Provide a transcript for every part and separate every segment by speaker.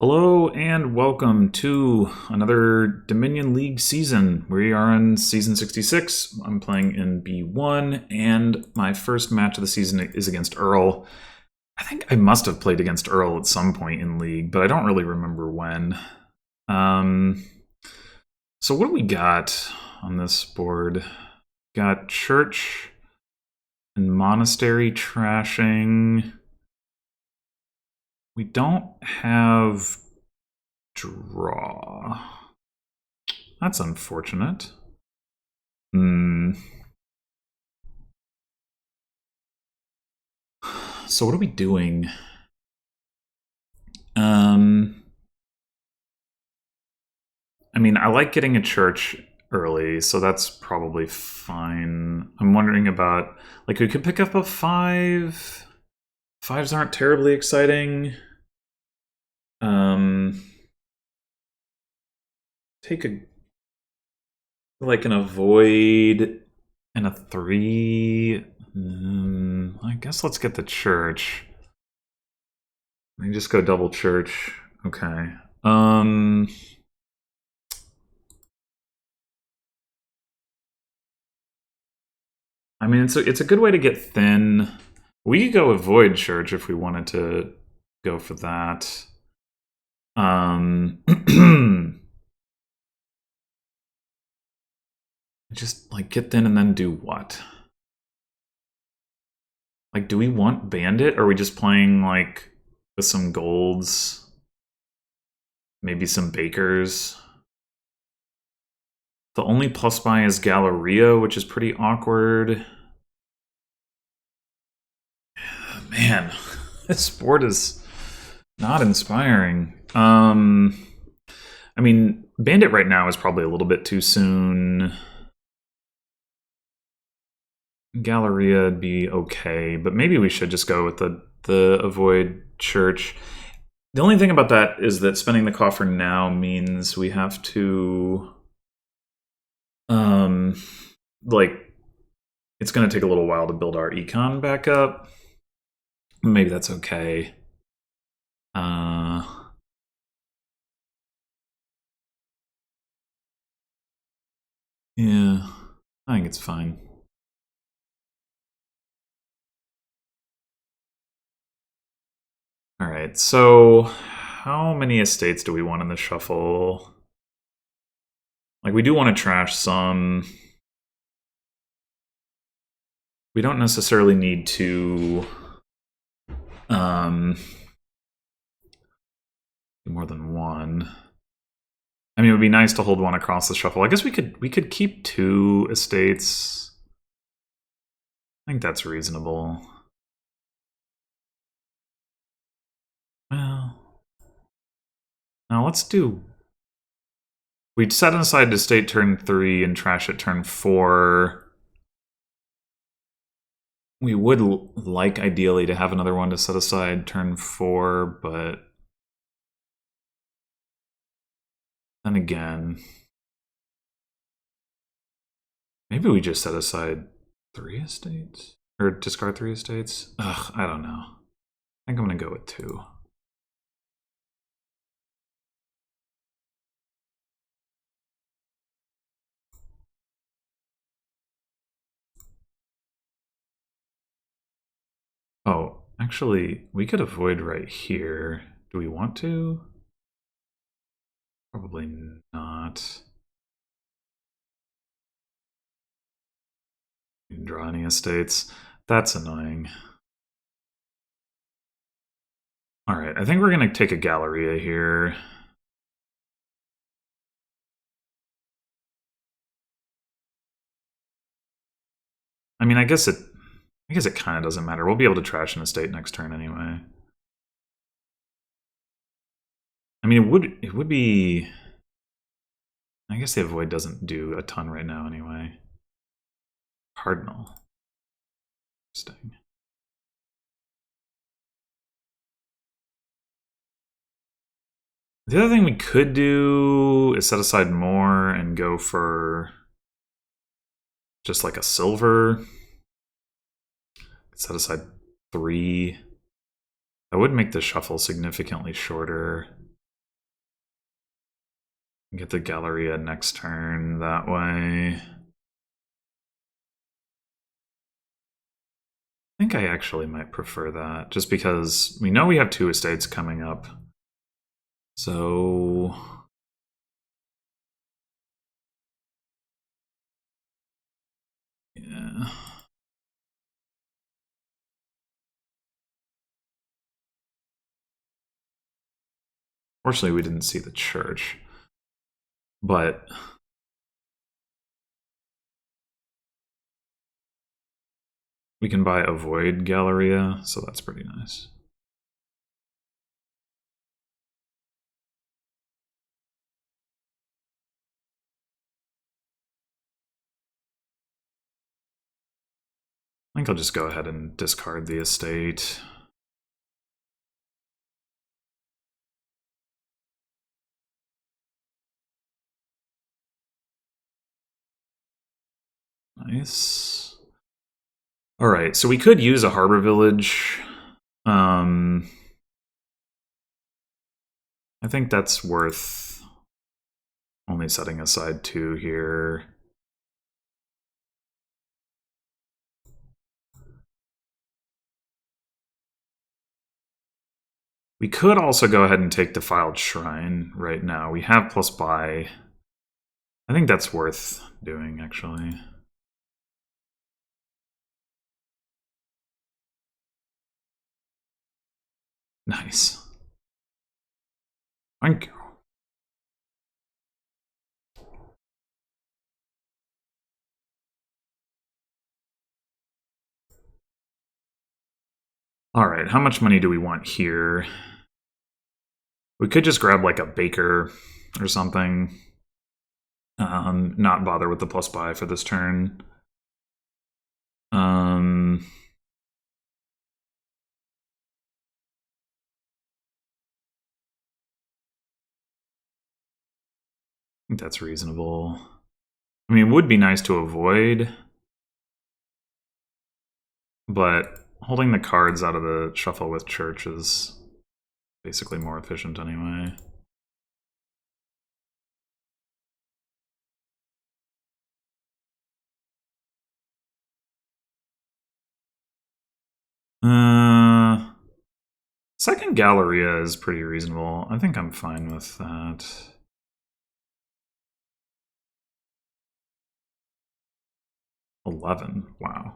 Speaker 1: Hello and welcome to another Dominion League season. We are in season 66. I'm playing in B1, and my first match of the season is against Earl. I think I must have played against Earl at some point in League, but I don't really remember when. So what do we got on this board? Got church and monastery trashing. We don't have draw. That's unfortunate. So what are we doing? I mean, I like getting a church early, so that's probably fine. I'm wondering about, like, we could pick up a 5. 5s aren't terribly exciting. Take a, like, an avoid and a 3. I guess let's get the church. Let me just go double church. Okay. I mean, it's a good way to get thin. We could go avoid church if we wanted to go for that. Just like get thin and then do what? Like, do we want bandit? Or are we just playing like with some golds? Maybe some bakers? The only plus buy is Galleria, which is pretty awkward. Man, this board is not inspiring. I mean, bandit right now is probably a little bit too soon. Galleria would be okay, but maybe we should just go with the avoid church. The only thing about that is that spending the coffer now means we have to like, it's going to take a little while to build our econ back up. Maybe that's okay. Yeah, I think it's fine. All right, so how many estates do we want in the shuffle? Like, we do want to trash some. We don't necessarily need to do more than one. I mean, it would be nice to hold one across the shuffle. I guess we could keep 2 estates. I think that's reasonable. Well, now let's do. We'd set aside estate turn 3 and trash it turn 4. We would like, ideally, to have another one to set aside turn 4, but then again, maybe we just set aside 3 estates? Or discard 3 estates? Ugh, I don't know. I think I'm going to go with 2. Oh, actually, we could avoid right here. Do we want to? Probably not. We can draw any estates. That's annoying. Alright, I think we're going to take a Galleria here. I mean, I guess it kind of doesn't matter. We'll be able to trash an estate next turn anyway. I mean, it would be. I guess the avoid doesn't do a ton right now anyway. Cardinal. Interesting. The other thing we could do is set aside more and go for just like a silver. Set aside 3. That would make the shuffle significantly shorter. Get the Galleria next turn that way. I think I actually might prefer that, just because we know we have 2 estates coming up. So... yeah. Fortunately, we didn't see the church. But... we can buy Avoid Galleria, so that's pretty nice. I think I'll just go ahead and discard the estate. Nice. Alright, so we could use a harbor village. I think that's worth only setting aside 2 here. We could also go ahead and take Defiled Shrine right now. We have plus buy. I think that's worth doing, actually. Nice. Thank you. Alright, how much money do we want here? We could just grab like a baker or something. Not bother with the plus buy for this turn. I think that's reasonable. I mean, it would be nice to avoid, but holding the cards out of the shuffle with church is basically more efficient anyway. Second Galleria is pretty reasonable. I think I'm fine with that. $11. Wow.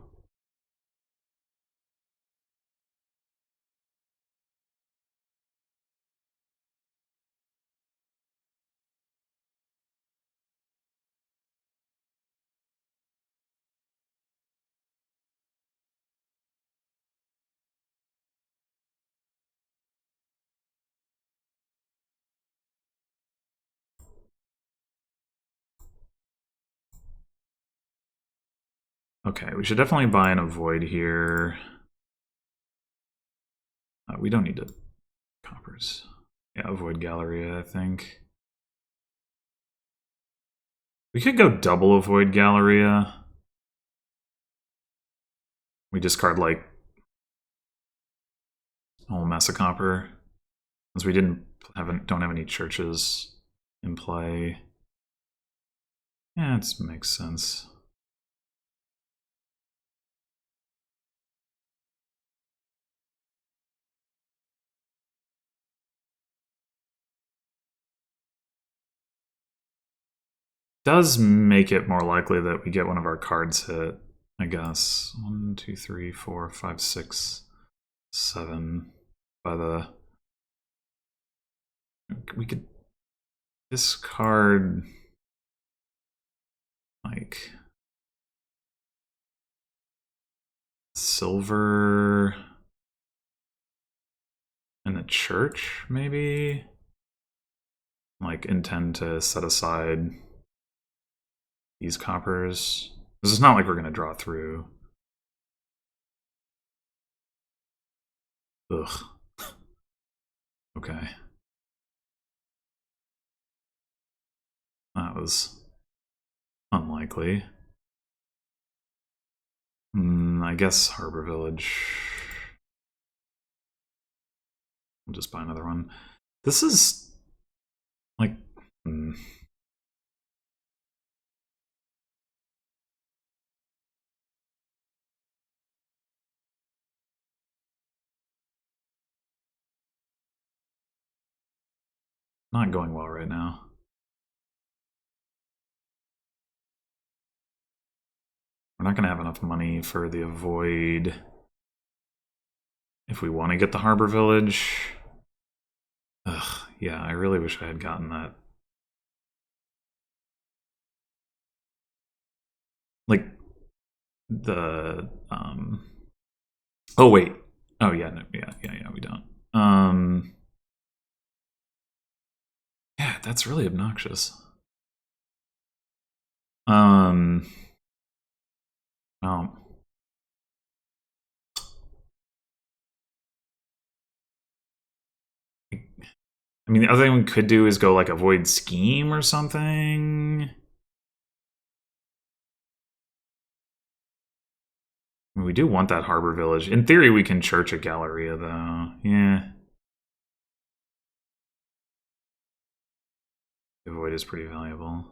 Speaker 1: Okay, we should definitely buy an avoid here. We don't need to coppers. Yeah, avoid Galleria, I think. We could go double avoid Galleria. We discard like a whole mess of copper, since we don't have any churches in play. Yeah, it makes sense. Does make it more likely that we get one of our cards hit, I guess. 1, 2, 3, 4, 5, 6, 7. By the... we could discard... like... silver... and the church, maybe? Like, intend to set aside these coppers. This is not like we're going to draw through. Ugh. Okay. That was unlikely. I guess Harbor Village. I'll just buy another one. This is like... Not going well right now. We're not going to have enough money for the avoid if we want to get the harbor village. Ugh, yeah, I really wish I had gotten that. Like, the, oh, wait. Oh, yeah, no, yeah, we don't. Yeah, that's really obnoxious. Um, I mean, the other thing we could do is go, like, avoid scheme or something. I mean, we do want that harbor village. In theory, we can church a Galleria, though. Yeah. The avoid is pretty valuable.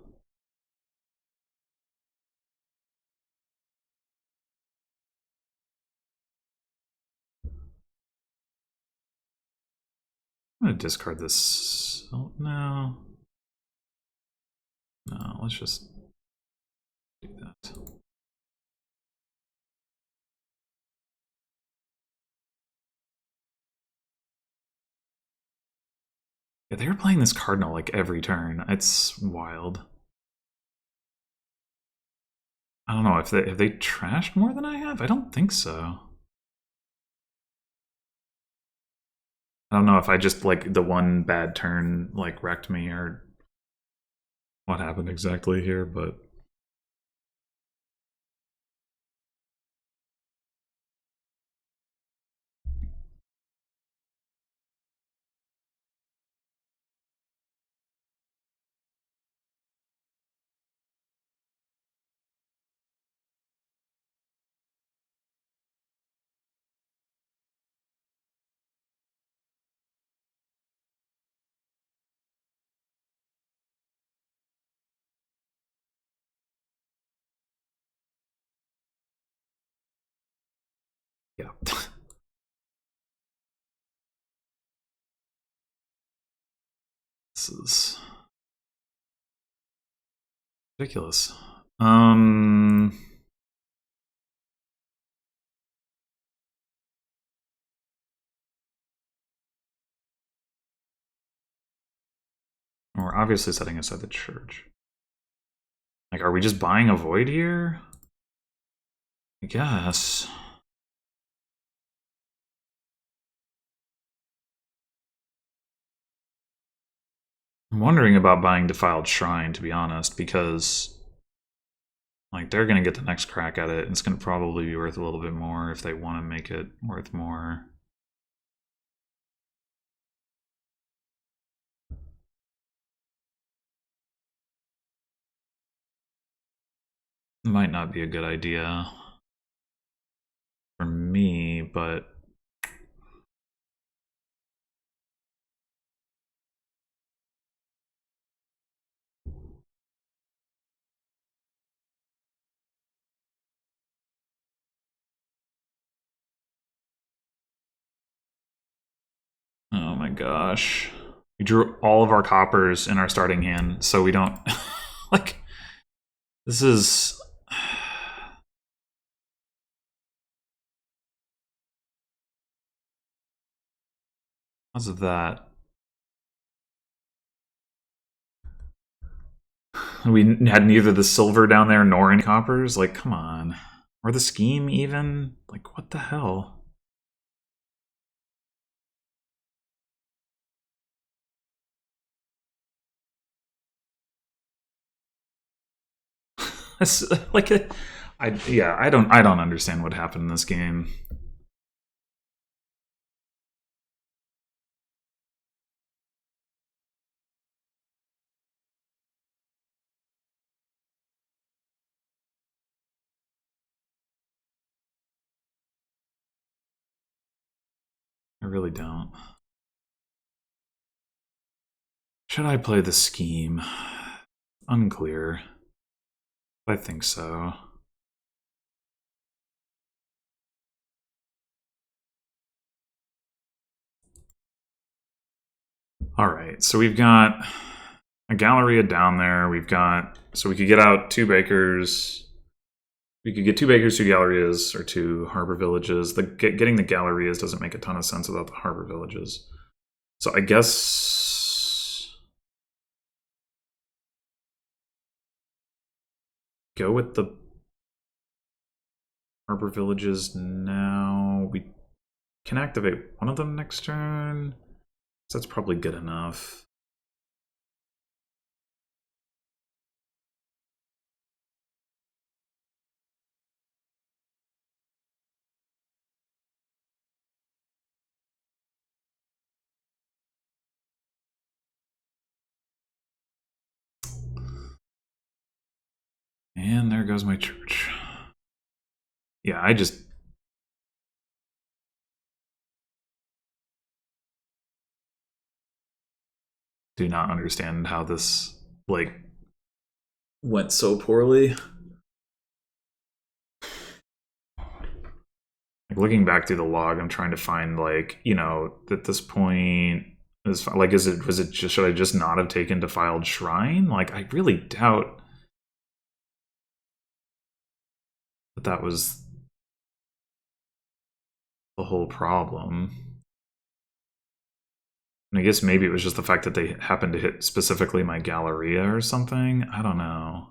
Speaker 1: I'm going to discard this. Oh, no. No, let's just do that. Yeah, they were playing this cardinal like every turn. It's wild. I don't know if they trashed more than I have. I don't think so. I don't know if I just like the one bad turn like wrecked me or what happened exactly here, but yeah. This is ridiculous. We're obviously setting aside the church. Like, are we just buying a void here? I guess. I'm wondering about buying Defiled Shrine, to be honest, because like they're gonna get the next crack at it, and it's gonna probably be worth a little bit more if they want to make it worth more. Might not be a good idea for me, but oh my gosh. We drew all of our coppers in our starting hand, so we don't like this is because of that. We had neither the silver down there nor any coppers. Like, come on. Or the scheme even? Like, what the hell? It's, like, I don't understand what happened in this game. I really don't. Should I play the scheme? Unclear. I think so. Alright, so we've got a Galleria down there. We've got... So we could get out 2 bakers. We could get 2 bakers, 2 Gallerias, or 2 harbor villages. Getting the Gallerias doesn't make a ton of sense without the harbor villages. So I guess... go with the harbor villages now. We can activate one of them next turn. So that's probably good enough. And there goes my church. Yeah, I just... do not understand how this, like, went so poorly. Like, looking back through the log, I'm trying to find, like, you know, at this point... was it just, should I just not have taken Defiled Shrine? Like, I really doubt that was the whole problem. And I guess maybe it was just the fact that they happened to hit specifically my Galleria or something. I don't know.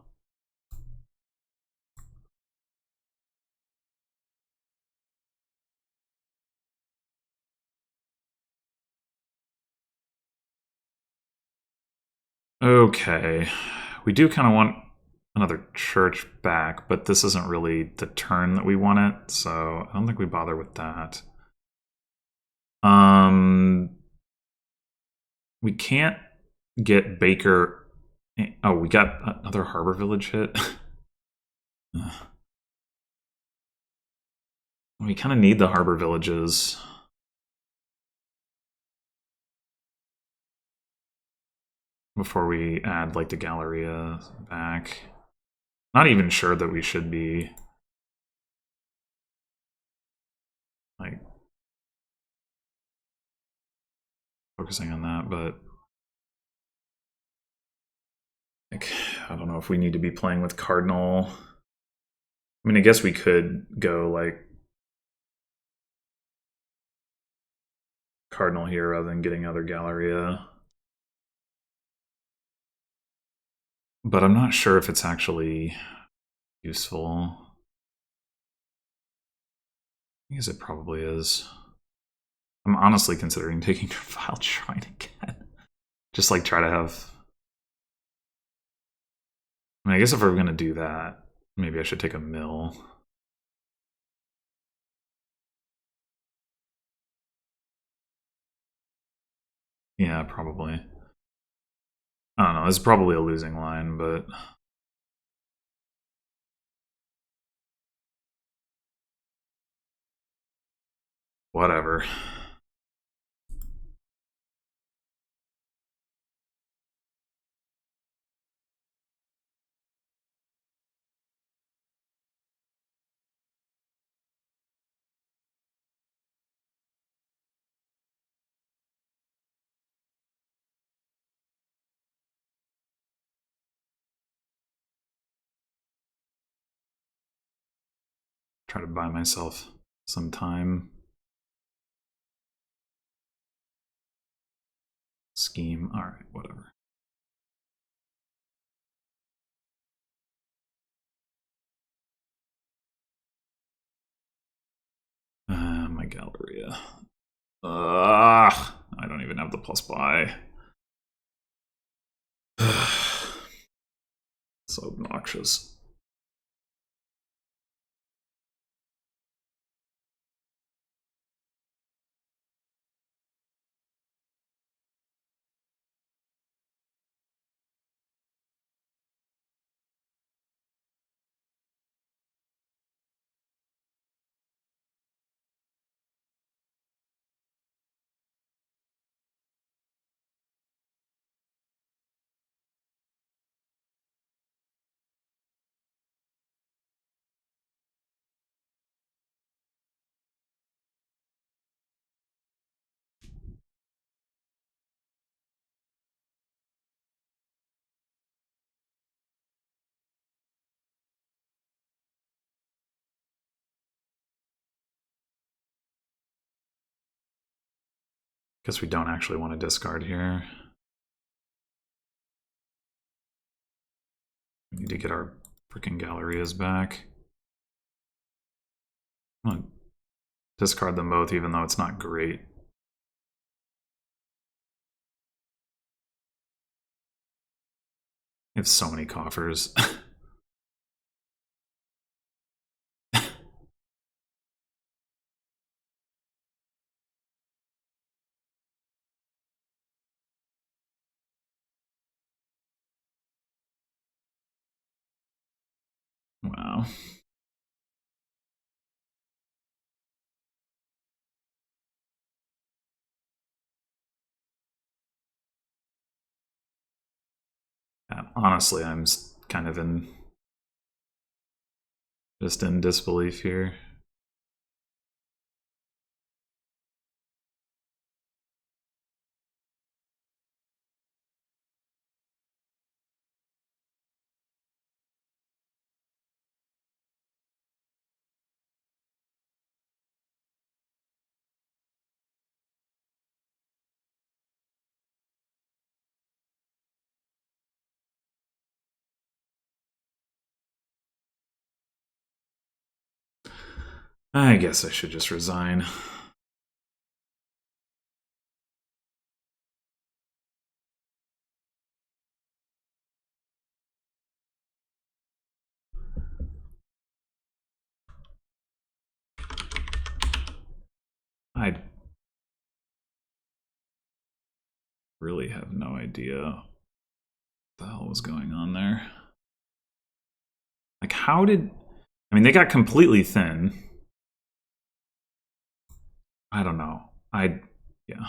Speaker 1: Okay. We do kind of want another church back, but this isn't really the turn that we want it, so I don't think we bother with that. We can't get Baker... Oh, we got another harbor village hit. We kind of need the harbor villages. Before we add, like, the Galleria back. Not even sure that we should be, like, focusing on that, but... like, I don't know if we need to be playing with Cardinal. I mean, I guess we could go, like, Cardinal here rather than getting other Galleria. But I'm not sure if it's actually useful. I guess it probably is. I'm honestly considering taking Defiled Shrine again. Just, like, try to have... I mean, I guess if we're going to do that, maybe I should take a mill. Yeah, probably. I don't know, it's probably a losing line, but... whatever. Try to buy myself some time. Scheme. Alright, whatever. My Galleria. I don't even have the plus buy. So obnoxious. Guess we don't actually want to discard here. We need to get our freaking Gallerias back. I'm gonna discard them both, even though it's not great. I have so many coffers. Wow. Honestly, I'm kind of just in disbelief here. I guess I should just resign. I really have no idea what the hell was going on there. Like, how did... I mean, they got completely thin. I don't know. Yeah.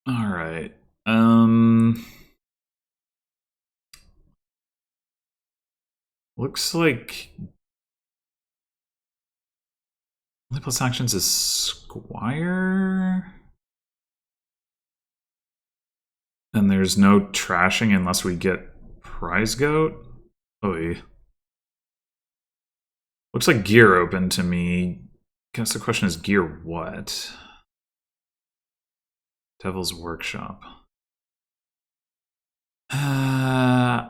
Speaker 1: All right. Looks like only plus actions is Squire. And there's no trashing unless we get Prize Goat. Oh, yeah. Looks like gear open to me. Guess the question is gear what? Devil's Workshop. I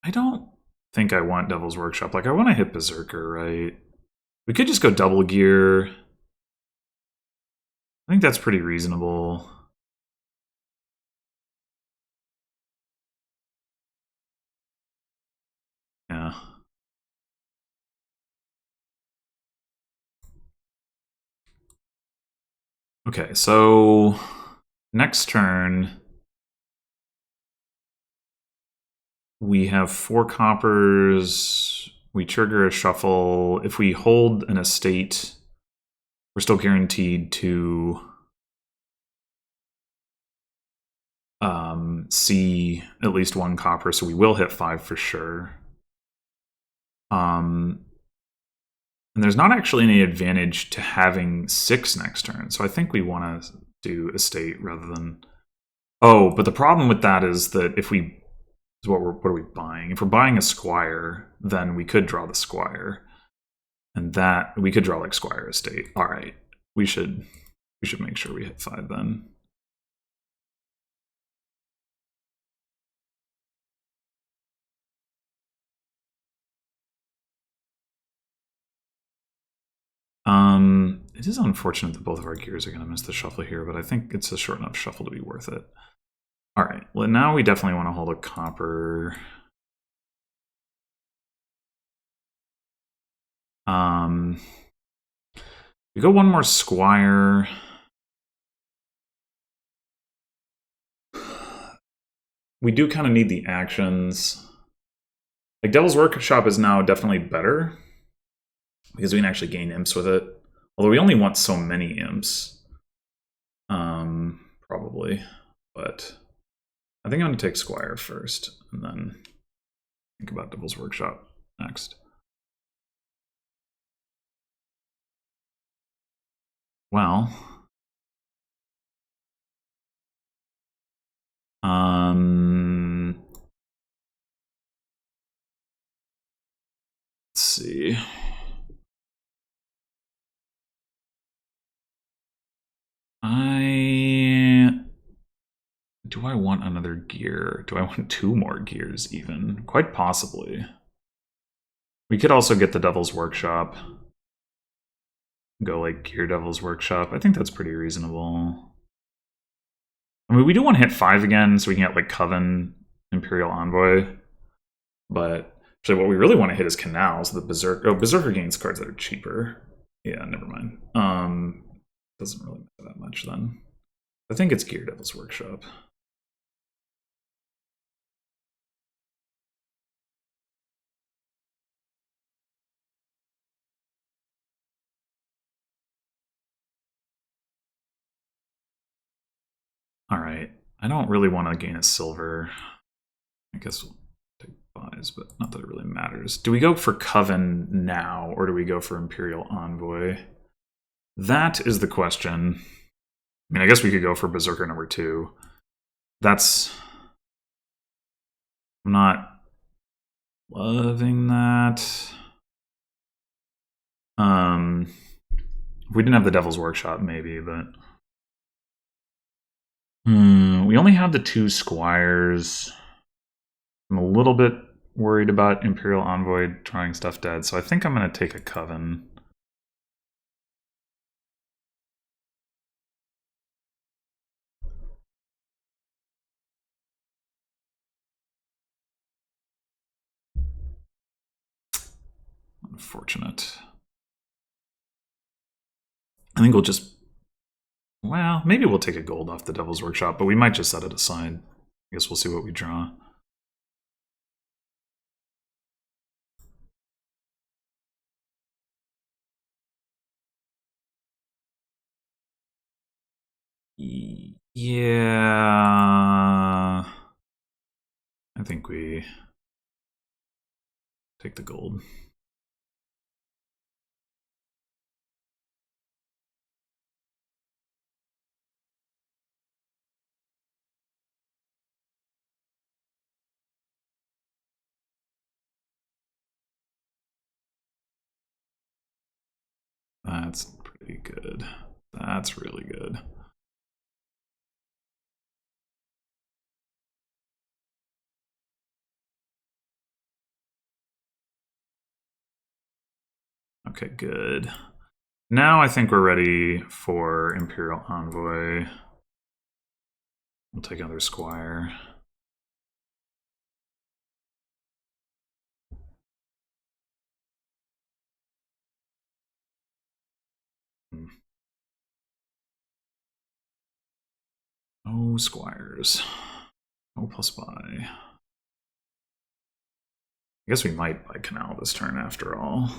Speaker 1: don't think I want Devil's Workshop. Like, I want to hit Berserker, right? We could just go double gear. I think that's pretty reasonable. Yeah. Okay, so next turn we have 4 coppers. We trigger a shuffle. If we hold an estate, we're still guaranteed to see at least 1 copper, so we will hit 5 for sure. And there's not actually any advantage to having 6 next turn, so I think we want to do estate rather than... Oh, but the problem with that is that if we... What are we buying? If we're buying a Squire, then we could draw the Squire. And that... We could draw like Squire estate. Alright, we should make sure we hit 5 then. It is unfortunate that both of our gears are going to miss the shuffle here, but I think it's a short enough shuffle to be worth it. All right, well, now we definitely want to hold a copper. We go 1 more Squire. We do kind of need the actions. Like, Devil's Workshop is now definitely better because we can actually gain imps with it. Although we only want so many imps. Probably. But I think I'm going to take Squire first, and then think about Devil's Workshop next. Well... Let's see. Do I want another gear? Do I want 2 more gears even? Quite possibly. We could also get the Devil's Workshop. Go like Gear Devil's Workshop. I think that's pretty reasonable. I mean, we do want to hit 5 again so we can get like Coven, Imperial Envoy. But actually what we really want to hit is Canal, so the Berserker... Oh, Berserker gains cards that are cheaper. Yeah, never mind. Doesn't really matter that much then. I think it's Gear Devil's Workshop. Alright, I don't really want to gain a silver. I guess we'll take buys, but not that it really matters. Do we go for Coven now, or do we go for Imperial Envoy? That is the question. I mean, I guess we could go for Berserker number 2. That's... I'm not loving that. If we didn't have the Devil's Workshop, maybe, but... we only have the 2 Squires. I'm a little bit worried about Imperial Envoy drawing stuff dead, so I think I'm going to take a Coven. Unfortunate. I think we'll just... Well, maybe we'll take a gold off the Devil's Workshop, but we might just set it aside. I guess we'll see what we draw. Yeah... I think we take the gold. That's pretty good. That's really good. Okay, good. Now I think we're ready for Imperial Envoy. We'll take another Squire. No Squires. No plus buy. I guess we might buy Canal this turn after all.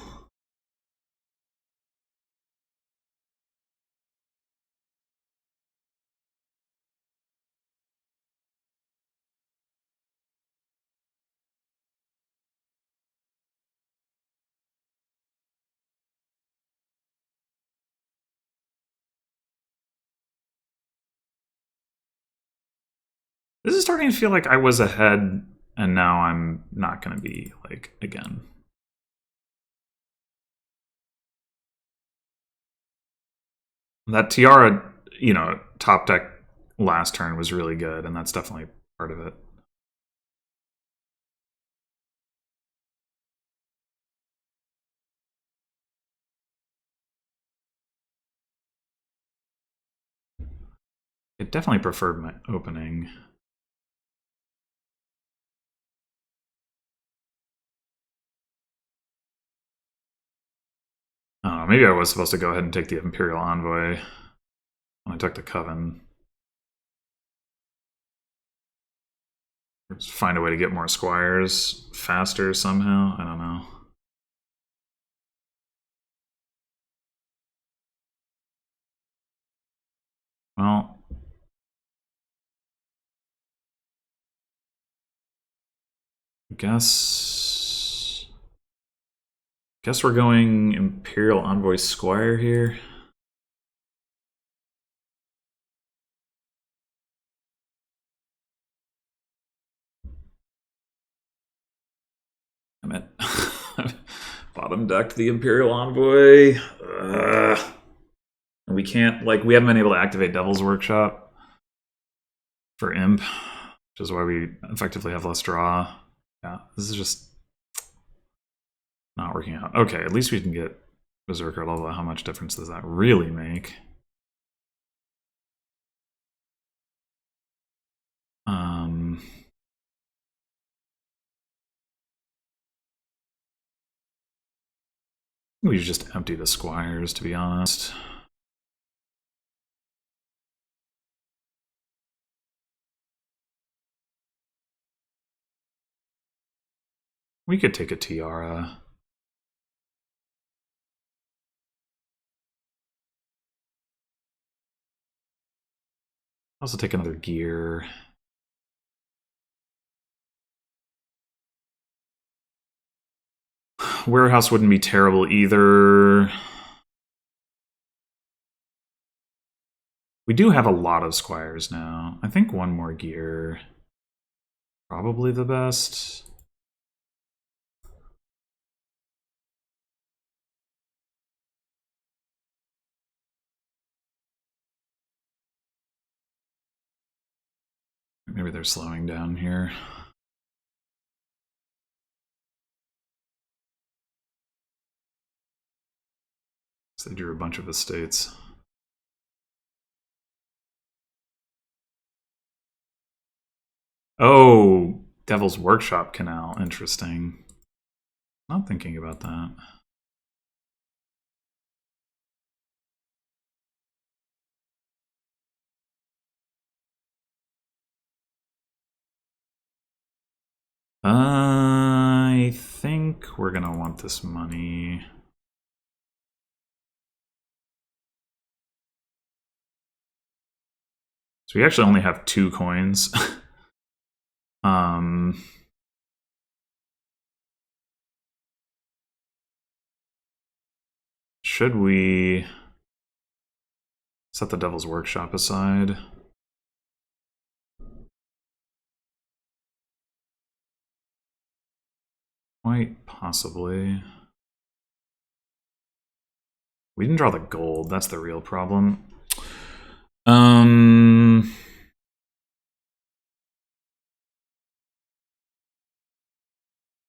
Speaker 1: This is starting to feel like I was ahead, and now I'm not going to be, like, again. That Tiara, you know, top deck last turn was really good, and that's definitely part of it. I definitely preferred my opening. Maybe I was supposed to go ahead and take the Imperial Envoy when I took the Coven. Just find a way to get more Squires faster somehow. I don't know. Well, I guess we're going Imperial Envoy Squire here. Damn it. bottom decked the Imperial Envoy. We can't, like, we haven't been able to activate Devil's Workshop for Imp, which is why we effectively have less draw. Yeah, this is just not working out. Okay, at least we can get Berserker level. How much difference does that really make? We should just empty the squires, to be honest. We could take a Tiara. Also take another gear. Warehouse wouldn't be terrible either. We do have a lot of squires now. I think one more gear. Probably the best. Maybe they're slowing down here. So they drew a bunch of estates. Oh, Devil's Workshop Canal. Interesting. Not thinking about that. I think we're gonna want this money. So we actually only have 2 coins. Should we set the Devil's Workshop aside? Quite possibly. We didn't draw the gold, that's the real problem.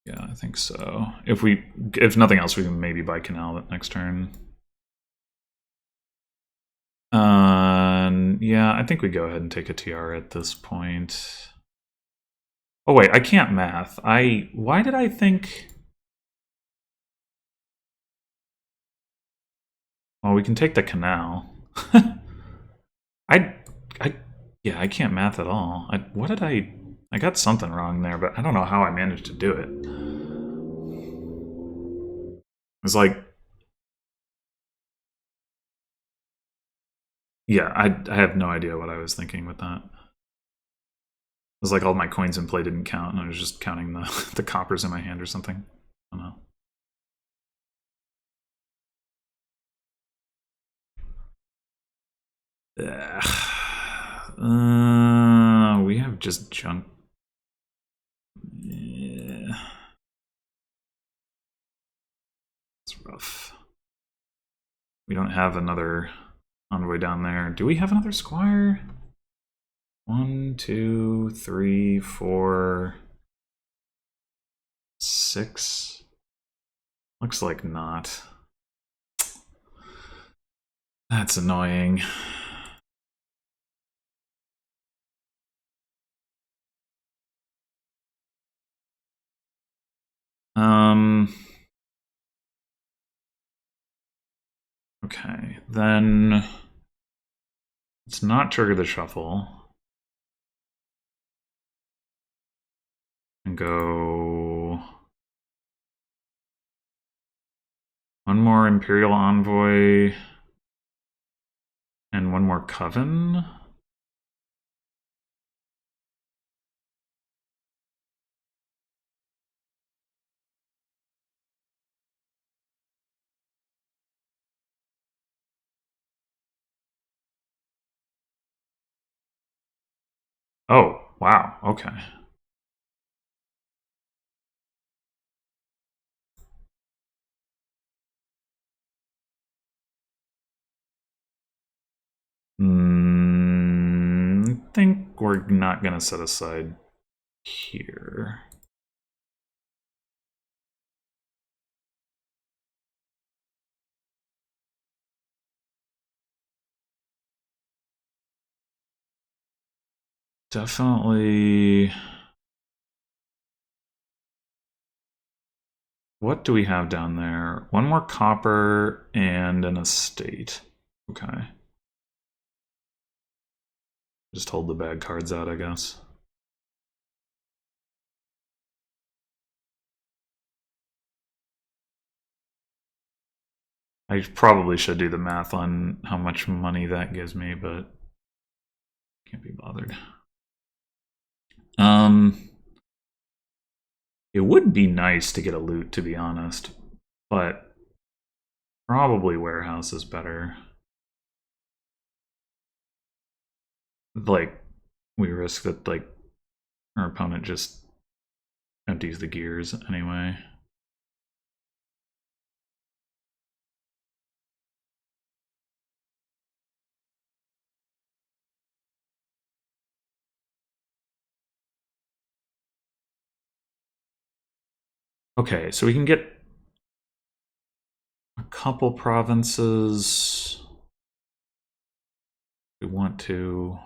Speaker 1: Yeah, I think so. If nothing else, we can maybe buy Canal that next turn. Yeah, I think we go ahead and take a TR at this point. Oh wait, I can't math. Why did I think? Well, we can take the Canal. Yeah, I can't math at all. What did I got something wrong there, but I don't know how I managed to do it. It's like, yeah, I have no idea what I was thinking with that. It was like all my coins in play didn't count, and I was just counting the coppers in my hand or something. I don't know. We have just junk. Yeah. It's rough. We don't have another envoy down there. Do we have another squire? 1, 2, 3, 4, 6. Looks like not. That's annoying. Okay, then let's not trigger the shuffle. And go one more Imperial Envoy and one more Coven. Oh, wow, okay. I think we're not going to set aside here. Definitely. What do we have down there? One more copper and an estate. Okay. Just hold the bad cards out, I guess. I probably should do the math on how much money that gives me, but can't be bothered. It would be nice to get a loot, to be honest, but probably warehouse is better. Like, we risk that, like, our opponent just empties the gears anyway. Okay, so we can get a couple provinces. We want to.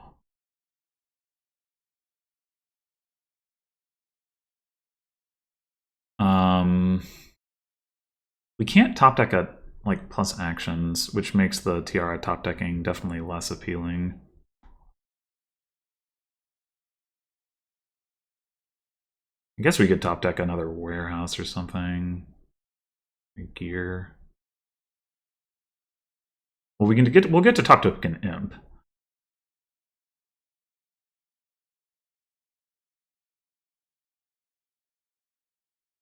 Speaker 1: We can't top deck at like plus actions, which makes the Tiara top decking definitely less appealing. I guess we could top deck another warehouse or something. Gear. Well, we'll get to top deck an imp.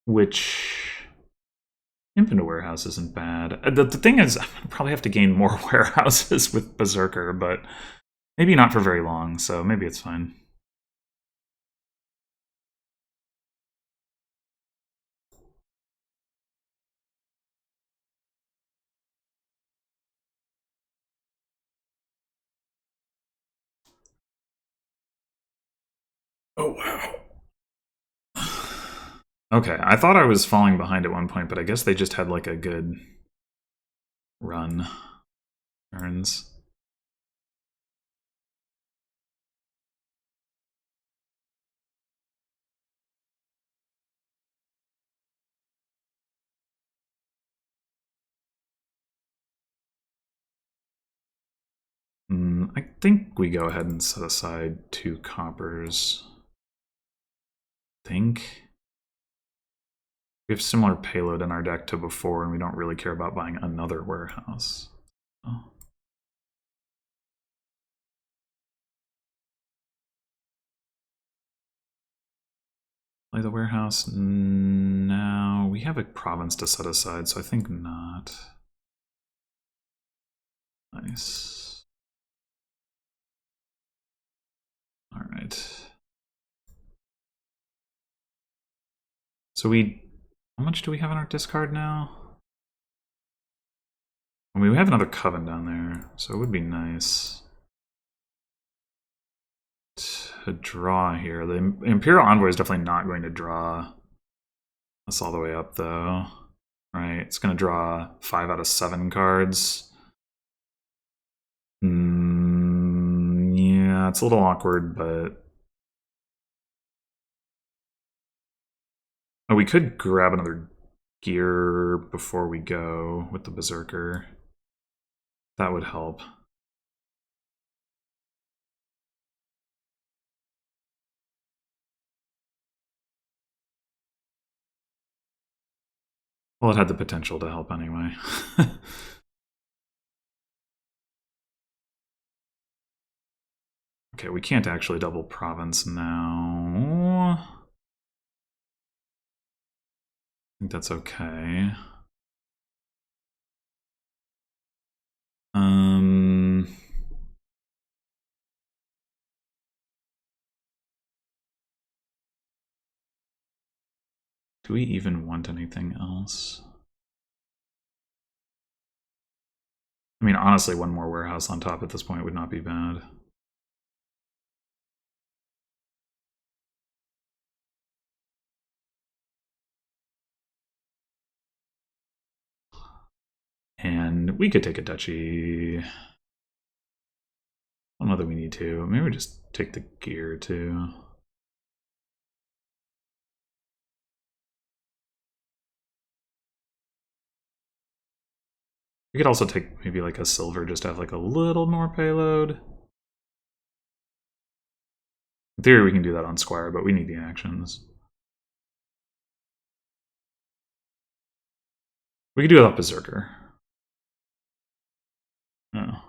Speaker 1: Which imp into warehouse isn't bad. The thing is, I probably have to gain more warehouses with Berserker, but maybe not for very long, so maybe it's fine. Oh, wow. Okay, I thought I was falling behind at one point, but I guess they just had like a good run turns. I think we go ahead and set aside 2 coppers. Think. We have similar payload in our deck to before, and we don't really care about buying another warehouse. Oh. Play the warehouse now. We have a province to set aside, so I think not. Nice. All right. So how much do we have in our discard now? I mean, we have another coven down there, so it would be nice to draw here. The Imperial Envoy is definitely not going to draw us all the way up, though. Right? It's going to draw 5 out of 7 cards. Yeah, it's a little awkward, but... Oh, we could grab another gear before we go with the Berserker. That would help. Well, it had the potential to help anyway. Okay, we can't actually double province now. I think that's okay. Do we even want anything else? I mean, honestly, one more warehouse on top at this point would not be bad. And we could take a duchy. I don't know that we need to. Maybe we just take the gear too. We could also take maybe like a silver just to have like a little more payload. In theory, we can do that on Squire, but we need the actions. We could do it off Berserker. Oh.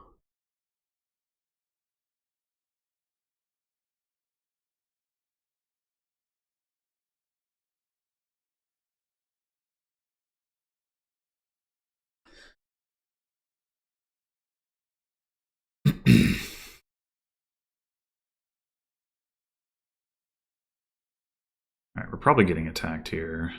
Speaker 1: Alright, we're probably getting attacked here.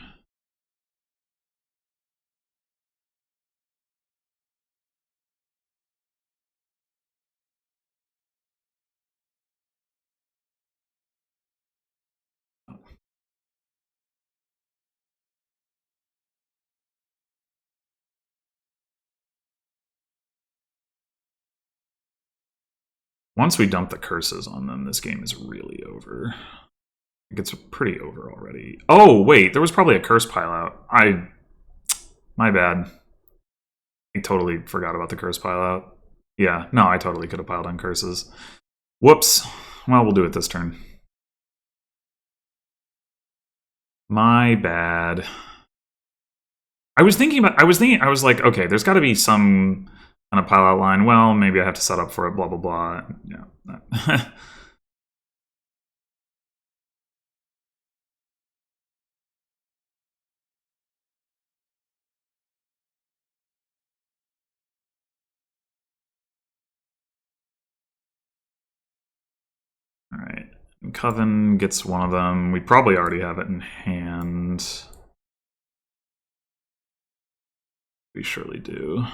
Speaker 1: Once we dump the curses on them, this game is really over. It gets pretty over already. Oh, wait, there was probably a curse pileout. My bad. I totally forgot about the curse pileout. Yeah, no, I totally could have piled on curses. Whoops. Well, we'll do it this turn. My bad. I was like, okay, there's got to be some kind of pileout line. Well, maybe I have to set up for it, blah, blah, blah. Yeah. All right. Coven gets one of them. We probably already have it in hand. We surely do.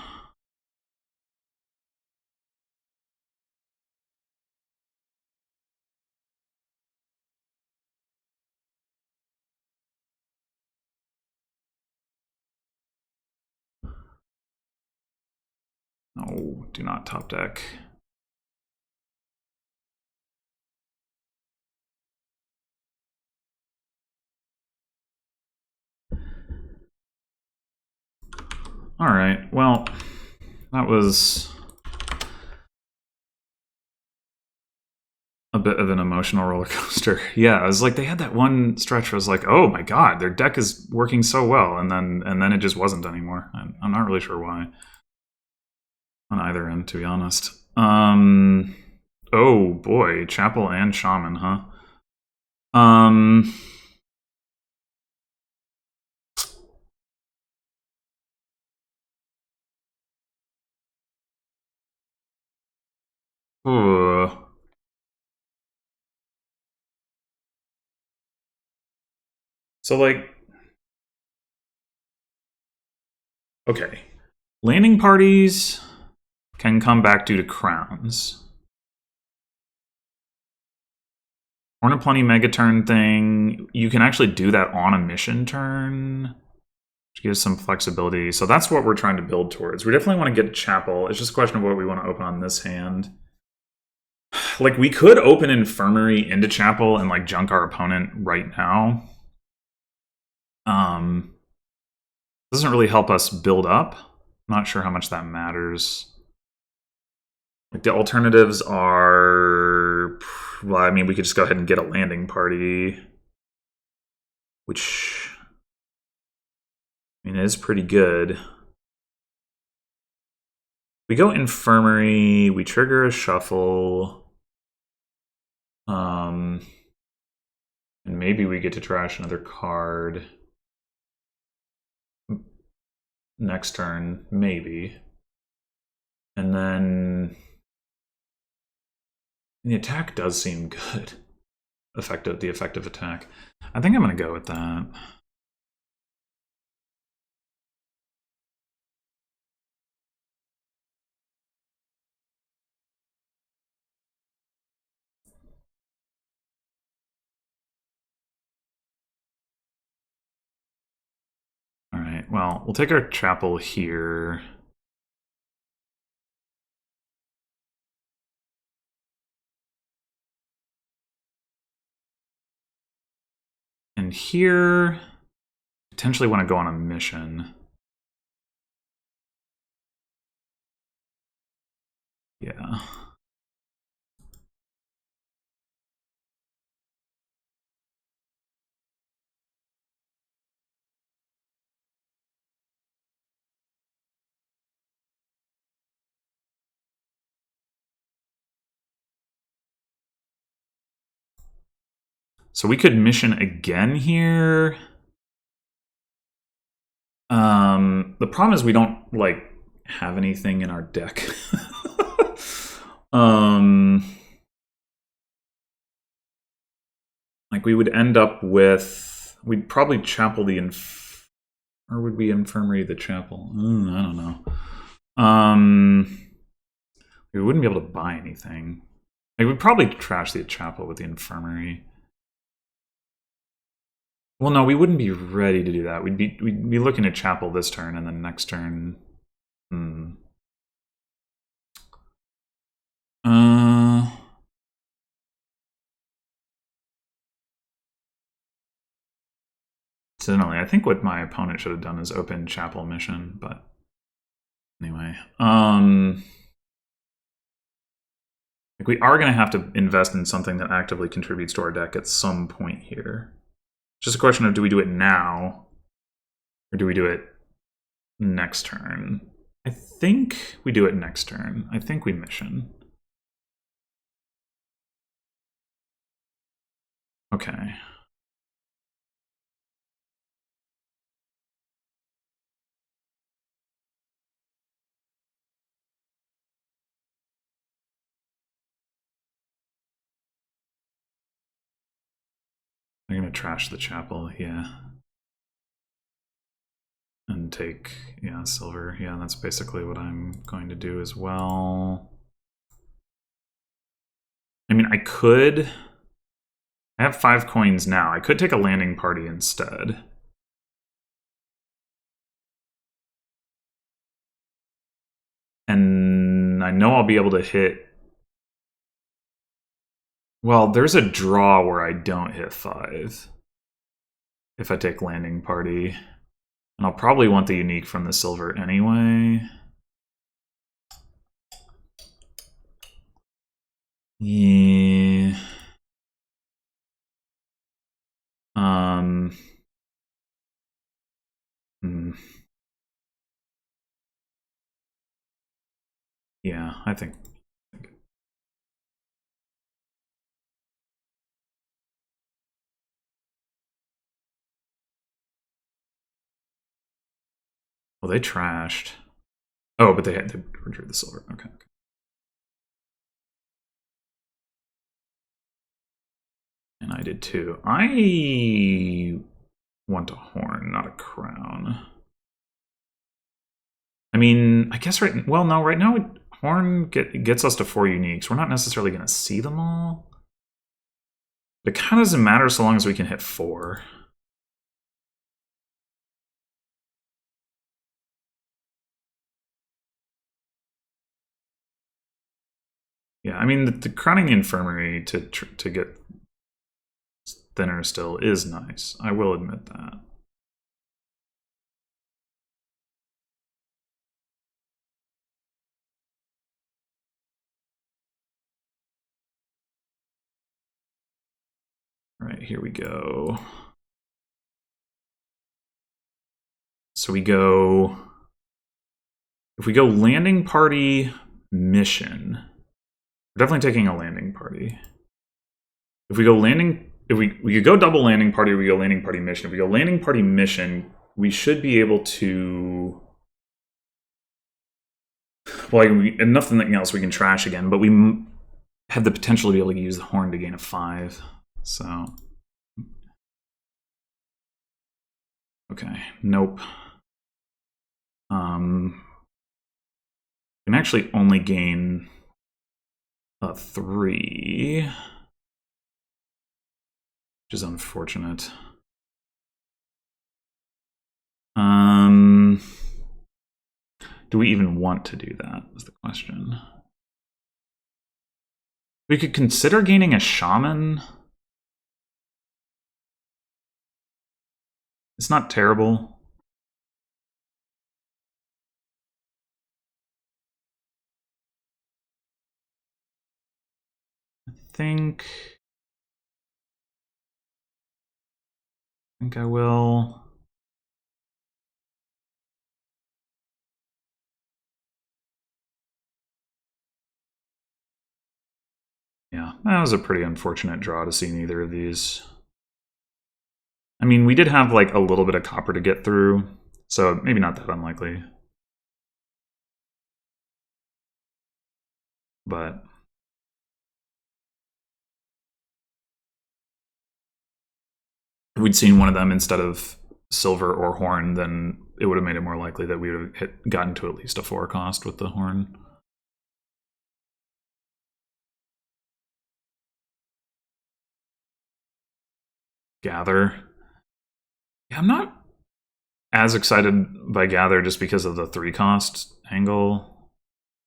Speaker 1: No, do not top deck. All right, well, that was a bit of an emotional roller coaster. Yeah, it was like they had that one stretch where I was like, oh my god, their deck is working so well, and then it just wasn't anymore. I'm not really sure why on either end, to be honest. Oh boy, Chapel and Shaman, huh? So like, okay, landing parties can come back due to crowns. Horn of Plenty Megaturn thing, you can actually do that on a mission turn, which gives some flexibility. So that's what we're trying to build towards. We definitely want to get Chapel. It's just a question of what we want to open on this hand. Like, we could open Infirmary into Chapel and, like, junk our opponent right now. Doesn't really help us build up. Not sure how much that matters. Like, the alternatives are... Well, I mean, we could just go ahead and get a landing party. Which... I mean, it is pretty good. We go Infirmary, we trigger a shuffle. And maybe we get to trash another card. Next turn, maybe. And then... The attack does seem good. The effective attack. I think I'm going to go with that. well, we'll take our chapel here. And here, potentially want to go on a mission. Yeah. So we could mission again here. The problem is we don't, like, have anything in our deck. Like, we would end up with... We'd probably chapel the... Or would we infirmary the chapel? I don't know. We wouldn't be able to buy anything. Like, we'd probably trash the chapel with the infirmary. Well, no, we wouldn't be ready to do that. We'd be looking at chapel this turn, and then next turn... Incidentally, I think what my opponent should have done is open chapel mission, but anyway. Like, we are going to have to invest in something that actively contributes to our deck at some point here. Just a question of, do we do it now? Or do we do it next turn? I think we do it next turn. I think we mission. Okay. I'm going to trash the chapel, yeah. And take, yeah, silver. Yeah, that's basically what I'm going to do as well. I mean, I could... I have 5 coins now. I could take a landing party instead. And I know I'll be able to hit... Well, there's a draw where I don't hit 5. If I take landing party. And I'll probably want the unique from the silver anyway. Yeah. Yeah, I think. Well, they trashed. Oh, but they withdrew the silver. Okay. And I did too. I want a horn, not a crown. I mean, I guess right... Well, no, right now horn gets us to 4 uniques. We're not necessarily going to see them all. But it kind of doesn't matter so long as we can hit 4. Yeah, I mean, the crowning the infirmary to get thinner still is nice. I will admit that. All right, here we go. So we go... If we go landing party mission... We're definitely taking a landing party. If we go landing... If we could go double landing party, or we go landing party mission. If we go landing party mission, we should be able to... Well, and nothing else we can trash again, but we have the potential to be able to use the horn to gain a 5. So... Okay, nope. Can actually only gain a 3, which is unfortunate. Do we even want to do that, is the question. We could consider gaining a shaman. It's not terrible. I think I will. Yeah, that was a pretty unfortunate draw to see neither of these. I mean, we did have like a little bit of copper to get through, so maybe not that unlikely. But if we'd seen one of them instead of silver or horn, then it would have made it more likely that we would have gotten to at least a 4 cost with the horn. Gather. Yeah, I'm not as excited by Gather just because of the 3 cost angle.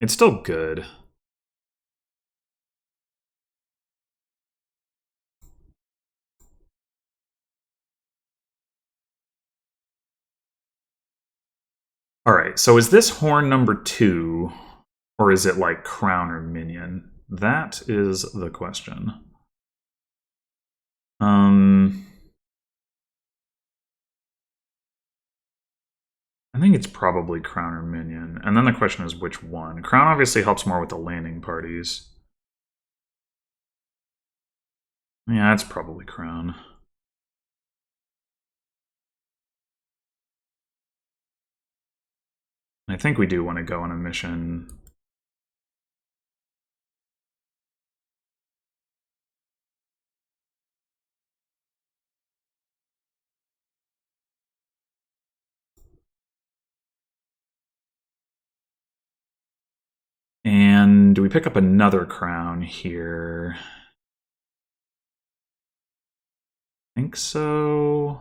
Speaker 1: It's still good. All right, so is this horn number 2, or is it like crown or minion? That is the question. I think it's probably crown or minion. And then the question is which one. Crown obviously helps more with the landing parties. Yeah, it's probably crown. I think we do want to go on a mission. And do we pick up another crown here? I think so.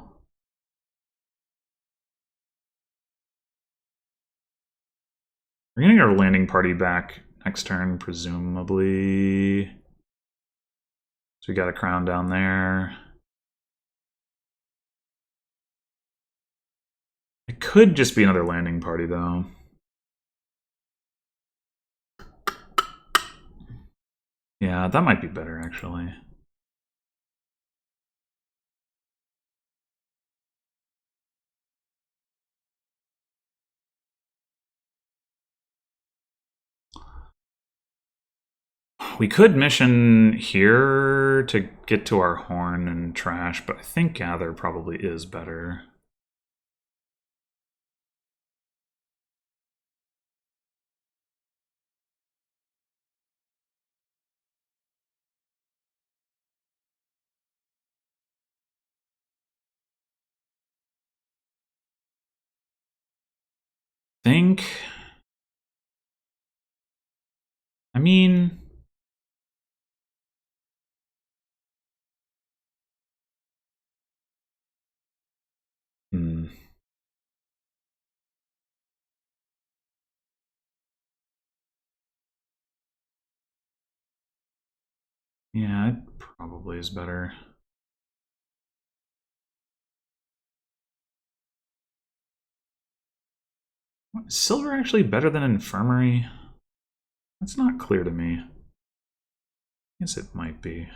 Speaker 1: We're gonna get our landing party back next turn, presumably. So we got a crown down there. It could just be another landing party, though. Yeah, that might be better, actually. We could mission here to get to our horn and trash, but I think Gather probably is better. I mean, yeah, it probably is better. Is silver actually better than infirmary? That's not clear to me. I guess it might be.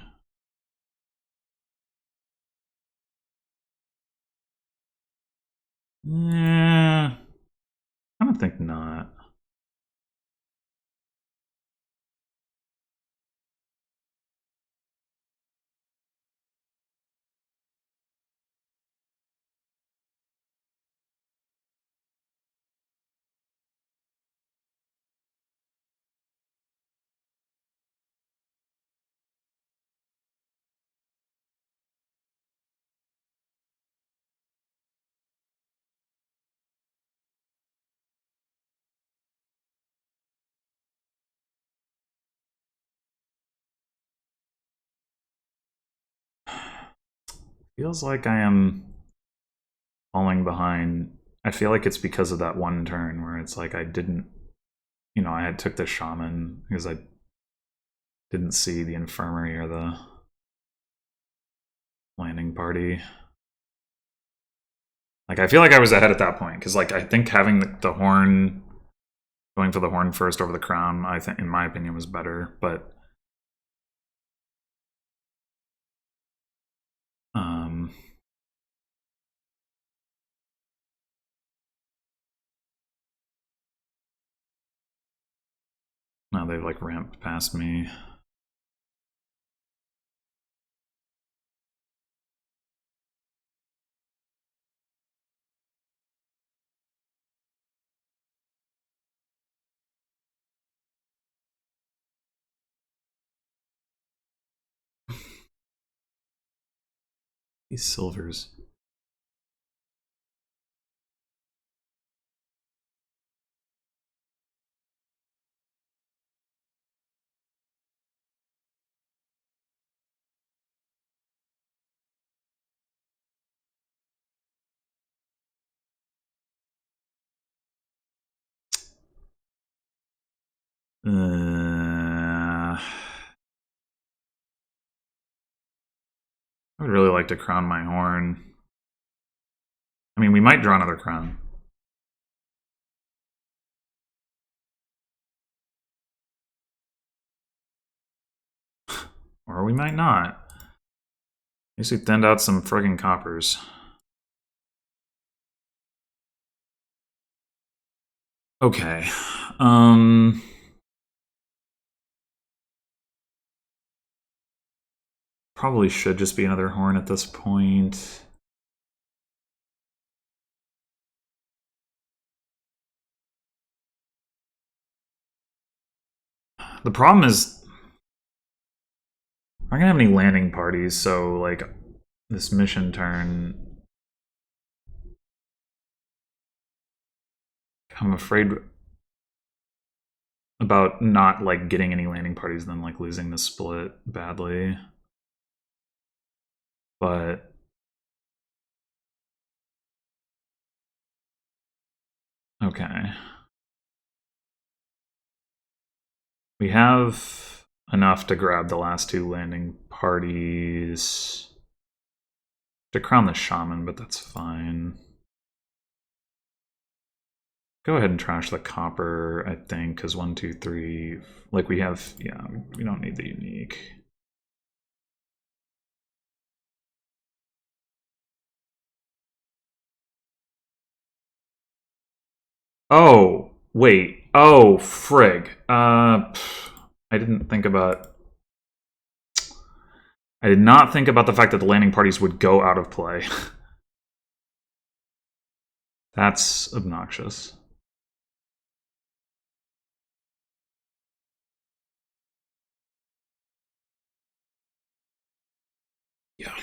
Speaker 1: Yeah, I don't think not. Feels like I am falling behind I feel like it's because of that one turn where it's like I didn't, you know, I had took the shaman because I didn't see the infirmary or the landing party. Like I feel like I was ahead at that point because like I think having the horn, going for the horn first over the crown, I think in my opinion was better, but now they've like ramped past me. These silvers. I would really like to crown my horn. I mean, we might draw another crown. Or we might not. At least we thinned out some friggin' coppers. Okay. Probably should just be another horn at this point. The problem is I'm not gonna have any landing parties, so like this mission turn, I'm afraid about not like getting any landing parties, then like losing the split badly. But okay, we have enough to grab the last two landing parties to crown the shaman, but that's fine. Go ahead and trash the copper, I think, because 1, 2, 3, like we have, yeah, we don't need the unique. Oh, wait. Oh, frig. I didn't think about... I did not think about the fact that the landing parties would go out of play. That's obnoxious. Yeah.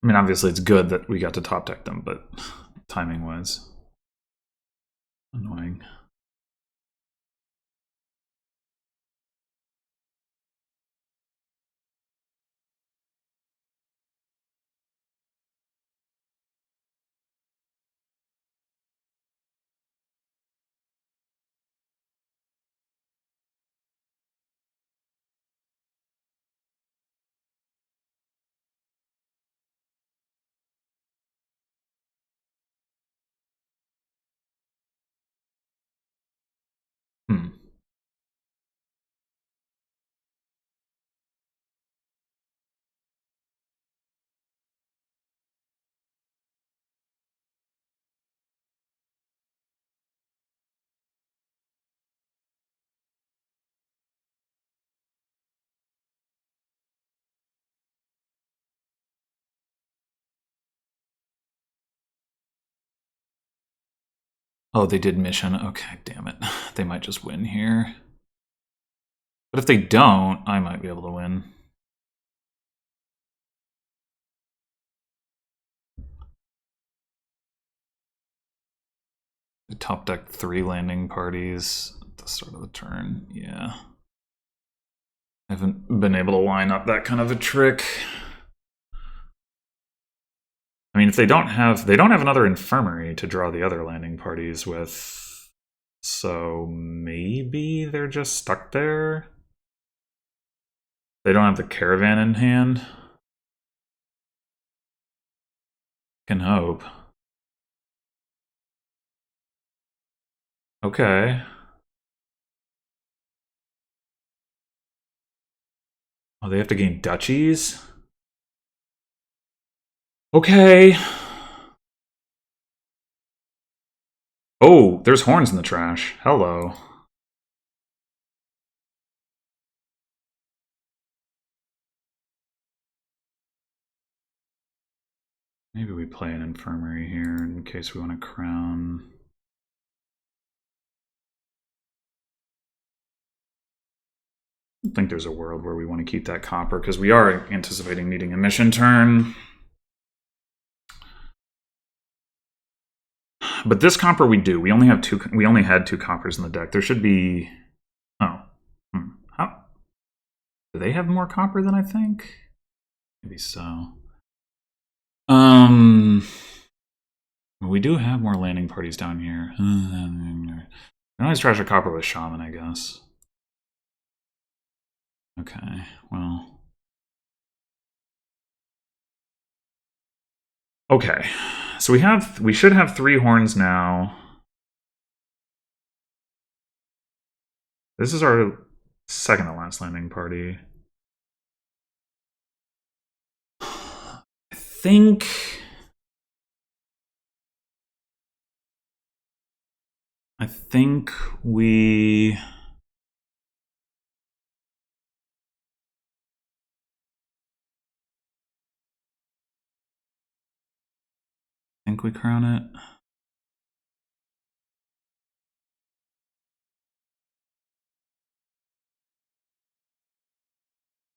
Speaker 1: I mean, obviously it's good that we got to top deck them, but timing-wise, annoying. Hmm. Oh, they did mission. Okay, damn it. They might just win here. But if they don't, I might be able to win. The top deck 3 landing parties at the start of the turn. Yeah. I haven't been able to line up that kind of a trick. I mean, if they don't have another infirmary to draw the other landing parties with, so maybe they're just stuck there. They don't have the caravan in hand. Can hope. Okay. Oh, they have to gain duchies? Okay. Oh, there's horns in the trash. Hello. Maybe we play an infirmary here in case we want to crown. I think there's a world where we want to keep that copper because we are anticipating needing a mission turn. But this copper we do. We only have two. We only had 2 coppers in the deck. There should be. Oh, how? Do they have more copper than I think? Maybe so. We do have more landing parties down here. I always trash a copper with shaman, I guess. Okay, well. Okay, so we should have 3 horns now. This is our second to last landing party. I think we. I think we crown it.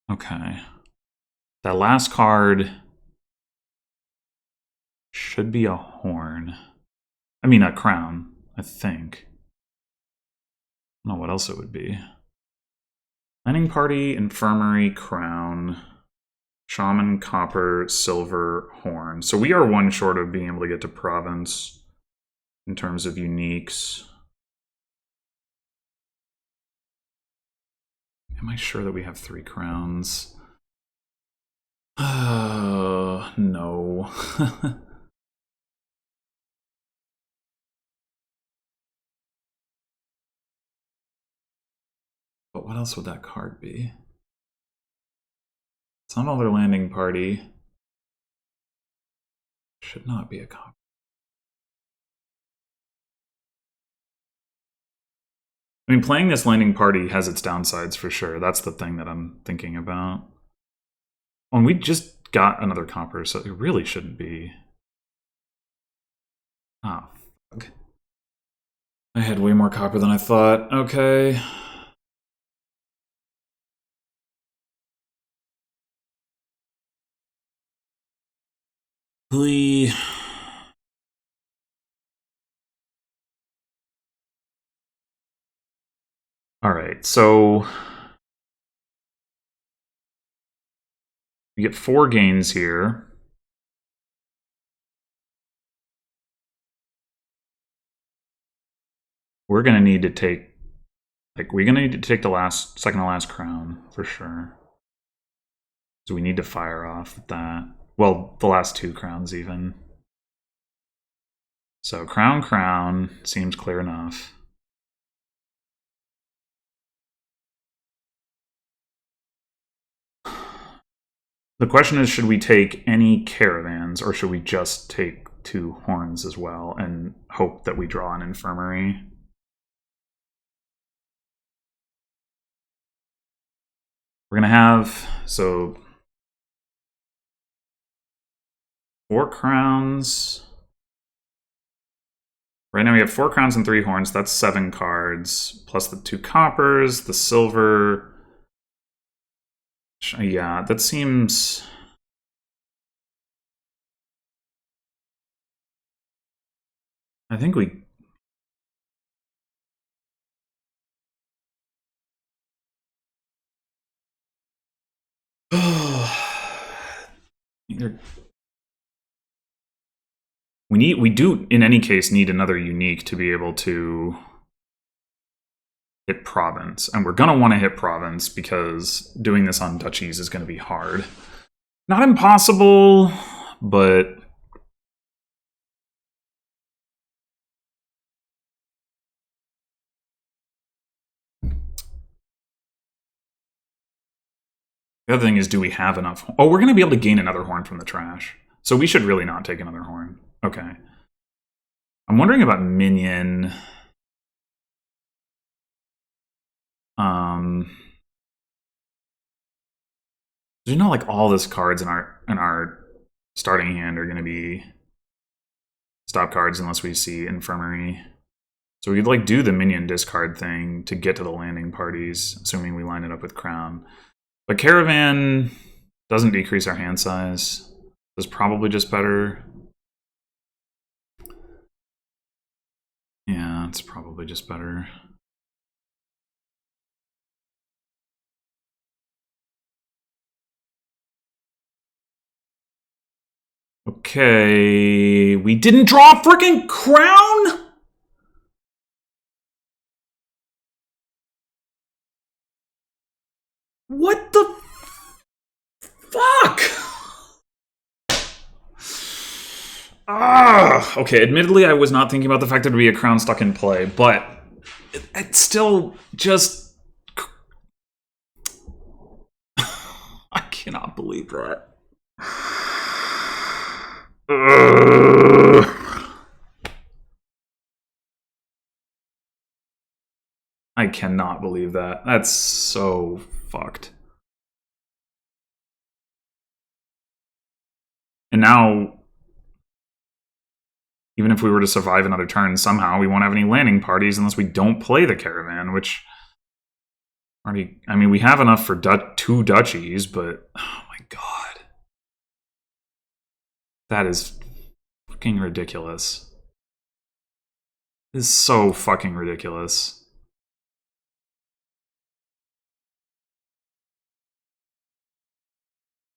Speaker 1: Okay. That last card should be a horn. I mean, a crown, I think. I don't know what else it would be. Landing party, infirmary, crown, shaman, copper, silver, horn. So we are 1 short of being able to get to province in terms of uniques. Am I sure that we have 3 crowns? No. But what else would that card be? It's not another landing party. Should not be a copy. I mean, playing this landing party has its downsides for sure. That's the thing that I'm thinking about. And we just got another copper, so it really shouldn't be. Oh, fuck. I had way more copper than I thought. Okay. Please. All right, so we get 4 gains here. We're gonna need to take, we're gonna need to take the second to last crown for sure. So we need to fire off that. Well, the last 2 crowns even. So crown seems clear enough. The question is, should we take any caravans or should we just take 2 horns as well and hope that we draw an infirmary? We're gonna have, so 4 crowns. Right now we have 4 crowns and 3 horns. That's 7 cards, plus the 2 coppers, the silver. Yeah, that seems. I think we either. We do, in any case, need another unique to be able to hit province. And we're going to want to hit province because doing this on duchies is going to be hard. Not impossible, but... The other thing is, do we have enough? Oh, we're going to be able to gain another horn from the trash. So we should really not take another horn. Okay. I'm wondering about minion. You know, like all these cards in our starting hand are going to be stop cards unless we see infirmary. So we could like do the minion discard thing to get to the landing parties, assuming we line it up with crown. But caravan doesn't decrease our hand size. It's probably just better. Yeah, it's probably just better. Okay, we didn't draw a freaking crown? What the fuck? Okay, admittedly I was not thinking about the fact that there would be a crown stuck in play, but it's still just... I cannot believe that. I cannot believe that. That's so fucked. And now, even if we were to survive another turn, somehow we won't have any landing parties unless we don't play the caravan, which... already, I mean, we have enough for 2 duchies, but... oh my god. That is fucking ridiculous. This is so fucking ridiculous.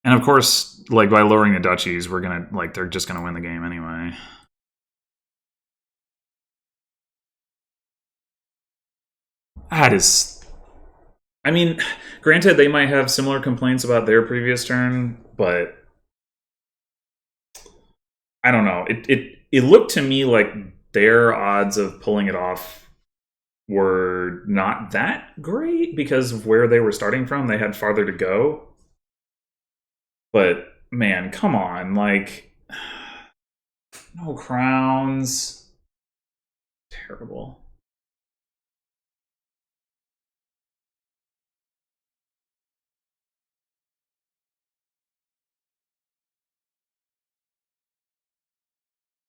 Speaker 1: And of course, like, by lowering the duchies, we're gonna, like, they're just gonna win the game anyway. That is... I mean, granted, they might have similar complaints about their previous turn, but... I don't know. It looked to me like their odds of pulling it off were not that great because of where they were starting from. They had farther to go. But, man, come on. Like, no crowns. Terrible.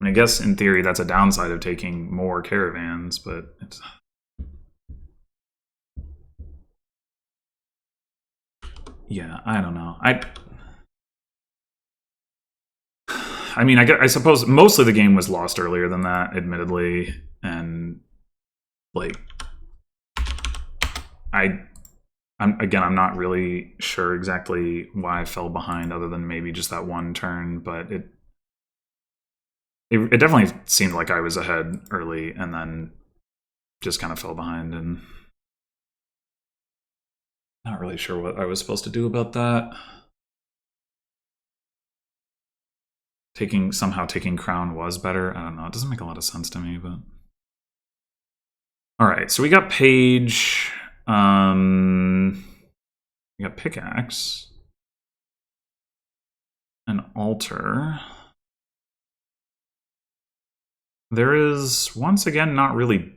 Speaker 1: I guess, in theory, that's a downside of taking more caravans, but it's... yeah, I don't know. I mean, I suppose mostly the game was lost earlier than that, admittedly, and, like... I'm not really sure exactly why I fell behind other than maybe just that one turn, but it definitely seemed like I was ahead early and then just kind of fell behind, and not really sure what I was supposed to do about that. Somehow taking crown was better. I don't know. It doesn't make a lot of sense to me, but... all right, so we got page. We got pickaxe. An altar. There is, once again, not really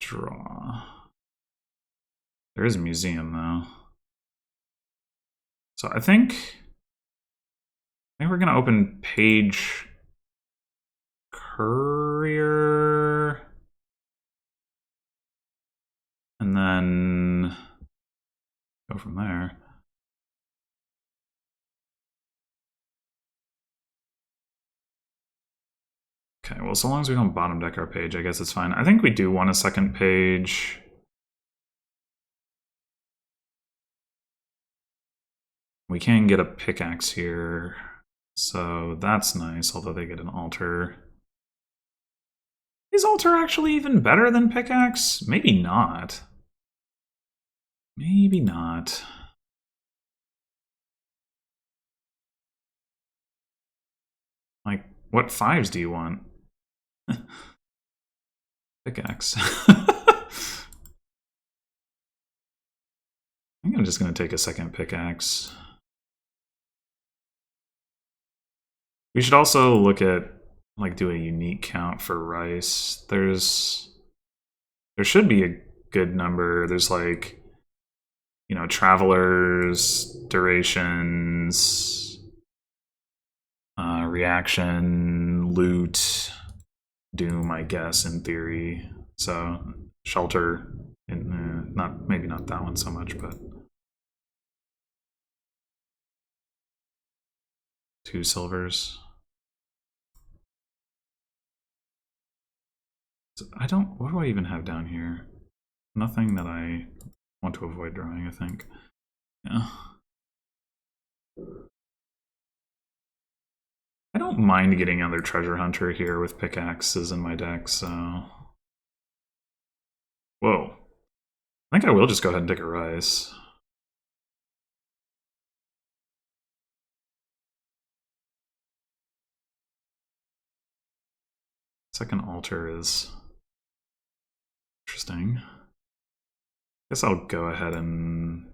Speaker 1: draw. There is a museum, though. So I think we're going to open page courier. And then go from there. Okay, well, so long as we don't bottom deck our page, I guess it's fine. I think we do want a second page. We can get a pickaxe here. So that's nice, although they get an altar. Is altar actually even better than pickaxe? Maybe not. Maybe not. Like, what 5s do you want? Pickaxe. I think I'm just going to take a second pickaxe. We should also look at, like, do a unique count for rice. There should be a good number. There's, like, you know, travelers, durations, reaction, loot, doom, I guess, in theory. So shelter, maybe not that one so much, but 2 silvers. So what do I even have down here? Nothing that I want to avoid drawing, I think. Yeah. I don't mind getting another treasure hunter here with pickaxes in my deck, so... Whoa. I think I will just go ahead and take a rice. Second altar is interesting. Guess I'll go ahead and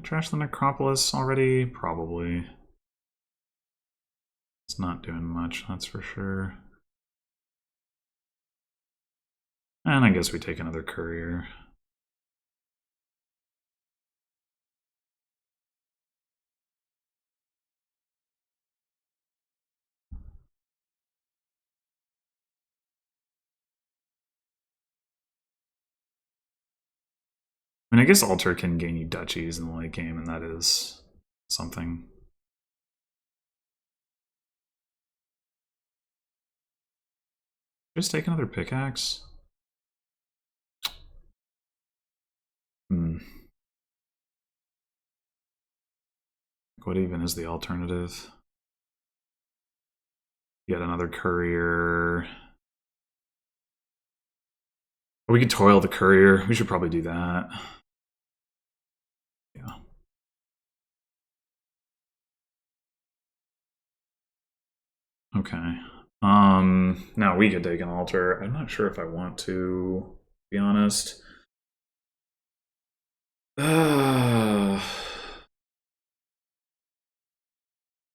Speaker 1: trash the necropolis already? Probably. It's not doing much, that's for sure. And I guess we take another courier. I mean, I guess altar can gain you duchies in the late game, and that is something. Just take another pickaxe? What even is the alternative? Yet another courier. We could toil the courier. We should probably do that. Yeah. Okay. Now we could take an altar. I'm not sure if I want to be honest. One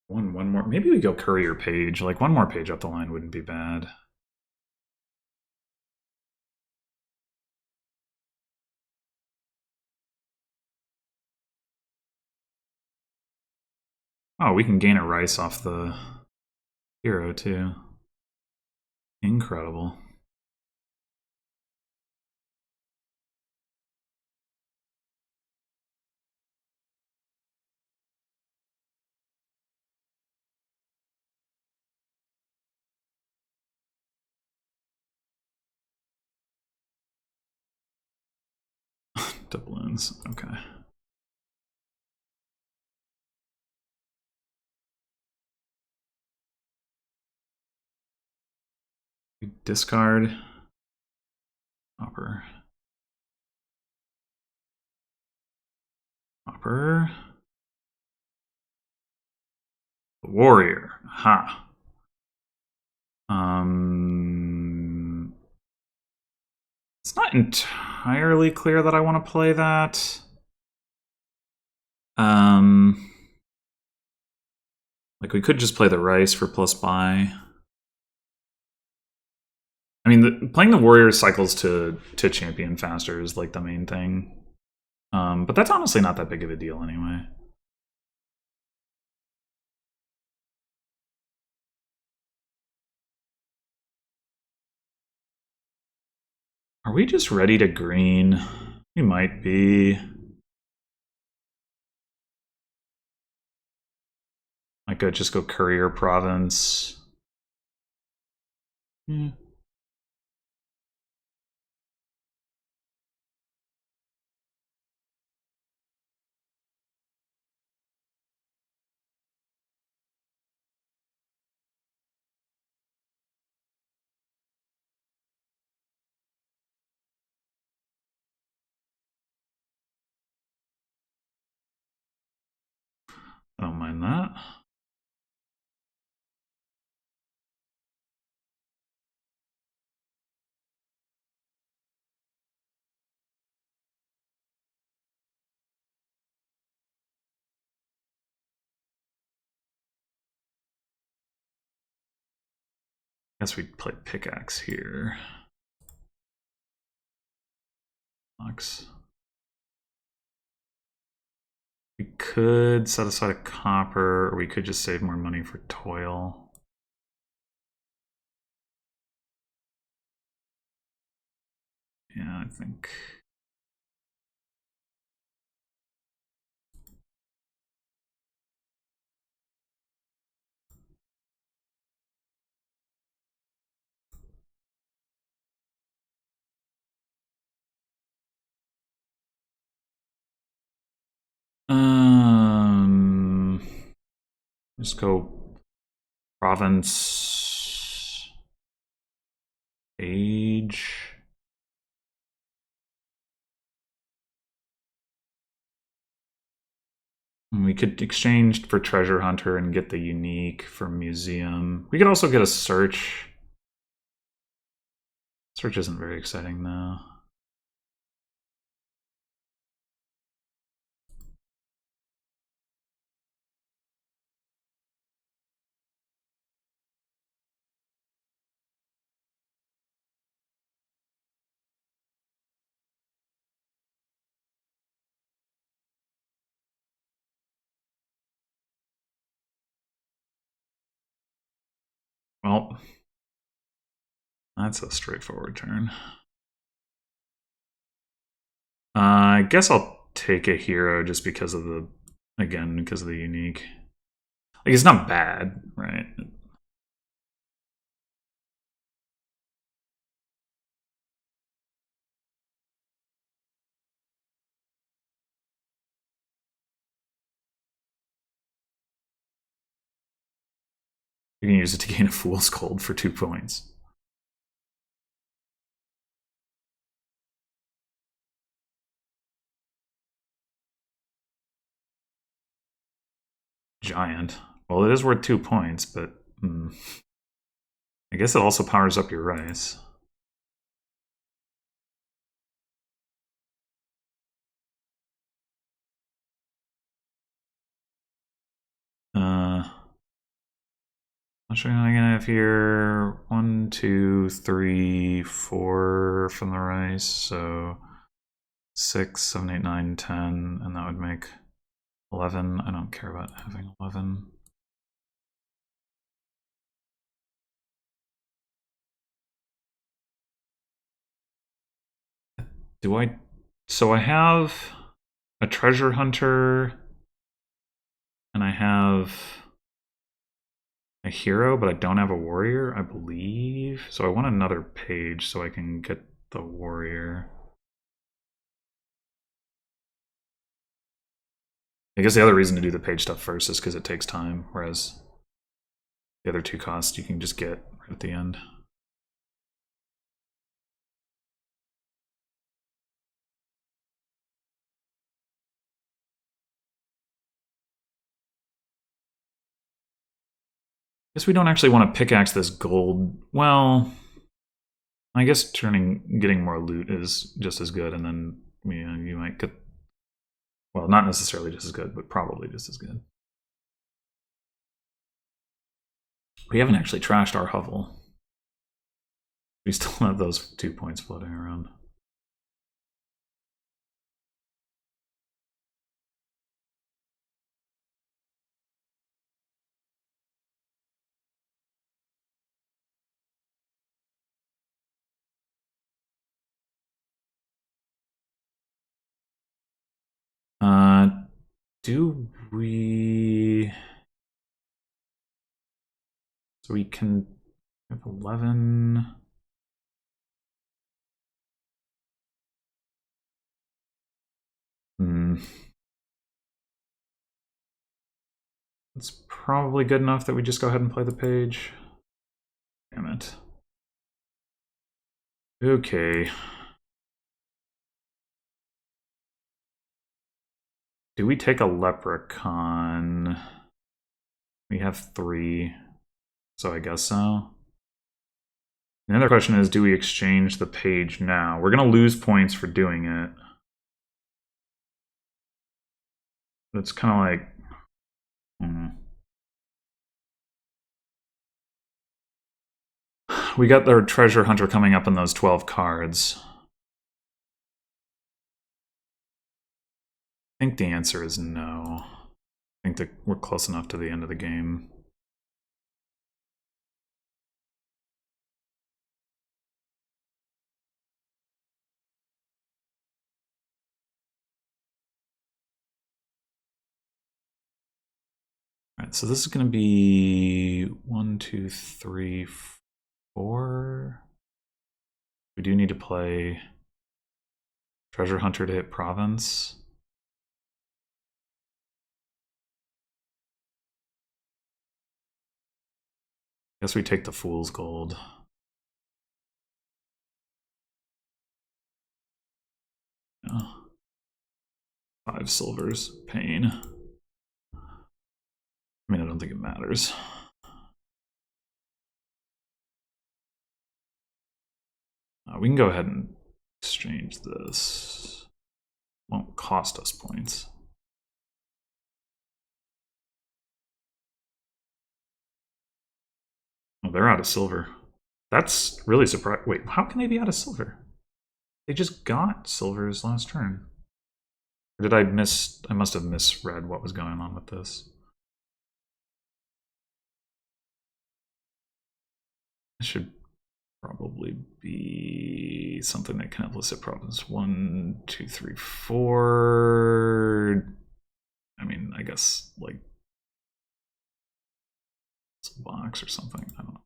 Speaker 1: more. Maybe we go courier page. Like, one more page up the line wouldn't be bad. Oh, we can gain a rice off the hero, too. Incredible. Doubloons. Okay. We discard. Hopper. Hopper. Warrior. Ha. It's not entirely clear that I want to play that. Like, we could just play the rice for plus buy. I mean, playing the warrior cycles to champion faster is like the main thing. But that's honestly not that big of a deal anyway. Are we just ready to green? We might be. I could just go courier province. I don't mind that. Guess we'd play pickaxe here. We could set aside a copper, or we could just save more money for toil. Yeah, I think. Just go province, age. And we could exchange for treasure hunter and get the unique for museum. We could also get a search. Search isn't very exciting though. Well, that's a straightforward turn. I guess I'll take a hero just because of the, again, because of the unique. Like, it's not bad, right? You can use it to gain a Fool's Gold for 2 points. Giant. Well, it is worth 2 points, but I guess it also powers up your rice. How much am I gonna have here? 1, 2, 3, 4 from the rice, so 6, 7, 8, 9, 10, and that would make 11. I don't care about having 11. Do I? So I have a treasure hunter, and I have a hero, but I don't have a warrior, I believe. So I want another page so I can get the warrior. I guess the other reason to do the page stuff first is because it takes time, whereas the other 2 costs you can just get right at the end. Guess we don't actually want to pickaxe this gold. Well, I guess getting more loot is just as good, and then you might get, well, not necessarily just as good, but probably just as good. We haven't actually trashed our hovel. We still have those 2 points floating around. Do we... So we can have 11... It's probably good enough that we just go ahead and play the page. Damn it. Okay. Do we take a leprechaun? We have 3, so I guess so. The other question is, do we exchange the page now? We're going to lose points for doing it. But it's kind of like... We got our treasure hunter coming up in those 12 cards. I think the answer is no. I think that we're close enough to the end of the game. All right, so this is going to be 1, 2, 3, 4. We do need to play treasure hunter to hit province. Guess we take the fool's gold. Yeah. 5 silvers, pain. I mean, I don't think it matters. We can go ahead and exchange this. Won't cost us points. Oh, they're out of silver. That's really surprising. Wait, how can they be out of silver? They just got silvers last turn. Or did I miss? I must have misread what was going on with this. It should probably be something that can elicit province 1, 2, 3, 4. I mean, I guess like it's a box or something. I don't know.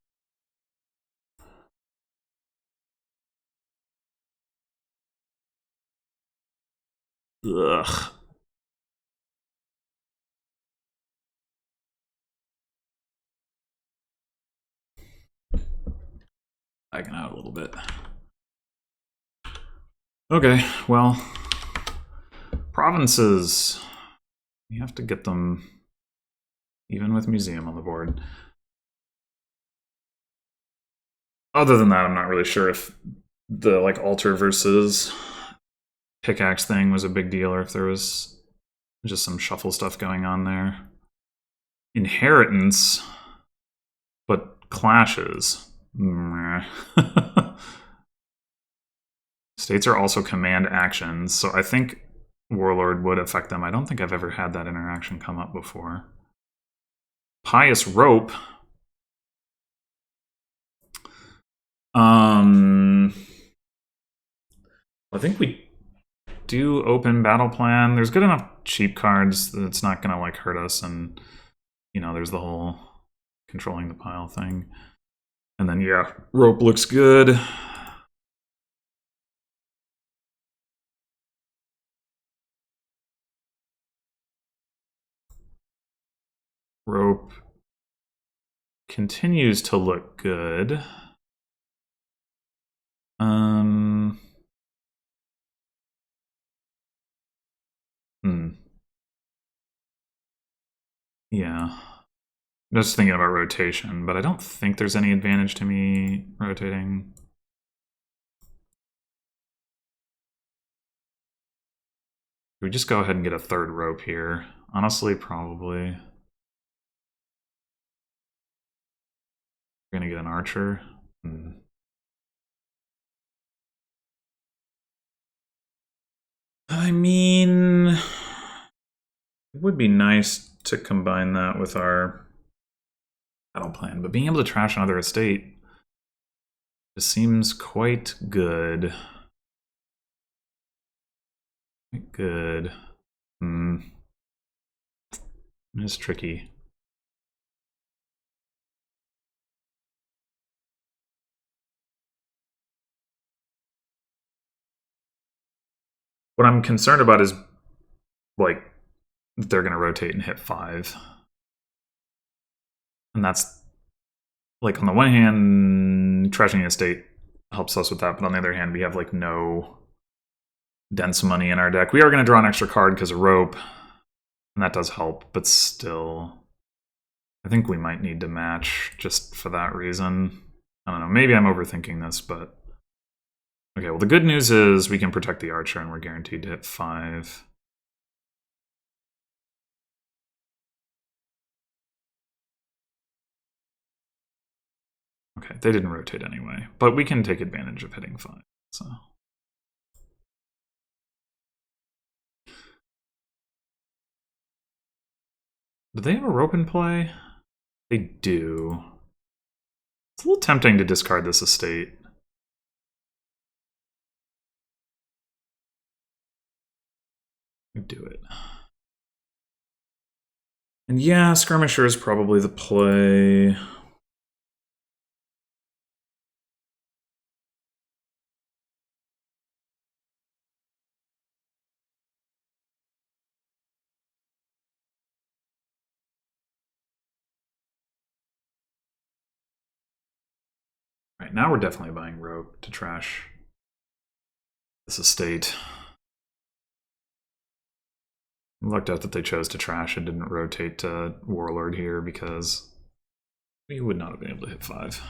Speaker 1: Ugh. Backing out a little bit. Okay, well, provinces. You have to get them even with museum on the board. Other than that, I'm not really sure if the like altar versus pickaxe thing was a big deal or if there was just some shuffle stuff going on there. Inheritance, but clashes. States are also command actions, so I think Warlord would affect them. I don't think I've ever had that interaction come up before. Pious Rope. I think we do open battle plan. There's good enough cheap cards that it's not gonna like hurt us, and you know, there's the whole controlling the pile thing. And then yeah, Rope looks good. Rope continues to look good. Yeah. I'm just thinking about rotation, but I don't think there's any advantage to me rotating. We just go ahead and get a third rope here. Honestly, probably. We're gonna get an archer. I mean, it would be nice to combine that with our battle plan, but being able to trash another estate just seems quite good. Quite good. It's tricky. What I'm concerned about is, like, they're going to rotate and hit 5. And that's, like, on the one hand, trashing the estate helps us with that, but on the other hand, we have, like, no dense money in our deck. We are going to draw an extra card because of Rope, And that does help, but still, I think we might need to match just for that reason. I don't know, maybe I'm overthinking this, but... Okay, well the good news is we can protect the archer and we're guaranteed to hit 5. Okay, they didn't rotate anyway, but we can take advantage of hitting 5, so... Do they have a rope in play? They do. It's a little tempting to discard this estate. We do it. And yeah, Skirmisher is probably the play. Right, now we're definitely buying rope to trash this estate. I lucked out that they chose to trash and didn't rotate to Warlord here because we would not have been able to hit 5.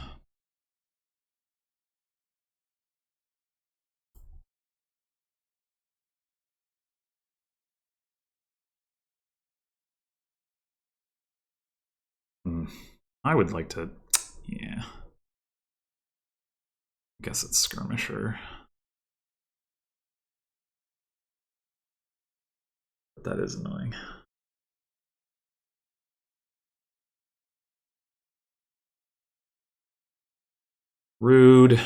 Speaker 1: I would like to... yeah. I guess it's Skirmisher. But that is annoying. Rude.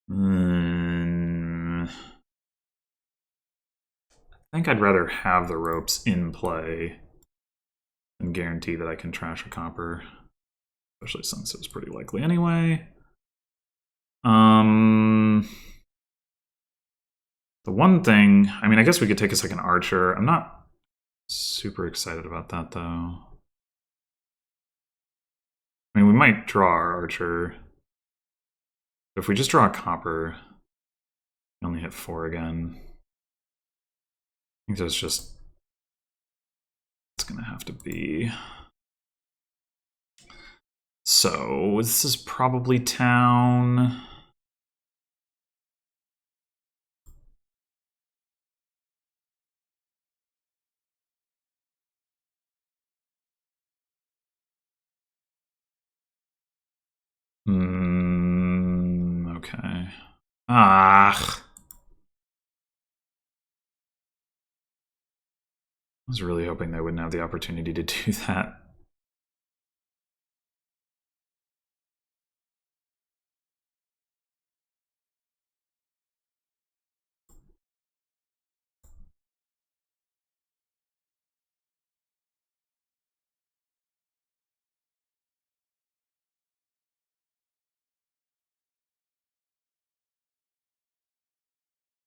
Speaker 1: I think I'd rather have the ropes in play and guarantee that I can trash a copper. Especially since it was pretty likely anyway. The one thing, I mean, I guess we could take a second archer. I'm not super excited about that, though. I mean, we might draw our archer. But if we just draw a copper, we only hit 4 again. I think that's just... it's gonna have to be... So, this is probably town. Okay. Ah. I was really hoping they wouldn't have the opportunity to do that.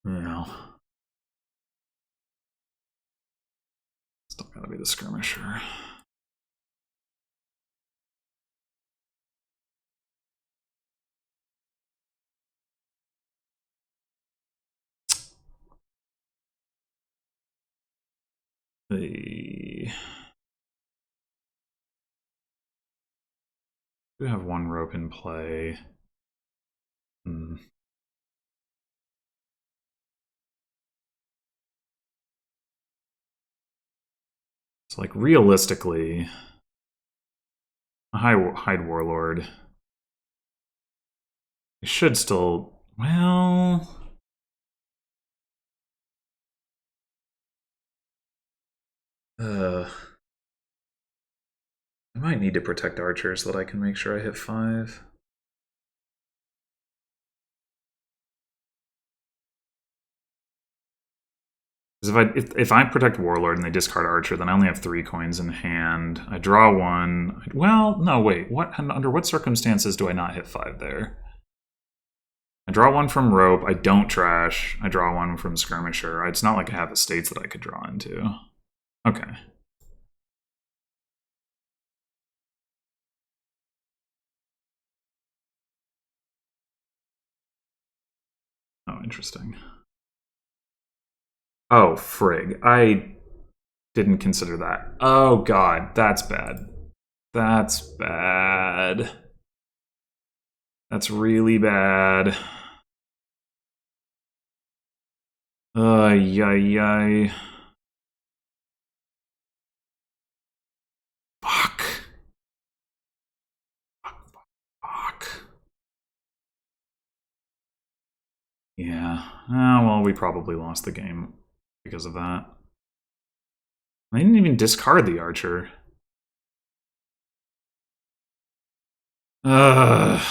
Speaker 1: No. Still gotta be the Skirmisher. They do have one rope in play. So, like, realistically, a hide Warlord. It should still... well... I might need to protect archers so that I can make sure I hit 5. Because if I protect Warlord and they discard Archer, then I only have 3 coins in hand. I draw 1. Well, no, wait. What? Under what circumstances do I not hit 5 there? I draw 1 from Rope. I don't trash. I draw 1 from Skirmisher. It's not like I have estates that I could draw into. Okay. Oh, interesting. Oh, frig. I didn't consider that. Oh, God. That's bad. That's bad. That's really bad. Ay, ay, ay. Fuck. Fuck. Yeah. Well, we probably lost the game because of that. I didn't even discard the archer. Ugh.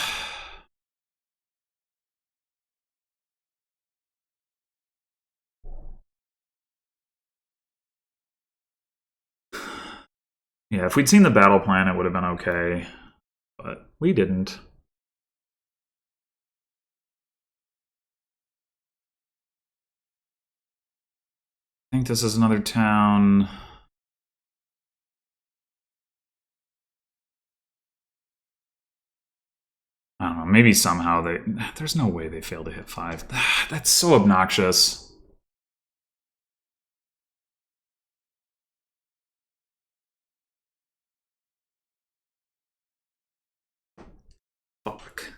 Speaker 1: Yeah, if we'd seen the battle plan, it would have been okay. But we didn't. I think this is another town. I don't know, maybe somehow they... There's no way they failed to hit 5. That's so obnoxious. Fuck.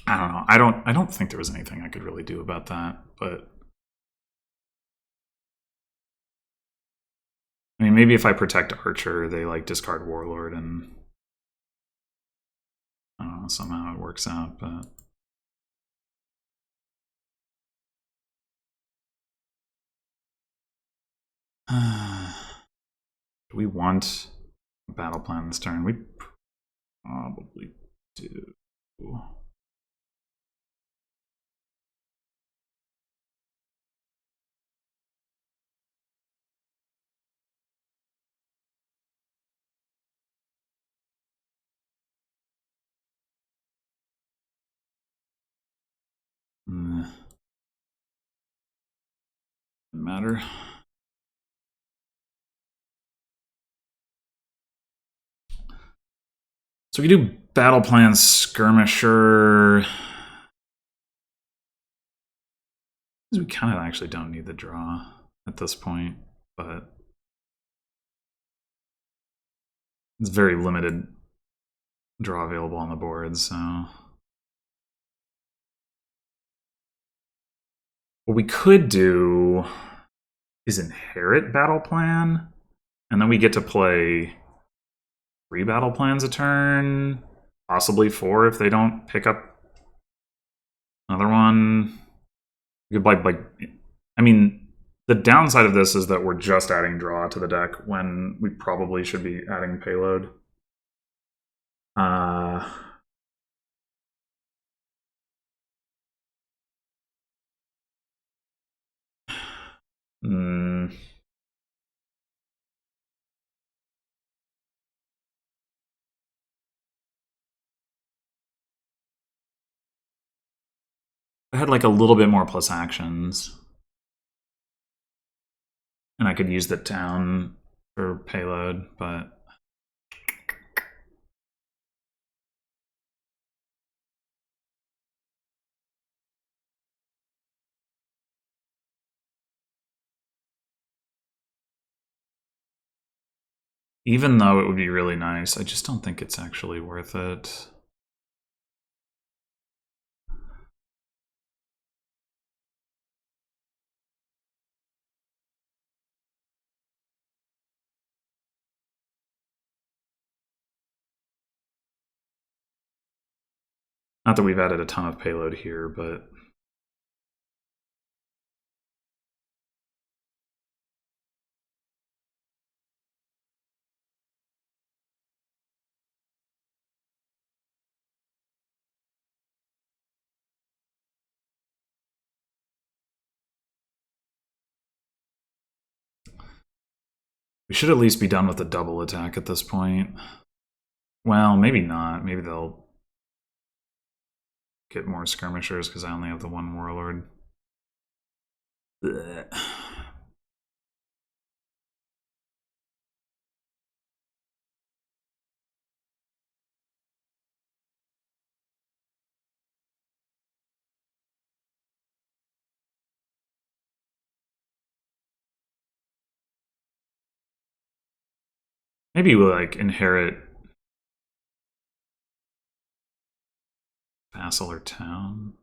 Speaker 1: I don't know. I don't think there was anything I could really do about that, but I mean, maybe if I protect Archer, they like discard Warlord and I don't know, somehow it works out, but do we want a battle plan this turn? We probably do. Doesn't matter. So we can do battle plan skirmisher. We kind of actually don't need the draw at this point, but it's very limited draw available on the board, so what we could do is inherit battle plan, and then we get to play 3 battle plans a turn, possibly 4 if they don't pick up another one. You could like I mean, the downside of this is that we're just adding draw to the deck when we probably should be adding payload. Hmm. I had like a little bit more plus actions. And I could use the town for payload, but even though it would be really nice, I just don't think it's actually worth it. Not that we've added a ton of payload here, but We should at least be done with the double attack at this point. Well, maybe not. Maybe they'll get more skirmishers because I only have the one warlord. Blech. Maybe we'll like inherit vassal or town.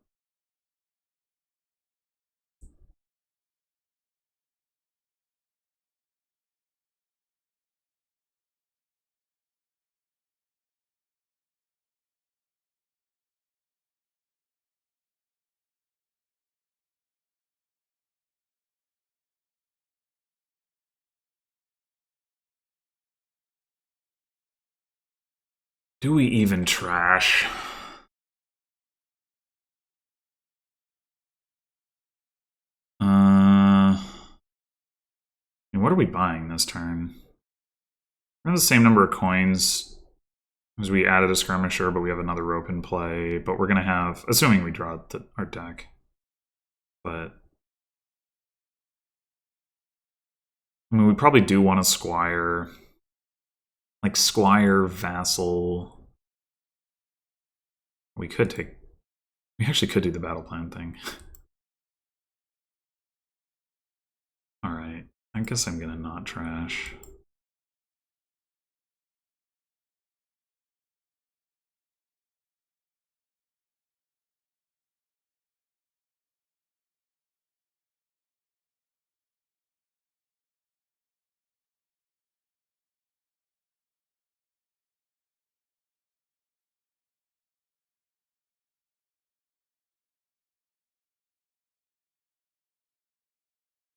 Speaker 1: Do we even trash? What are we buying this turn? We have the same number of coins because we added a skirmisher, but we have another rope in play. But we're going to have, assuming we draw our deck. But I mean, we probably do want a squire. Like squire, vassal. We actually could do the battle plan thing. Alright, I guess I'm gonna not trash.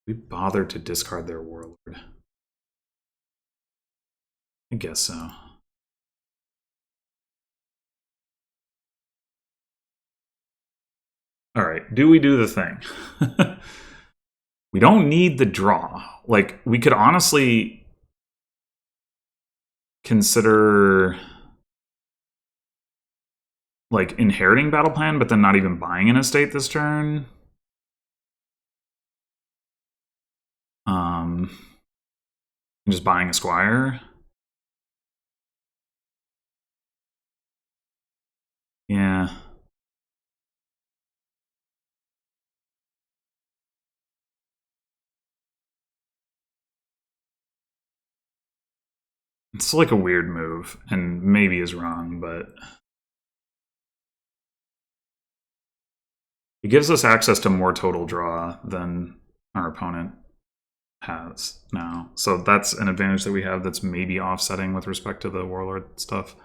Speaker 1: We bothered to discard their warlord. I guess so. Alright, do we do the thing? We don't need the draw. Like, we could honestly consider like inheriting battle plan, but then not even buying an estate this turn. And just buying a squire. Yeah. It's like a weird move, and maybe is wrong, but it gives us access to more total draw than our opponent has now. So that's an advantage that we have that's maybe offsetting with respect to the warlord stuff.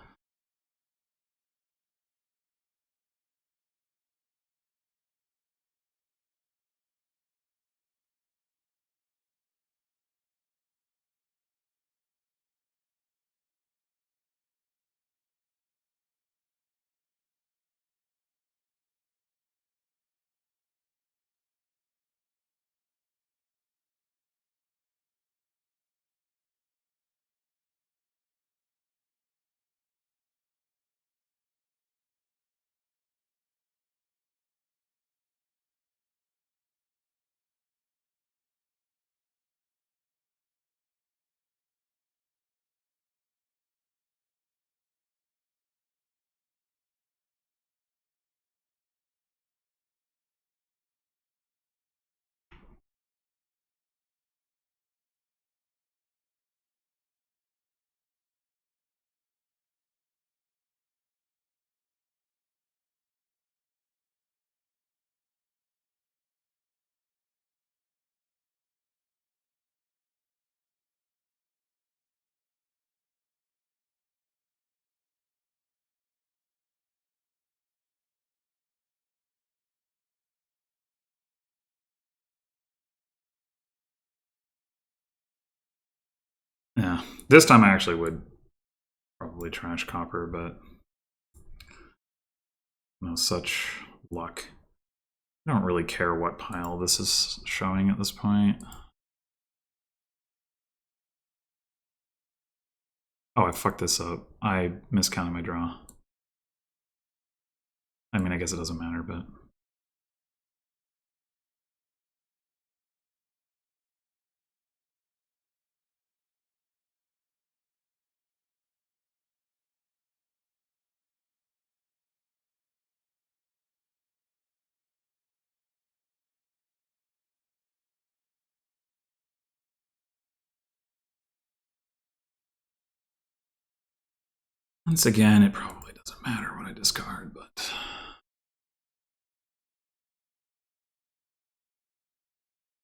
Speaker 1: Yeah, this time I actually would probably trash copper, but no such luck. I don't really care what pile this is showing at this point. Oh, I fucked this up. I miscounted my draw. I mean, I guess it doesn't matter, but... Once again, it probably doesn't matter what I discard, but...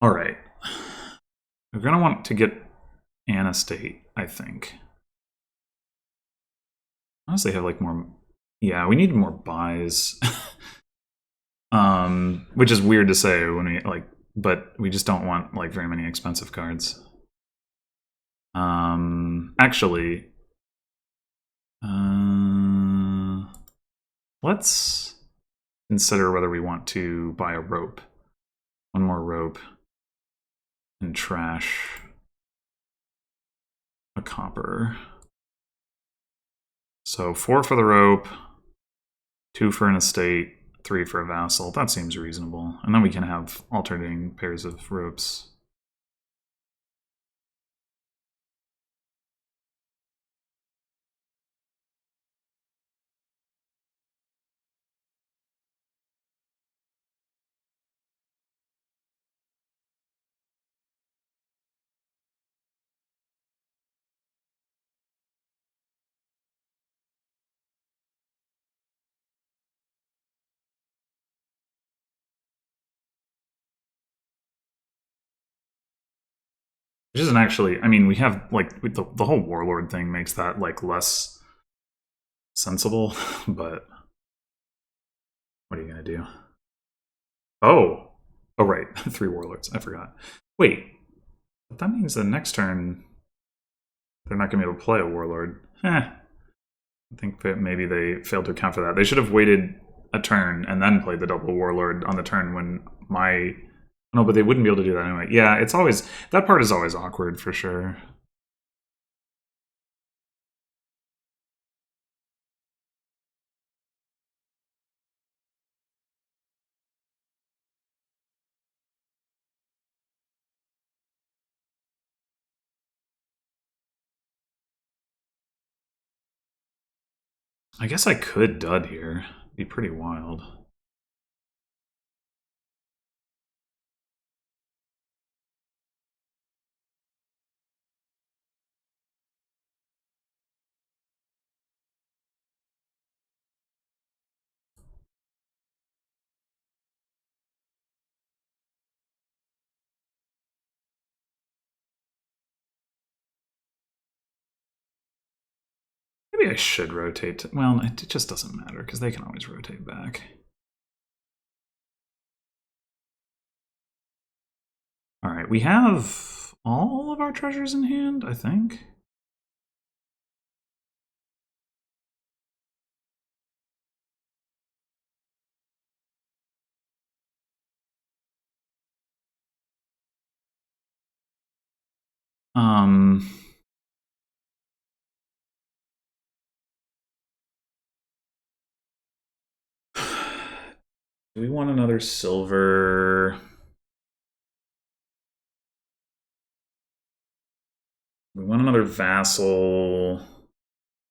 Speaker 1: Alright. We're going to want to get an estate, I think. Honestly, have like more... Yeah, we need more buys. Which is weird to say when we, like... But we just don't want, like, very many expensive cards. Actually... let's consider whether we want to buy a rope. One more rope. And trash a copper. So 4 for the rope, 2 for an estate, 3 for a vassal. That seems reasonable. And then we can have alternating pairs of ropes. Which isn't actually, I mean, we have, like, the whole warlord thing makes that, like, less sensible, but what are you going to do? Oh, right, 3 warlords, I forgot. Wait, but that means the next turn, they're not going to be able to play a warlord. I think that maybe they failed to account for that. They should have waited a turn and then played the double warlord on the turn when my... No, but they wouldn't be able to do that anyway. Yeah, it's always... That part is always awkward, for sure. I guess I could dud here. It'd be pretty wild. Maybe I should rotate. Well, it just doesn't matter, because they can always rotate back. Alright, we have all of our treasures in hand, I think. Do we want another silver? We want another vassal.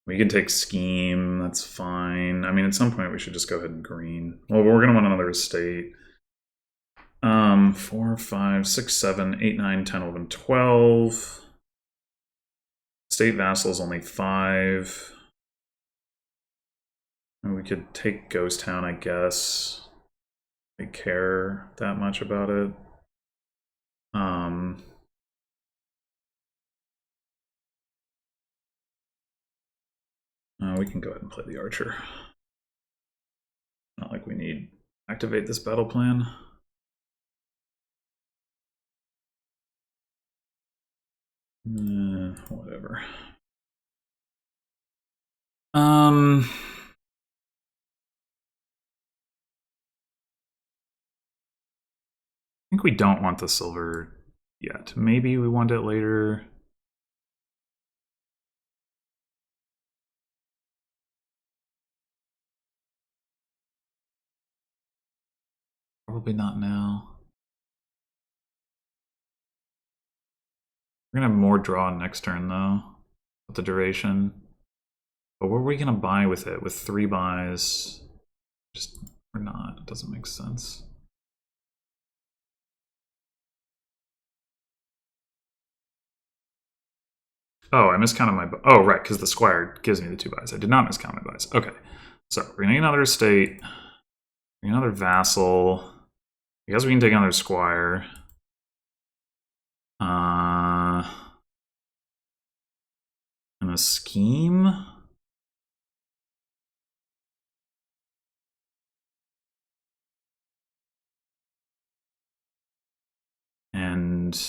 Speaker 1: We can take scheme, that's fine. I mean, at some point we should just go ahead and green. Well, we're gonna want another estate. 4, 5, 6, 7, 8, 9, 10, 11, 12. State vassal is only 5. And we could take Ghost Town, I guess. I care that much about it. We can go ahead and play the archer. Not like we need to activate this battle plan. Whatever. I think we don't want the silver yet. Maybe we want it later. Probably not now. We're gonna have more draw next turn though, with the duration. But what are we gonna buy with it? With 3 buys? Just, or not, it doesn't make sense. Oh, I miscounted my, oh right, because the squire gives me the 2 buys. I did not miscount my buys. Okay, so we're gonna get another estate, another vassal. I guess we can take another squire. And a scheme. And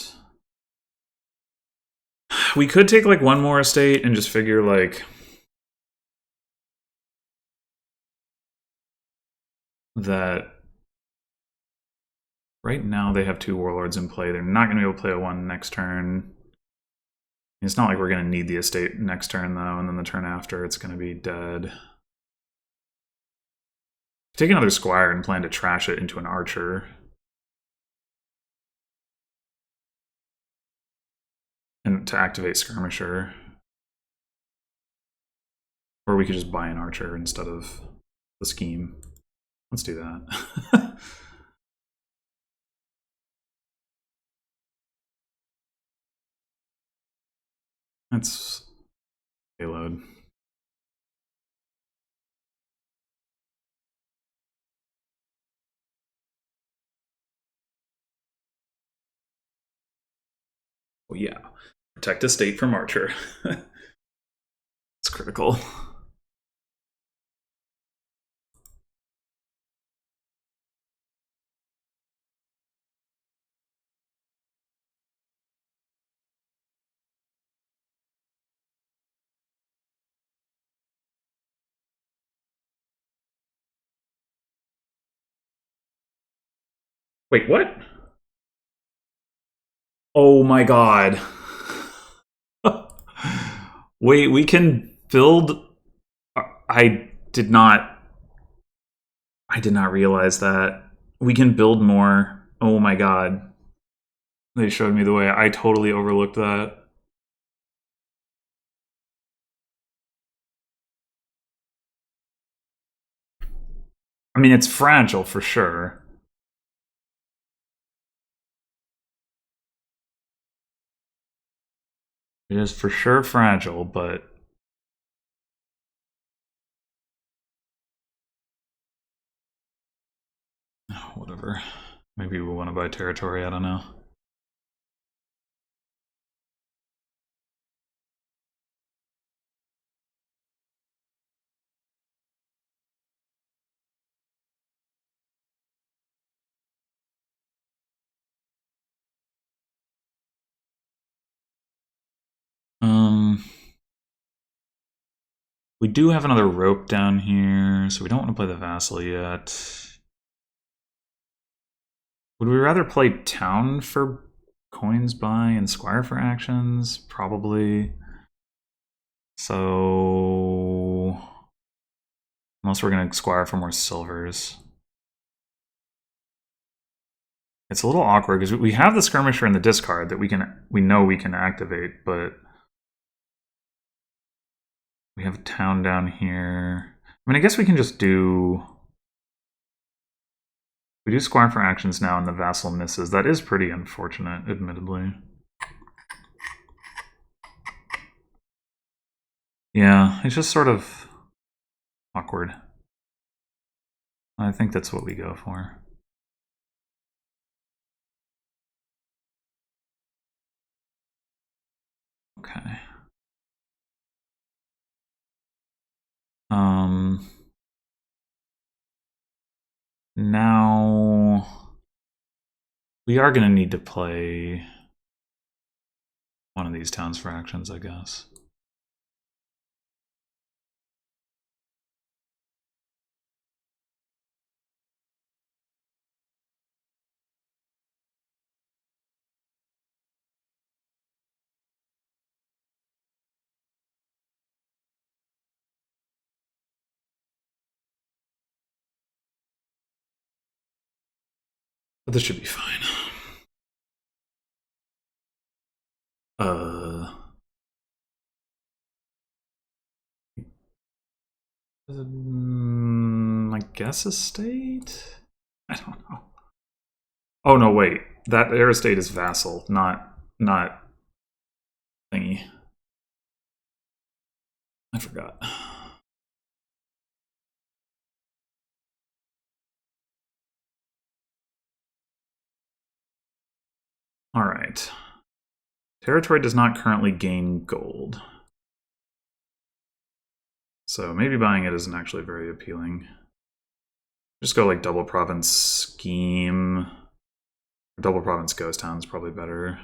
Speaker 1: we could take like one more estate and just figure like that right now they have 2 warlords in play. They're not going to be able to play a 1 next turn. It's not like we're going to need the estate next turn though, and then the turn after it's going to be dead. Take another squire and plan to trash it into an archer. And to activate skirmisher. Or we could just buy an archer instead of the scheme. Let's do that. That's payload. Oh yeah. Protect estate from archer. It's critical. Wait, what? Oh my god. Wait, we can build... I did not realize that. We can build more. Oh my god. They showed me the way. I totally overlooked that. I mean, it's fragile for sure. It is for sure fragile, but... Oh, whatever. Maybe we want to buy territory, I don't know. We do have another rope down here, so we don't want to play the vassal yet. Would we rather play town for coins buy and squire for actions? Probably. So... Unless we're going to squire for more silvers. It's a little awkward because we have the skirmisher in the discard that we know we can activate, but we have town down here. I mean, I guess we can just do... We do squire for actions now and the vassal misses. That is pretty unfortunate, admittedly. Yeah, it's just sort of awkward. I think that's what we go for. Okay. Now we are going to need to play one of these towns for actions, I guess. But this should be fine. I guess estate? I don't know. Oh no, wait. That heir estate is vassal, not thingy. I forgot. All right. Territory does not currently gain gold. So maybe buying it isn't actually very appealing. Just go like double province scheme. Double province ghost town is probably better.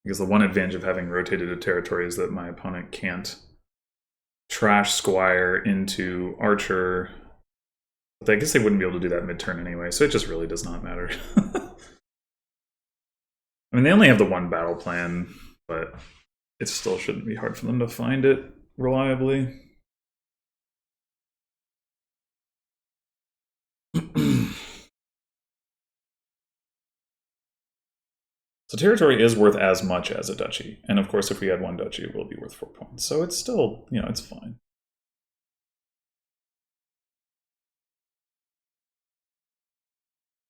Speaker 1: Because the one advantage of having rotated a territory is that my opponent can't trash squire into archer. But I guess they wouldn't be able to do that mid-turn anyway, so it just really does not matter. I mean, they only have the one battle plan, but it still shouldn't be hard for them to find it reliably. So territory is worth as much as a duchy. And of course, if we had one duchy, it will be worth 4 points. So it's still, you know, it's fine.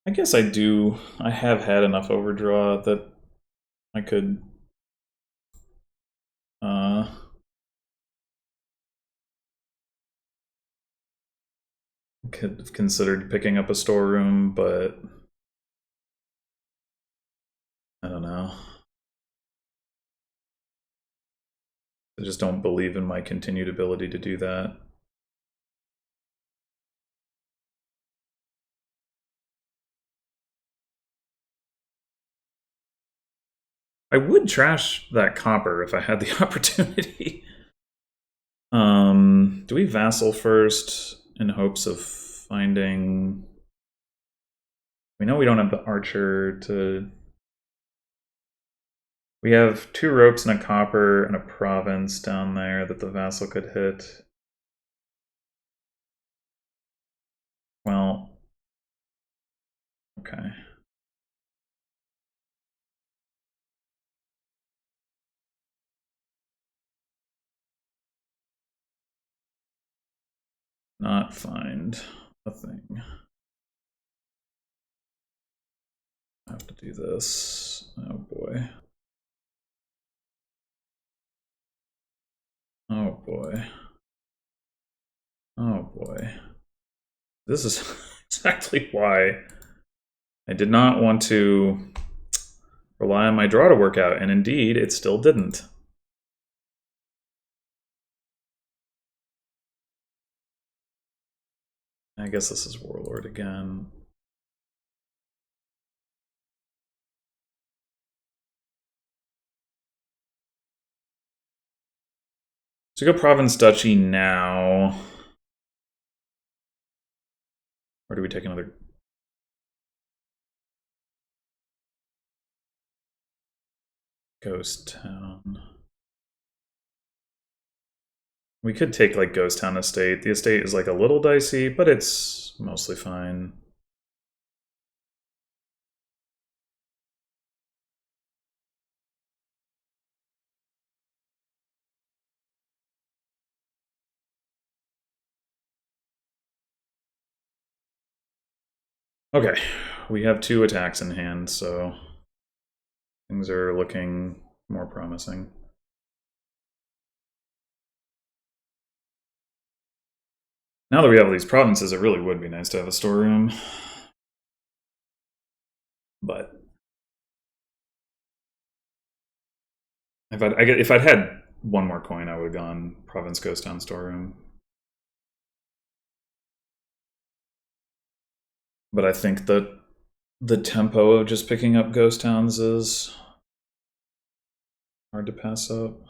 Speaker 1: I guess I have had enough overdraw that I could have considered picking up a storeroom, but I don't know. I just don't believe in my continued ability to do that. I would trash that copper if I had the opportunity. Do we vassal first in hopes of finding... We know we don't have the archer to... We have 2 ropes and a copper and a province down there that the vassal could hit. Well, okay. Not find a thing. I have to do this. Oh boy. Oh boy. Oh boy. This is exactly why I did not want to rely on my draw to work out, and indeed, it still didn't. I guess this is Warlord again. So go Province Duchy now. Or do we take another? Ghost Town. We could take like Ghost Town Estate. The estate is like a little dicey, but it's mostly fine. Okay, we have 2 attacks in hand, so things are looking more promising. Now that we have all these provinces, it really would be nice to have a storeroom. But If I'd had one more coin, I would have gone Province Ghost Town Storeroom. But I think that the tempo of just picking up Ghost Towns is hard to pass up.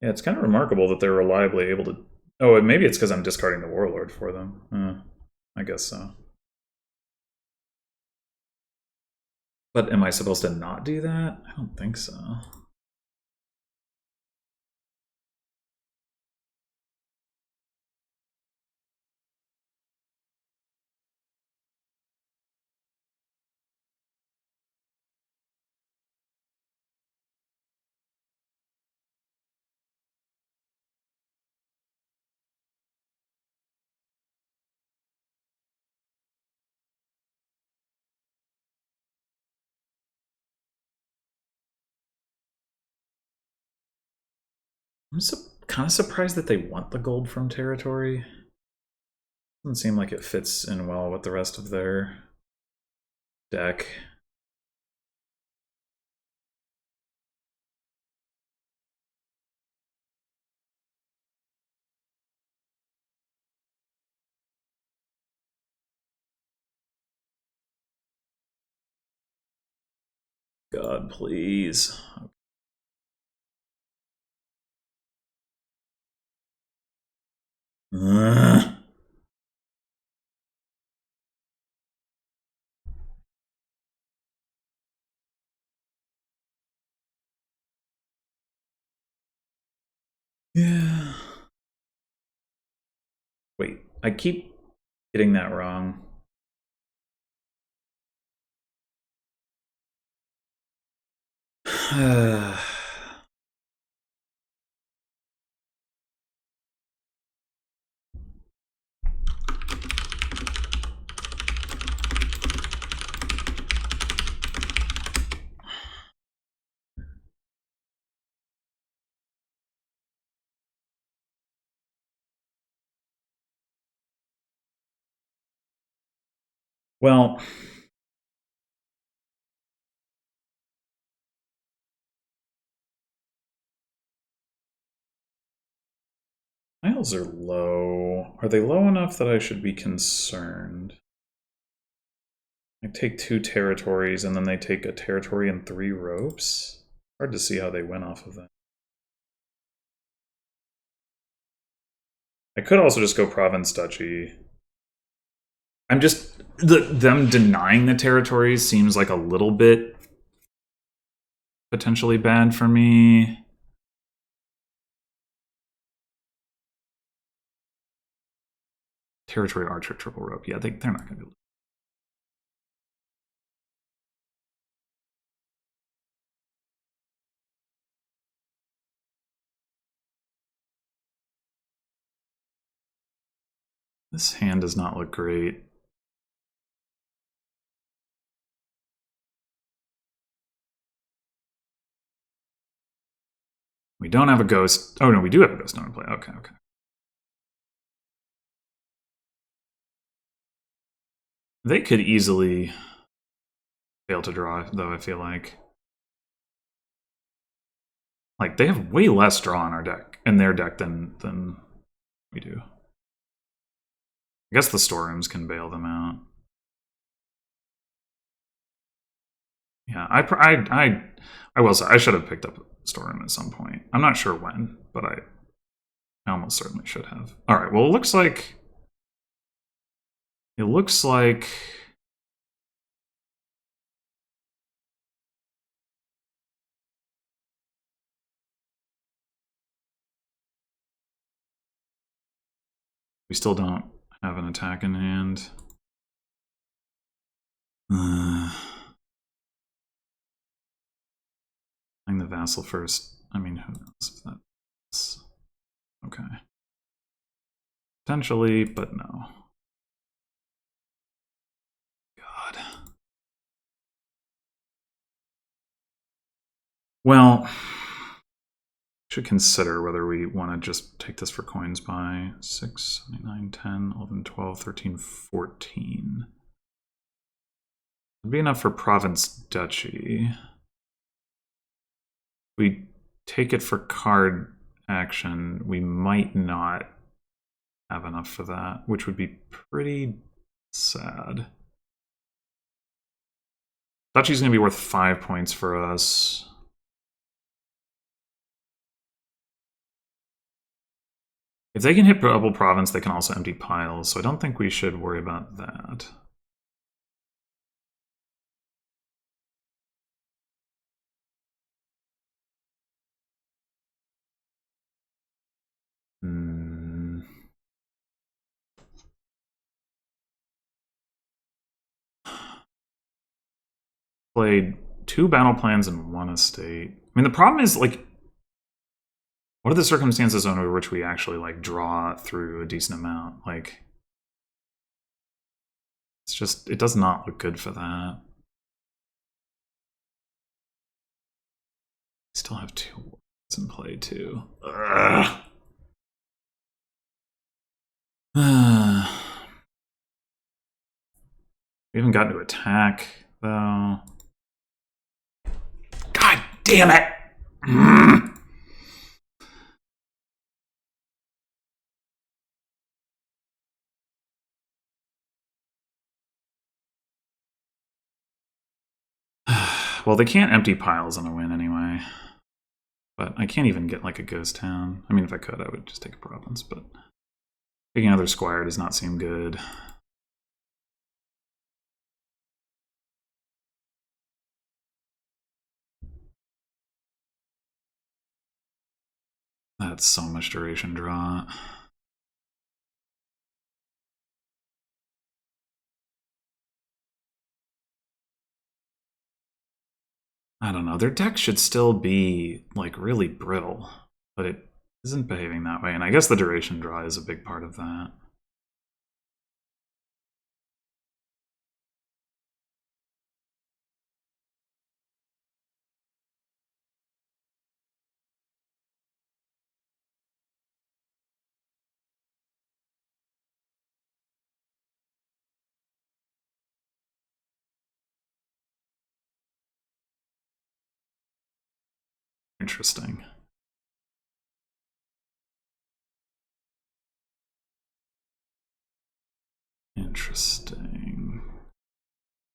Speaker 1: Yeah, it's kind of remarkable that they're reliably able to... Oh, maybe it's because I'm discarding the Warlord for them. I guess so. But am I supposed to not do that? I don't think so. I'm kind of surprised that they want the gold from territory. Doesn't seem like it fits in well with the rest of their deck. God, please. Yeah. Wait, I keep getting that wrong. Well, miles are low. Are they low enough that I should be concerned? I take 2 territories and then they take a territory and 3 ropes? Hard to see how they went off of that. I could also just go province duchy. I'm just them denying the territories seems like a little bit potentially bad for me. Territory archer triple rope. Yeah, they're not going to be. This hand does not look great. We don't have a ghost. Oh no, we do have a ghost on play. Okay, okay. They could easily fail to draw, though, I feel like. Like, they have way less draw in our deck, in their deck, than we do. I guess the storerooms can bail them out. Yeah, I will say, I should have picked up storeroom at some point. I'm not sure when, but I almost certainly should have. All right, well, it looks like... we still don't have an attack in hand. Playing the vassal first. I mean, who knows if that's... Okay. Potentially, but no. God. Well, should consider whether we want to just take this for coins by 6, 7, 8, 9, 10, 11, 12, 13, 14. Would be enough for province duchy. We take it for card action, we might not have enough for that, which would be pretty sad. Duchy's going to be worth 5 points for us. If they can hit double province, they can also empty piles, so I don't think we should worry about that. Played 2 battle plans and 1 estate. I mean, the problem is, like, what are the circumstances under which we actually, like, draw through a decent amount? Like, it's just, it does not look good for that. Still have 2 words in play, too. We haven't gotten to attack, though. God damn it! Well, they can't empty piles on a win anyway. But I can't even get like a ghost town. I mean, if I could, I would just take a province, but taking another squire does not seem good. That's so much duration draw. I don't know. Their deck should still be like really brittle, but it isn't behaving that way. And I guess the duration draw is a big part of that. Interesting. Interesting.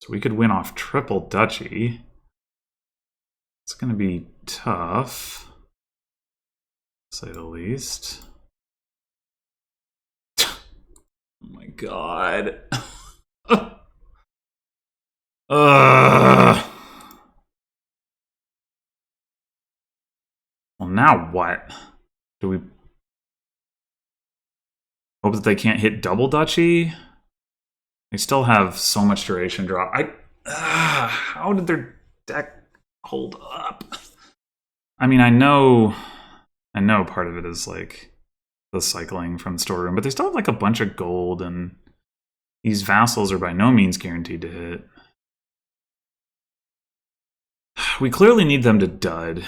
Speaker 1: So we could win off triple duchy. It's going to be tough, to say the least. Oh my god. Well, now what? Do we hope that they can't hit double duchy? They still have so much duration draw. How did their deck hold up? I mean, I know part of it is like the cycling from the storeroom, but they still have like a bunch of gold, and these vassals are by no means guaranteed to hit. We clearly need them to dud,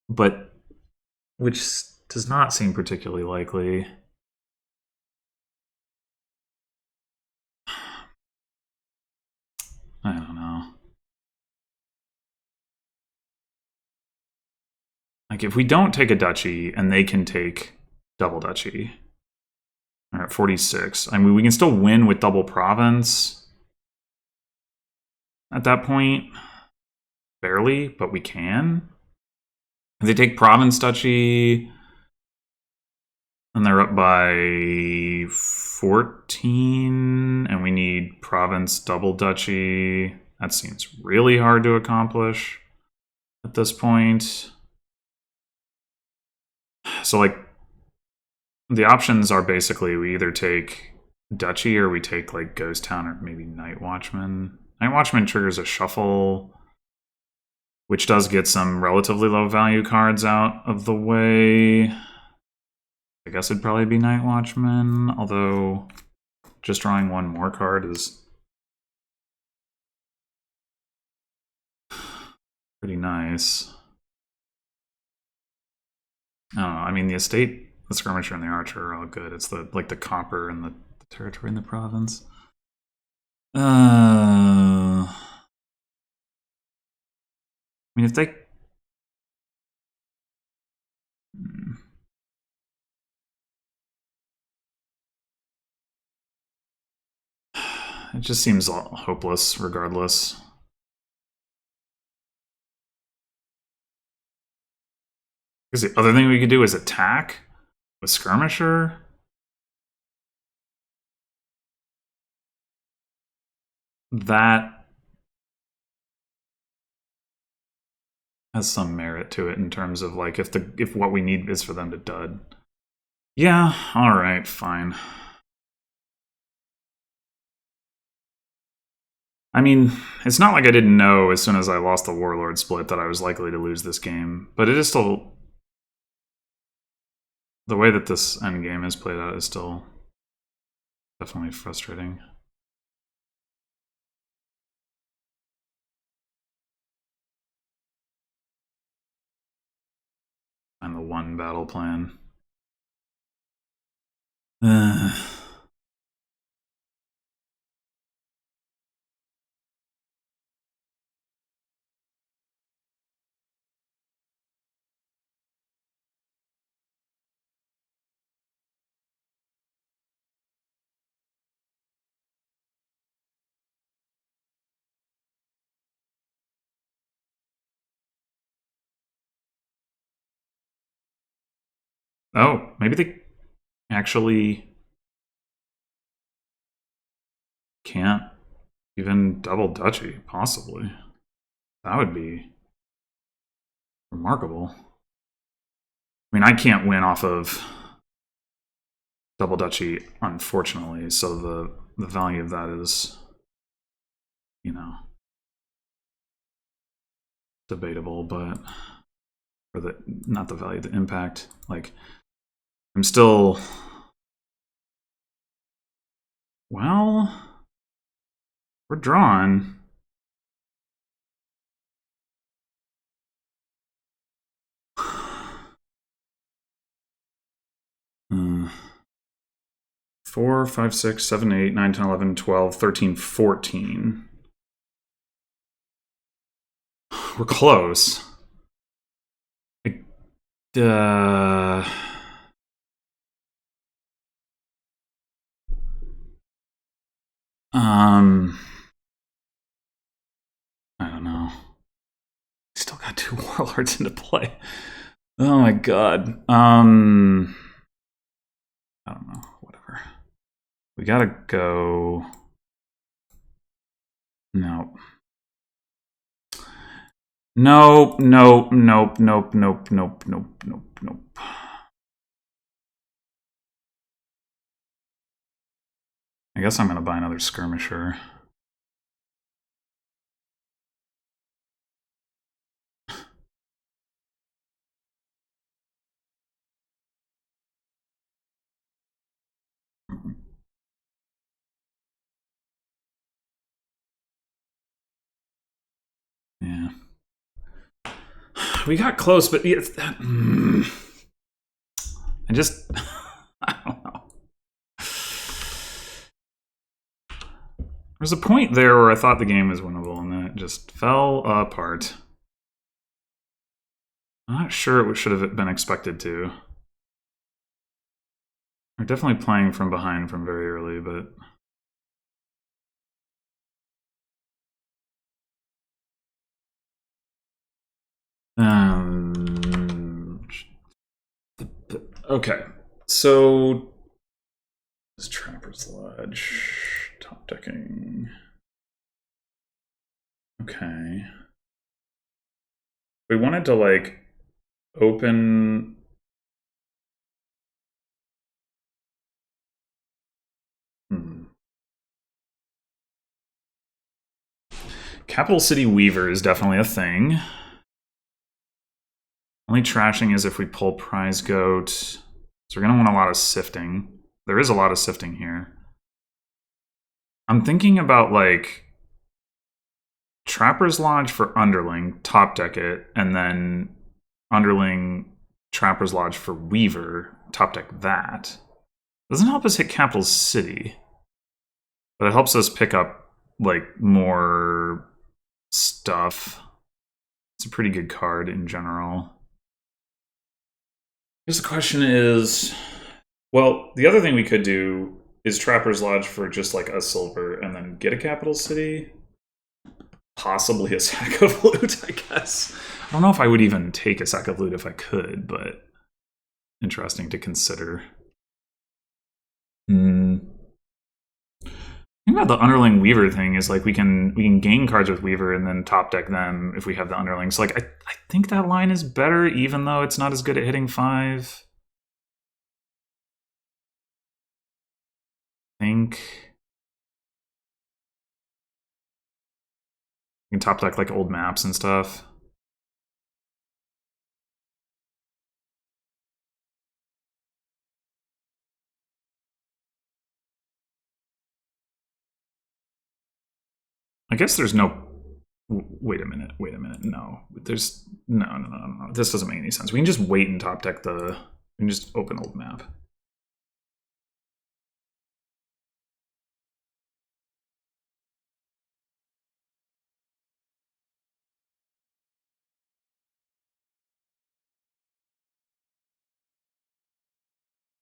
Speaker 1: but which does not seem particularly likely. I don't know. Like, if we don't take a duchy and they can take double duchy, all right, 46. I mean, we can still win with double province at that point. Barely, but we can. If they take province duchy, and they're up by 14, and we need province double duchy. That seems really hard to accomplish at this point. So, like, the options are basically we either take duchy or we take, like, ghost town or maybe night watchman. Night watchman triggers a shuffle, which does get some relatively low value cards out of the way. I guess it'd probably be Night Watchman, although just drawing one more card is pretty nice. I don't know. I mean, the estate, the skirmisher, and the archer are all good. It's the like the copper and the territory in the province. I mean, if they... It just seems hopeless regardless. Because the other thing we could do is attack with skirmisher. That has some merit to it in terms of like if what we need is for them to dud. Yeah, all right, fine. I mean, it's not like I didn't know as soon as I lost the Warlord split that I was likely to lose this game, but it is still... The way that this endgame is played out is still definitely frustrating. And the one battle plan. Oh, maybe they actually can't even double duchy, possibly. That would be remarkable. I mean, I can't win off of double duchy, unfortunately, so the value of that is, you know, debatable, but... Or the, not the value, the impact. Like, I'm still... Well... We're drawn. uh, 4, 5, 6, 7, 8, 9, 10, 11, 12, 13, 14. We're close. I don't know. Still got 2 warlords into play. Oh my god. I don't know. Whatever. We gotta go. No. Nope, nope, nope, nope, nope, nope, nope, nope, nope. I guess I'm gonna buy another skirmisher. Yeah. We got close, but it's that... I just... I don't know. There's a point there where I thought the game was winnable, and then it just fell apart. I'm not sure it should have been expected to. We're definitely playing from behind from very early, but... Okay, so... This Trapper's Ledge... Top decking... Okay. We wanted to, like, open... Capital City Weaver is definitely a thing. Only trashing is if we pull Prize Goat. So we're going to want a lot of sifting. There is a lot of sifting here. I'm thinking about, like, Trapper's Lodge for Underling, top deck it, and then Underling, Trapper's Lodge for Weaver, top deck that. Doesn't help us hit Capital City, but it helps us pick up like more stuff. It's a pretty good card in general. I guess the question is, well, the other thing we could do is Trapper's Lodge for just like a silver and then get a Capital City. Possibly a sack of loot, I guess. I don't know if I would even take a sack of loot if I could, but interesting to consider. The thing about the Underling Weaver thing is like we can gain cards with Weaver and then top deck them if we have the Underling. So like I think that line is better, even though it's not as good at hitting 5. I think you can top deck like old maps and stuff. I guess there's no. Wait a minute. No, there's no. This doesn't make any sense. We can just wait and top deck the. We can just open old map.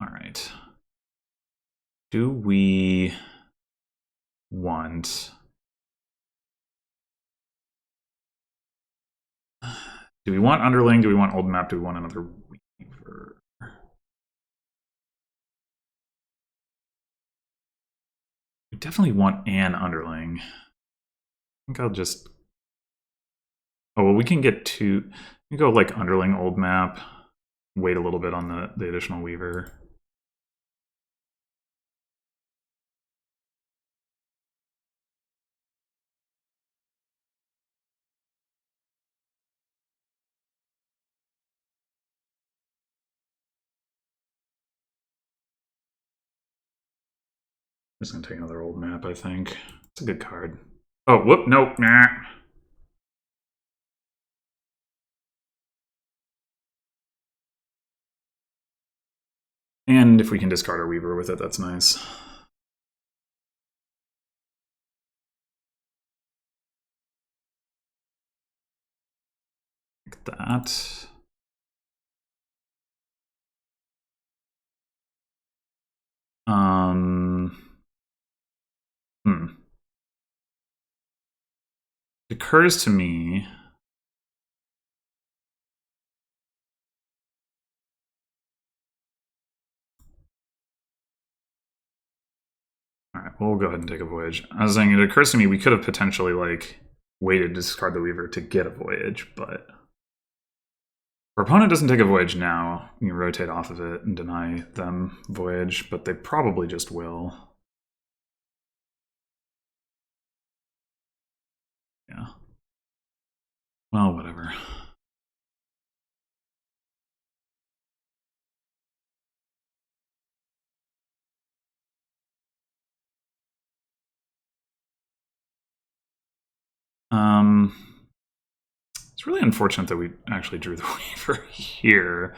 Speaker 1: All right. Do we want? Do we want Underling? Do we want old map? Do we want another Weaver? We definitely want an Underling. I think I'll just. Oh well, we can get two. We can go like Underling, old map. Wait a little bit on the additional Weaver. I'm just gonna take another old map, I think. It's a good card. Oh, whoop, nope, nah. And if we can discard our Weaver with it, that's nice. Like that. It occurs to me. All right, we'll go ahead and take a voyage. I was saying it occurs to me we could have potentially like waited to discard the Weaver to get a voyage, but our opponent doesn't take a voyage now. You can rotate off of it and deny them voyage, but they probably just will. Yeah. Well, whatever. It's really unfortunate that we actually drew the Weaver here.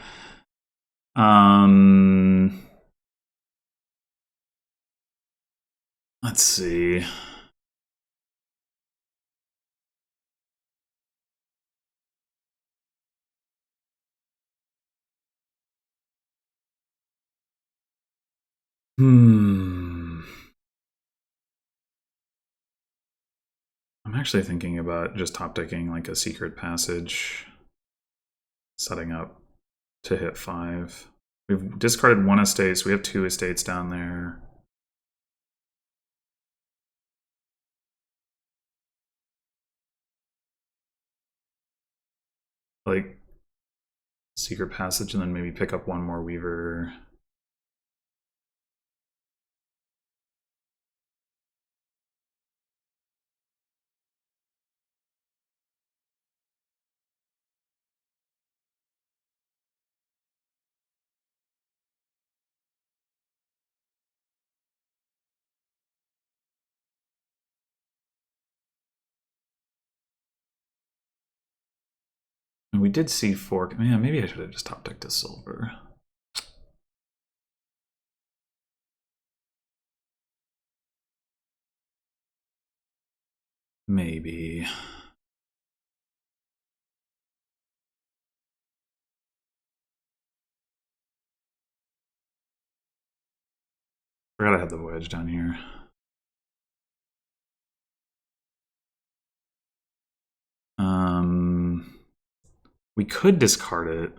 Speaker 1: Let's see. I'm actually thinking about just top decking like a secret passage, setting up to hit 5. We've discarded 1 estate, so we have 2 estates down there. Like secret passage and then maybe pick up 1 more Weaver. And we did C4. Yeah, maybe I should have just top decked to silver. Maybe. Forgot I had the wedge down here. We could discard it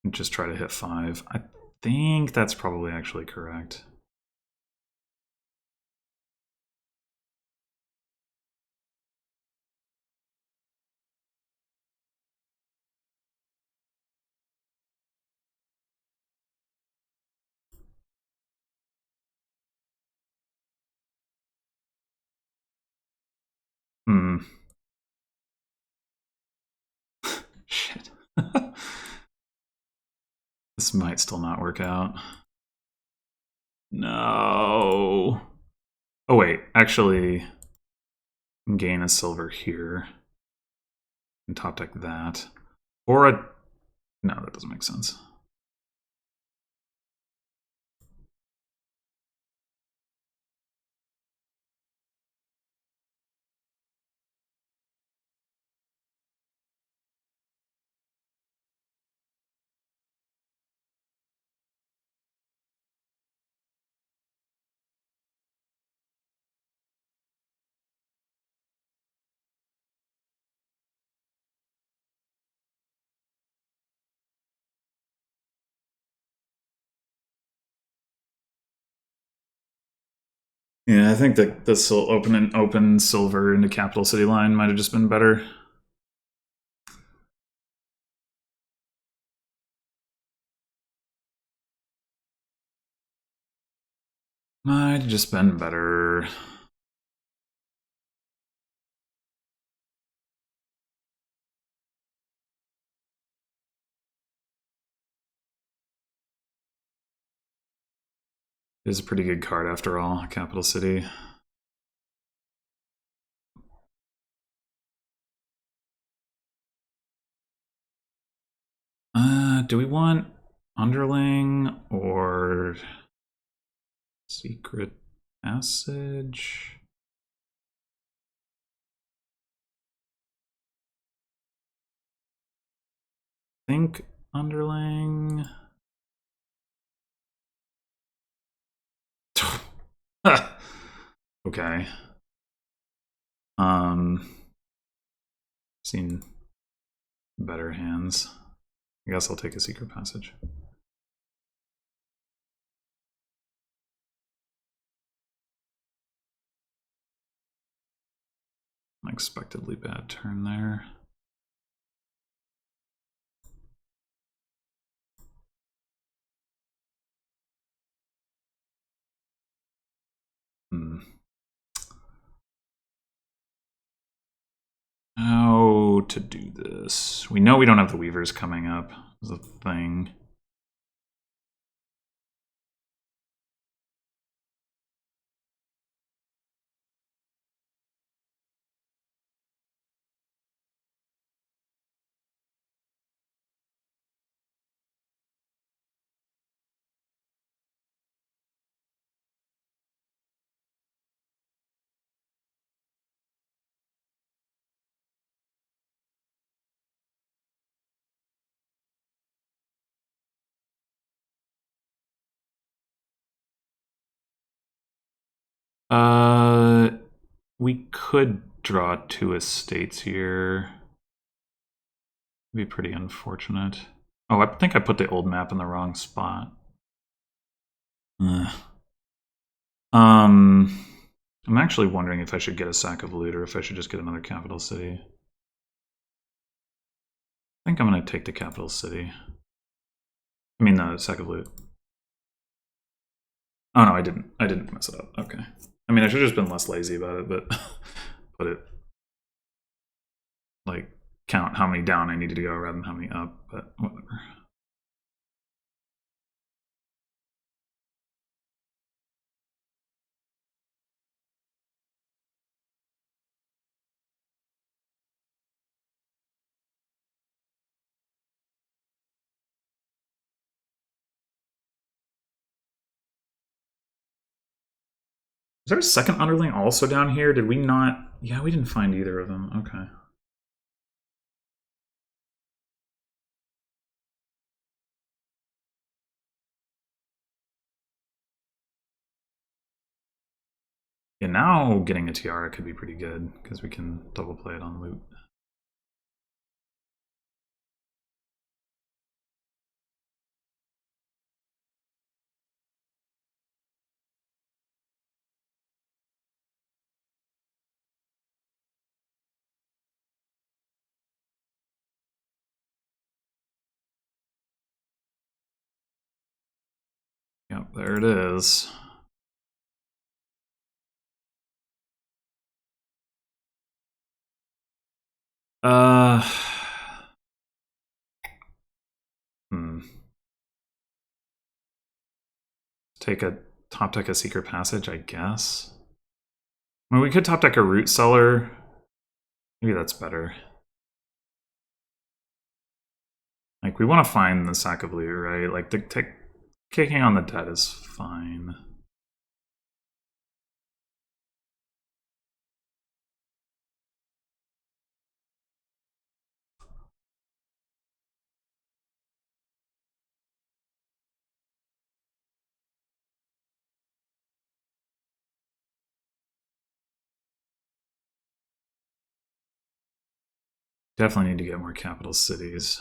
Speaker 1: and just try to hit 5. I think that's probably actually correct. Shit. This might still not work out. No. Oh wait, actually, gain a silver here and top deck that, or a. No, that doesn't make sense. Yeah, I think that this will open silver into capital city line might have just been better. Might have just been better. It is a pretty good card after all, capital city. Do we want underling or secret passage? I think underling. Okay. Seen better hands. I guess I'll take a secret passage. Unexpectedly bad turn there. How to do this? We know we don't have the weavers coming up as a thing. We could draw 2 estates here. It'd be pretty unfortunate. Oh, I think I put the old map in the wrong spot. I'm actually wondering if I should get a sack of loot or if I should just get another capital city. I think I'm going to take the capital city. I mean, the sack of loot. Oh no, I didn't. I didn't mess it up. Okay. I mean, I should have just been less lazy about it, but put it like count how many down I needed to go rather than how many up. But whatever. Is there a second underling also down here? Did we not? Yeah, we didn't find either of them. Okay. Yeah, now getting a tiara could be pretty good because we can double play it on loot. Yep, there it is. Take a top deck a secret passage, I guess. I mean, we could top deck a root cellar. Maybe that's better. Like, we want to find the sack of loot, right? Like, kicking on the dead is fine. Definitely need to get more capital cities.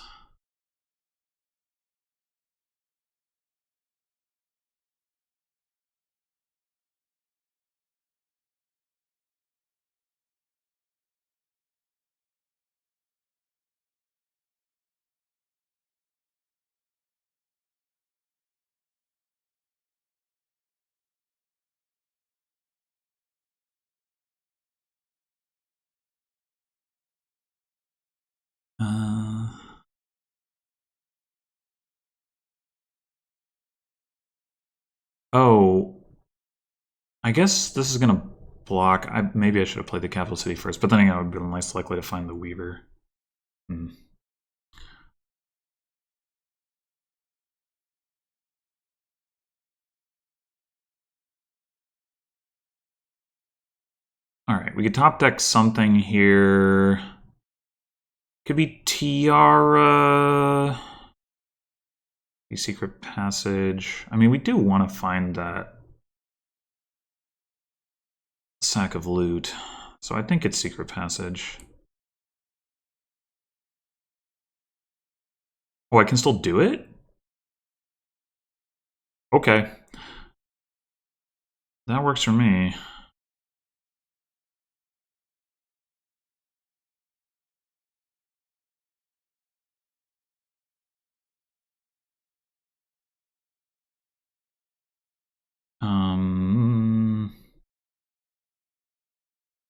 Speaker 1: Oh, I guess this is gonna block. Maybe I should have played the capital city first, but then again, I would have been less likely to find the Weaver. All right, we could top deck something here. Could be Tiara. The secret passage. I mean, we do want to find that sack of loot. So I think it's secret passage. Oh, I can still do it? Okay. That works for me.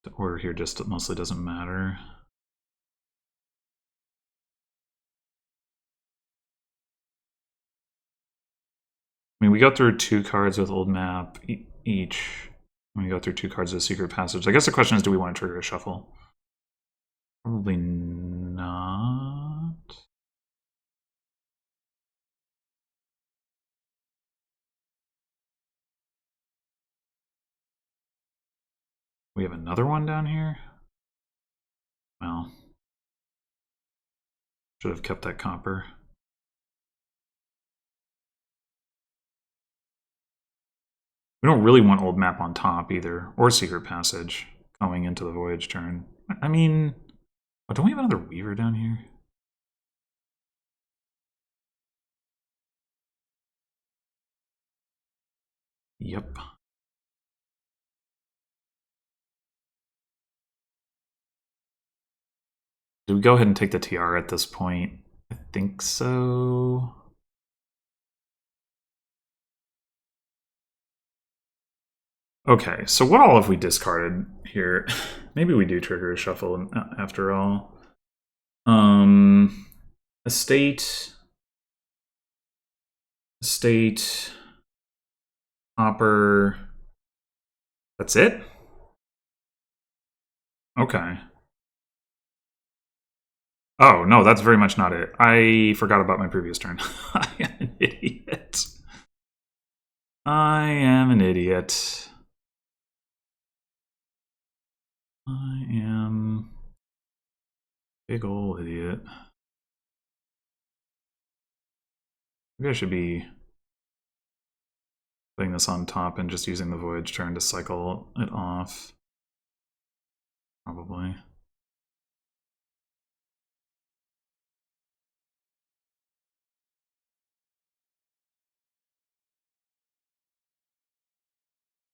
Speaker 1: The order here just mostly doesn't matter. I mean, we go through 2 cards with old map each. We go through 2 cards with secret passage. I guess the question is, do we want to trigger a shuffle? Probably not. We have another one down here? Well, should have kept that copper. We don't really want old map on top either, or secret passage going into the voyage turn. I mean, oh, don't we have another Weaver down here? Yep. Do we go ahead and take the TR at this point? I think so. Okay, so what all have we discarded here? Maybe we do trigger a shuffle after all. Estate, hopper. That's it? Okay. Oh, no, that's very much not it. I forgot about my previous turn. I am an idiot. I am an idiot. I am big ol' idiot. Maybe I should be putting this on top and just using the voyage turn to cycle it off. Probably.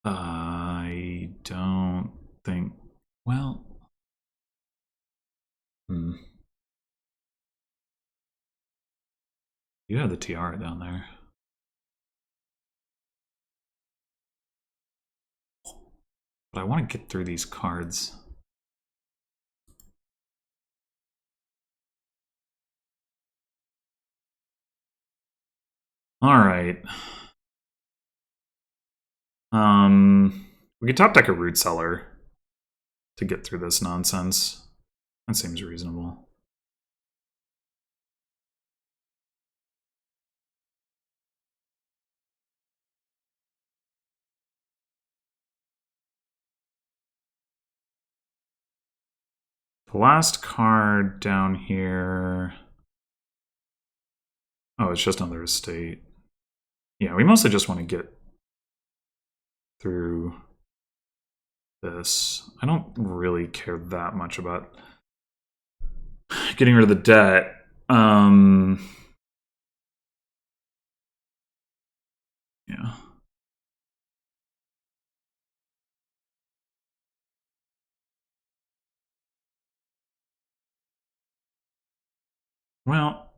Speaker 1: I don't think. Well. You have the tiara down there. But I want to get through these cards. Alright. We could top deck a root cellar to get through this nonsense. That seems reasonable. The last card down here... Oh, it's just another estate. Yeah, we mostly just want to get through this. I don't really care that much about getting rid of the debt. Yeah. Well,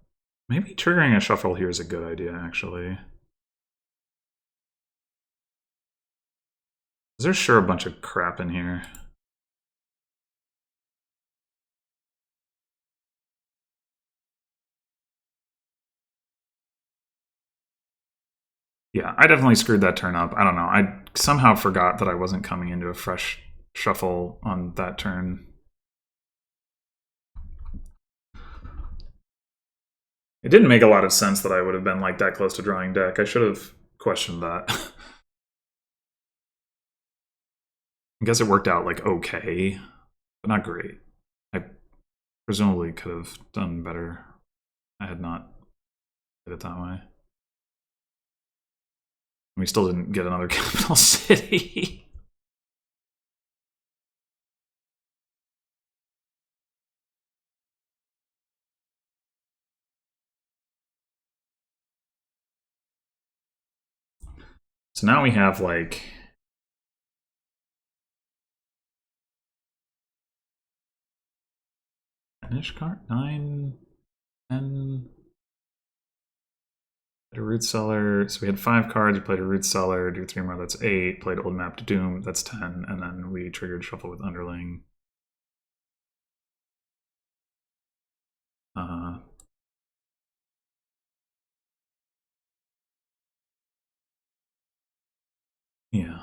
Speaker 1: maybe triggering a shuffle here is a good idea, actually. There's sure a bunch of crap in here. Yeah, I definitely screwed that turn up. I don't know. I somehow forgot that I wasn't coming into a fresh shuffle on that turn. It didn't make a lot of sense that I would have been like that close to drawing deck. I should have questioned that. I guess it worked out like okay, but not great. I presumably could have done better. I had not did it that way. We still didn't get another capital city. So now we have like finish card 9, 10. Played a root cellar. So we had 5 cards. We played a root cellar. Do 3 more. That's 8. Played old map to doom. That's 10. And then we triggered shuffle with underling. Yeah,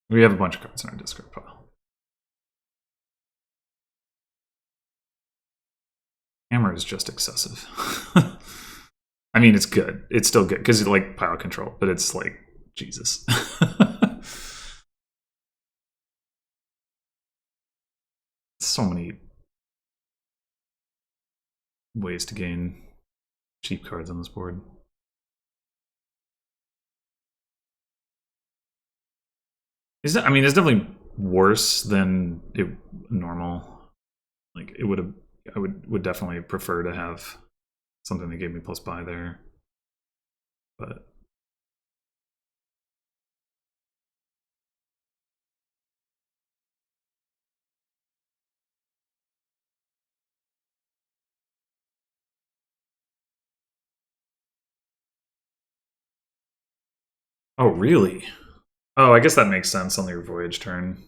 Speaker 1: we have a bunch of cards in our discard pile. Hammer is just excessive. I mean, it's good. It's still good because it's like pile control, but it's like Jesus. So many ways to gain cheap cards on this board. I mean, it's definitely worse than normal. Like it would have. I would definitely prefer to have something that gave me plus buy there, but. Oh, really? Oh, I guess that makes sense on your voyage turn.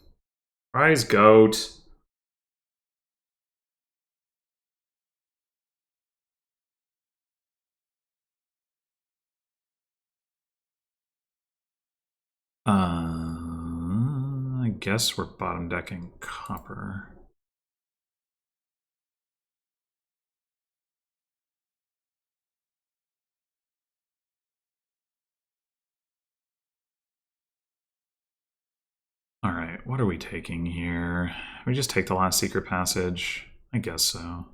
Speaker 1: Prize goat. I guess we're bottom decking copper. All right. what are we taking here? We just take the last secret passage? I guess so.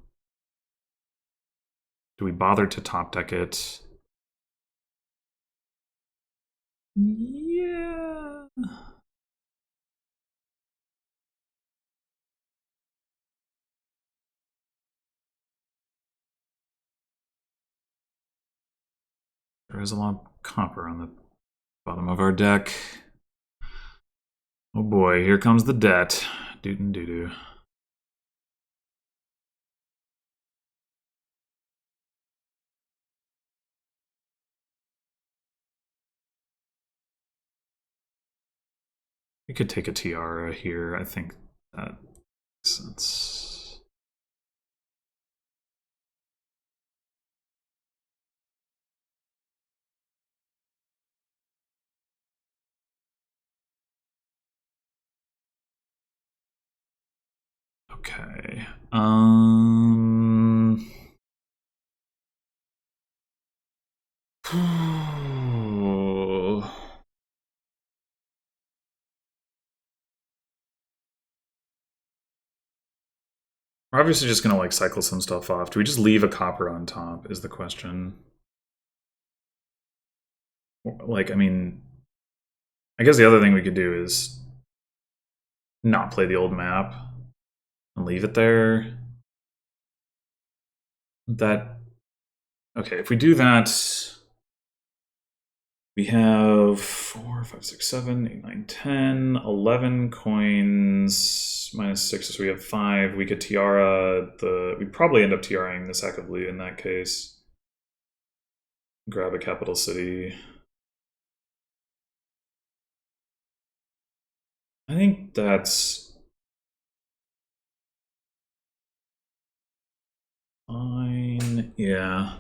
Speaker 1: Do we bother to top deck it? Yeah. There is a lot of copper on the bottom of our deck. Oh boy, here comes the debt. Doo doo doo. We could take a tiara here. I think that makes sense. Okay. We're obviously just gonna like cycle some stuff off. Do we just leave a copper on top is the question. Like, I mean, I guess the other thing we could do is not play the old map and leave it there. Okay, if we do that, we have 4, 5, 6, 7, 8, 9, 10, 11 coins minus 6, so we have 5. We could tiara we'd probably end up tiaraing the Sacagblue in that case. Grab a capital city. I think that's fine. Yeah.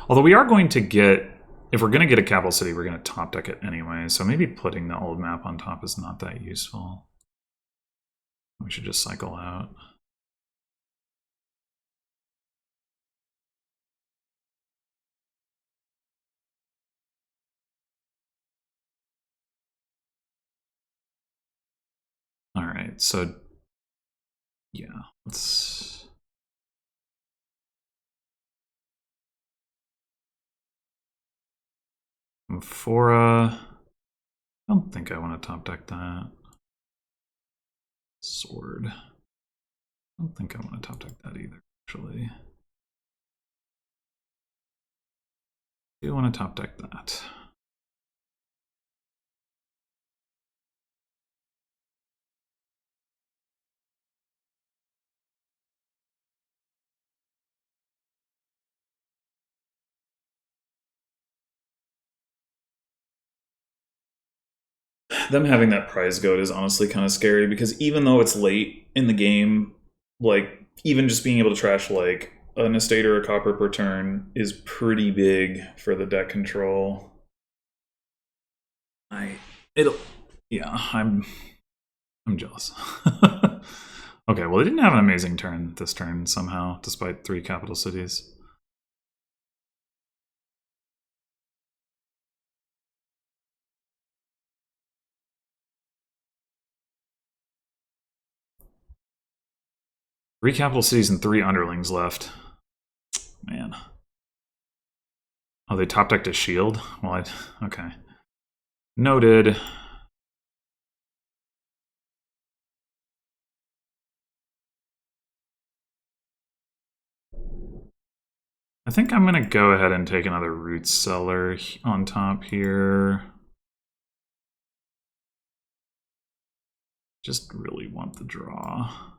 Speaker 1: Although we are going to get, if we're going to get a capital city, we're going to top deck it anyway. So maybe putting the old map on top is not that useful. We should just cycle out. All right, so yeah, let's. Amphora. I don't think I want to top deck that. Sword. I don't think I want to top deck that either, actually. I do want to top deck that. Them having that prize goat is honestly kind of scary because even though it's late in the game, like even just being able to trash like an estate or a copper per turn is pretty big for the deck control. I'm jealous. Okay, well, they didn't have an amazing turn this turn somehow, despite 3 capital cities. Three capital cities and 3 underlings left. Man. Oh, they top decked a shield? Well, okay. Noted. I think I'm going to go ahead and take another root cellar on top here. Just really want the draw.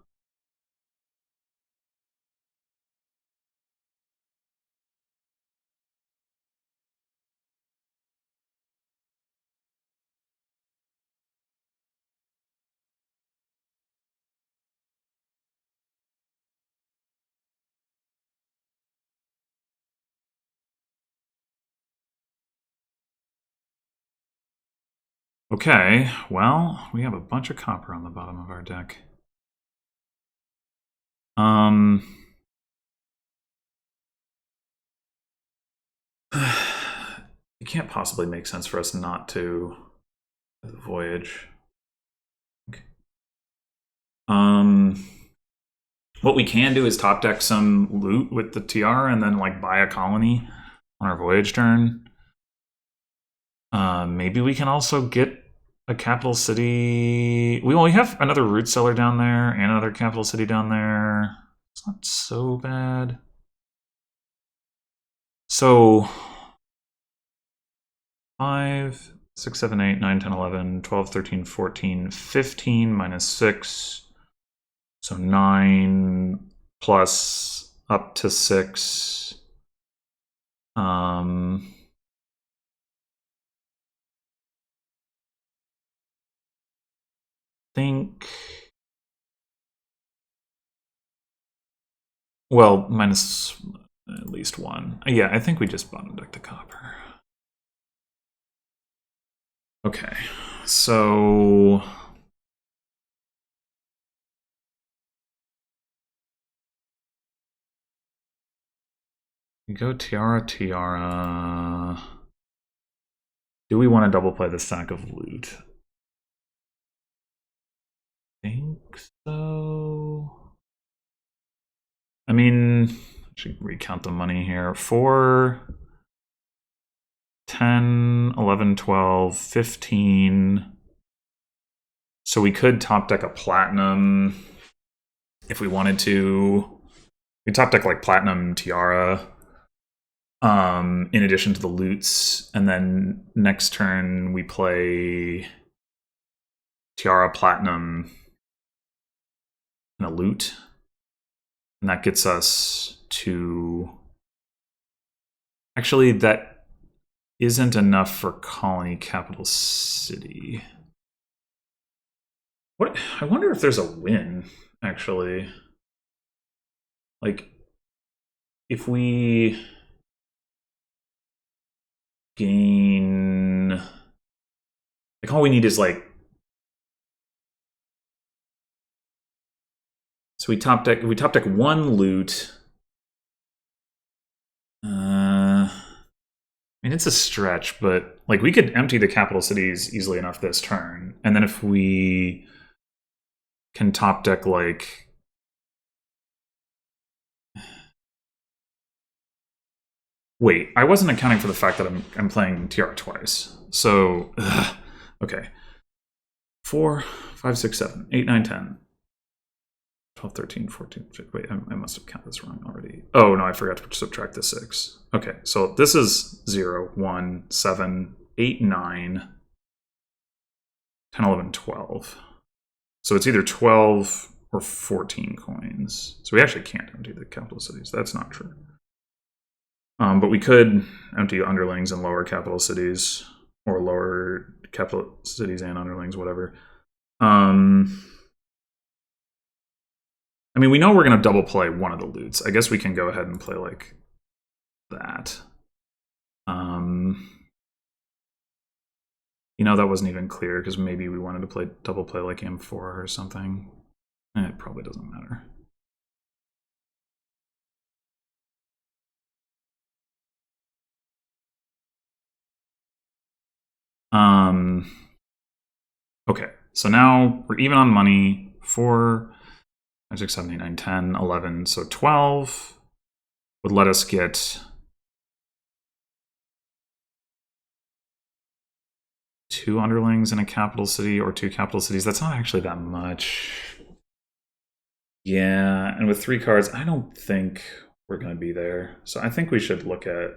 Speaker 1: Okay, well, we have a bunch of copper on the bottom of our deck. It can't possibly make sense for us not to the voyage. What we can do is top deck some loot with the tiara and then like buy a colony on our voyage turn. Maybe we can also get a capital city. We have another root cellar down there and another capital city down there. It's not so bad. So 5, 6, 7, 8, 9, 10, 11, 12, 13, 14, 15 minus 6. So 9 plus up to 6. Think. Well, minus at least 1. Yeah, I think we just bottom deck the copper. Okay, so we go tiara, tiara. Do we want to double play the stack of loot? I think so. I mean, I should recount the money here. 4, 10, 11, 12, 15. So we could top deck a platinum if we wanted to. We top deck like platinum tiara in addition to the loots. And then next turn we play tiara, platinum, and a loot. And that gets us to... Actually, that isn't enough for colony capital city. What? I wonder if there's a win, actually. Like, if we gain... Like, all we need is, like... So we top deck 1 loot. I mean, it's a stretch, but like we could empty the capital cities easily enough this turn. And then if we can top deck like... Wait, I wasn't accounting for the fact that I'm playing TR twice. So, okay. 4, 5, 6, 7, 8, 9, 10. 12, 13, 14, 15. Wait, I must have counted this wrong already. Oh, no, I forgot to subtract the 6. Okay, so this is 0, 1, 7, 8, 9, 10, 11, 12. So it's either 12 or 14 coins. So we actually can't empty the capital cities. That's not true. But we could empty underlings and lower capital cities, or lower capital cities and underlings, whatever. I mean, we know we're going to double play one of the loots. I guess we can go ahead and play like that. You know, that wasn't even clear because maybe we wanted to play double play like M4 or something. It probably doesn't matter. Okay, so now we're even on money. 4, 5, 6, 7, 8, 9, 10, 11. So 12 would let us get 2 underlings in a capital city or 2 capital cities. That's not actually that much. Yeah, and with 3 cards, I don't think we're going to be there. So I think we should look at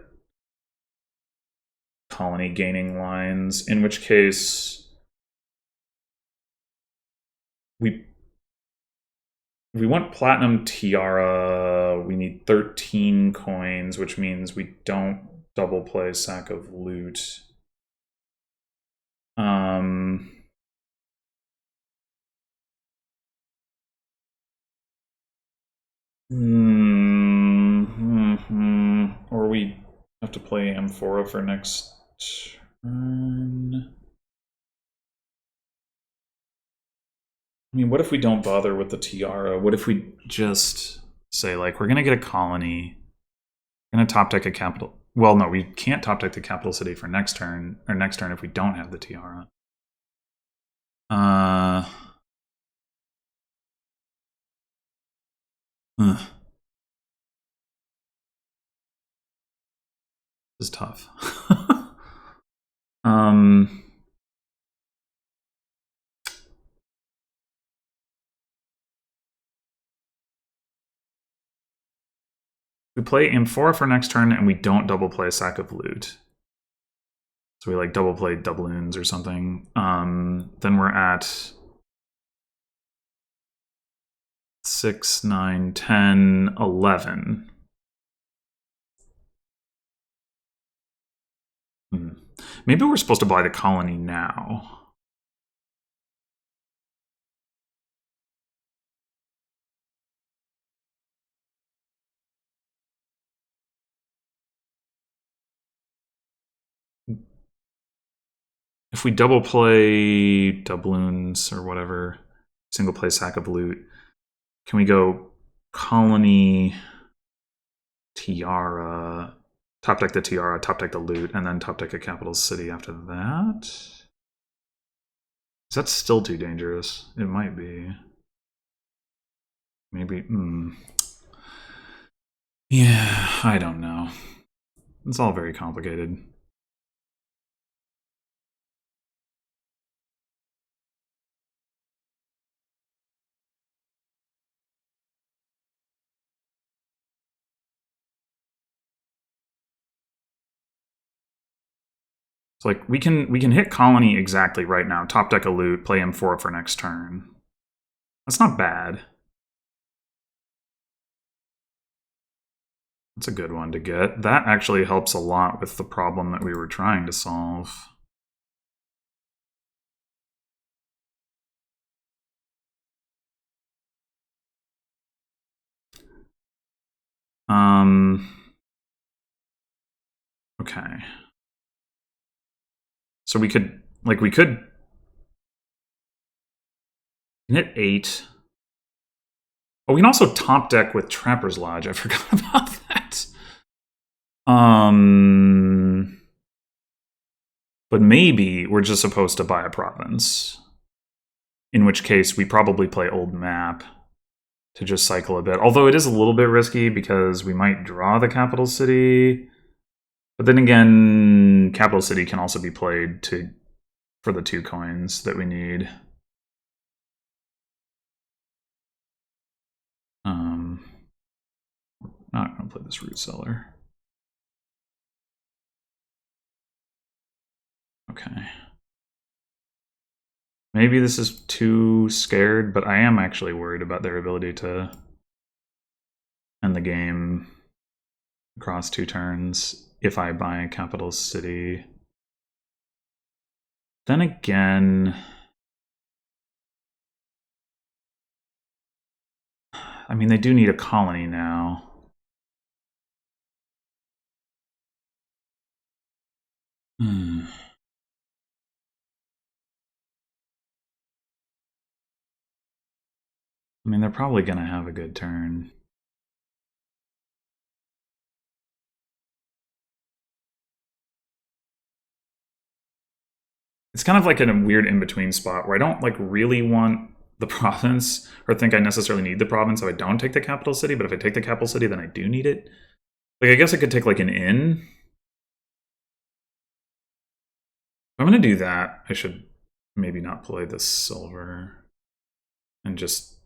Speaker 1: colony gaining lines, in which case we want platinum tiara. We need 13 coins, which means we don't double play sack of loot. Or we have to play M4 for next turn. I mean, what if we don't bother with the tiara? What if we just say, like, we're going to get a colony, we're going to top deck a capital... Well, no, we can't top deck the capital city for next turn, or next turn if we don't have the tiara. This is tough. um, we play Amphora for next turn, and we don't double play a sack of loot. So we like double play doubloons or something. Then we're at 6, 9, 10, 11. Maybe we're supposed to buy the colony now. If we double play doubloons or whatever, single play sack of loot, can we go colony, tiara, top deck the tiara, top deck the loot, and then top deck a capital city after that? Is that still too dangerous? It might be. Maybe. Yeah, I don't know. It's all very complicated. So like we can hit colony exactly right now. Top deck a loot, play M4 for next turn. That's not bad. That's a good one to get. That actually helps a lot with the problem that we were trying to solve. Okay. So we could hit 8. Oh, we can also top deck with Trapper's Lodge. I forgot about that. But maybe we're just supposed to buy a province. In which case, we probably play Old Map to just cycle a bit. Although it is a little bit risky because we might draw the capital city. But then again, capital city can also be played for the 2 coins that we need. Not going to play this root cellar. Okay. Maybe this is too scared, but I am actually worried about their ability to end the game across 2 turns if I buy a capital city. Then again, I mean, they do need a colony now. I mean, they're probably going to have a good turn. It's kind of like in a weird in-between spot where I don't like really want the province or think I necessarily need the province if I don't take the capital city, but if I take the capital city, then I do need it. Like, I guess I could take like an inn. If I'm going to do that, I should maybe not play this silver and just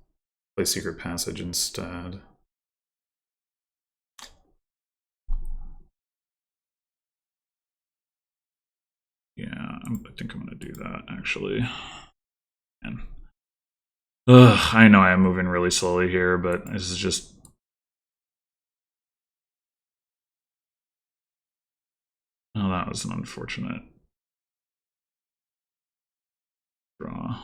Speaker 1: play Secret Passage instead. Yeah, I think I'm going to do that, actually. And I know I'm moving really slowly here, but this is just... Oh, that was an unfortunate draw.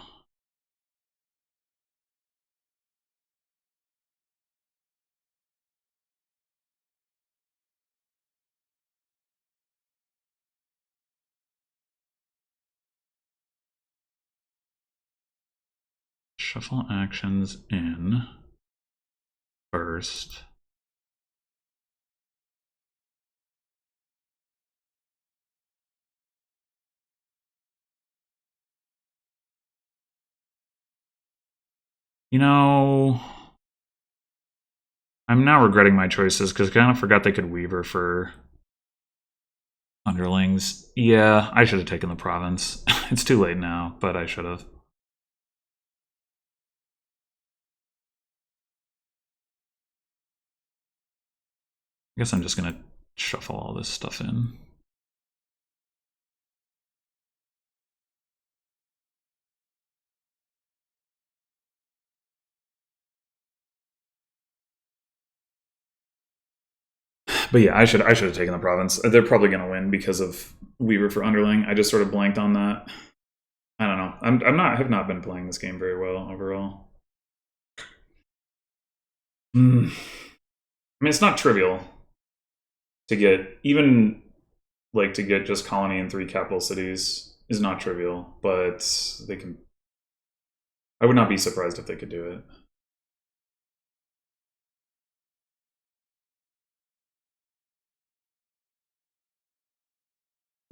Speaker 1: Shuffle actions in first. You know, I'm now regretting my choices because I kind of forgot they could Weaver for Underlings. Yeah, I should have taken the province. It's too late now, but I should have. I guess I'm just gonna shuffle all this stuff in. But yeah, I should have taken the province. They're probably gonna win because of Weaver for Underling. I just sort of blanked on that. I don't know. I have not been playing this game very well overall. I mean, it's not trivial to get even like to get just colony in 3 capital cities is not trivial, but they can. I would not be surprised if they could do it.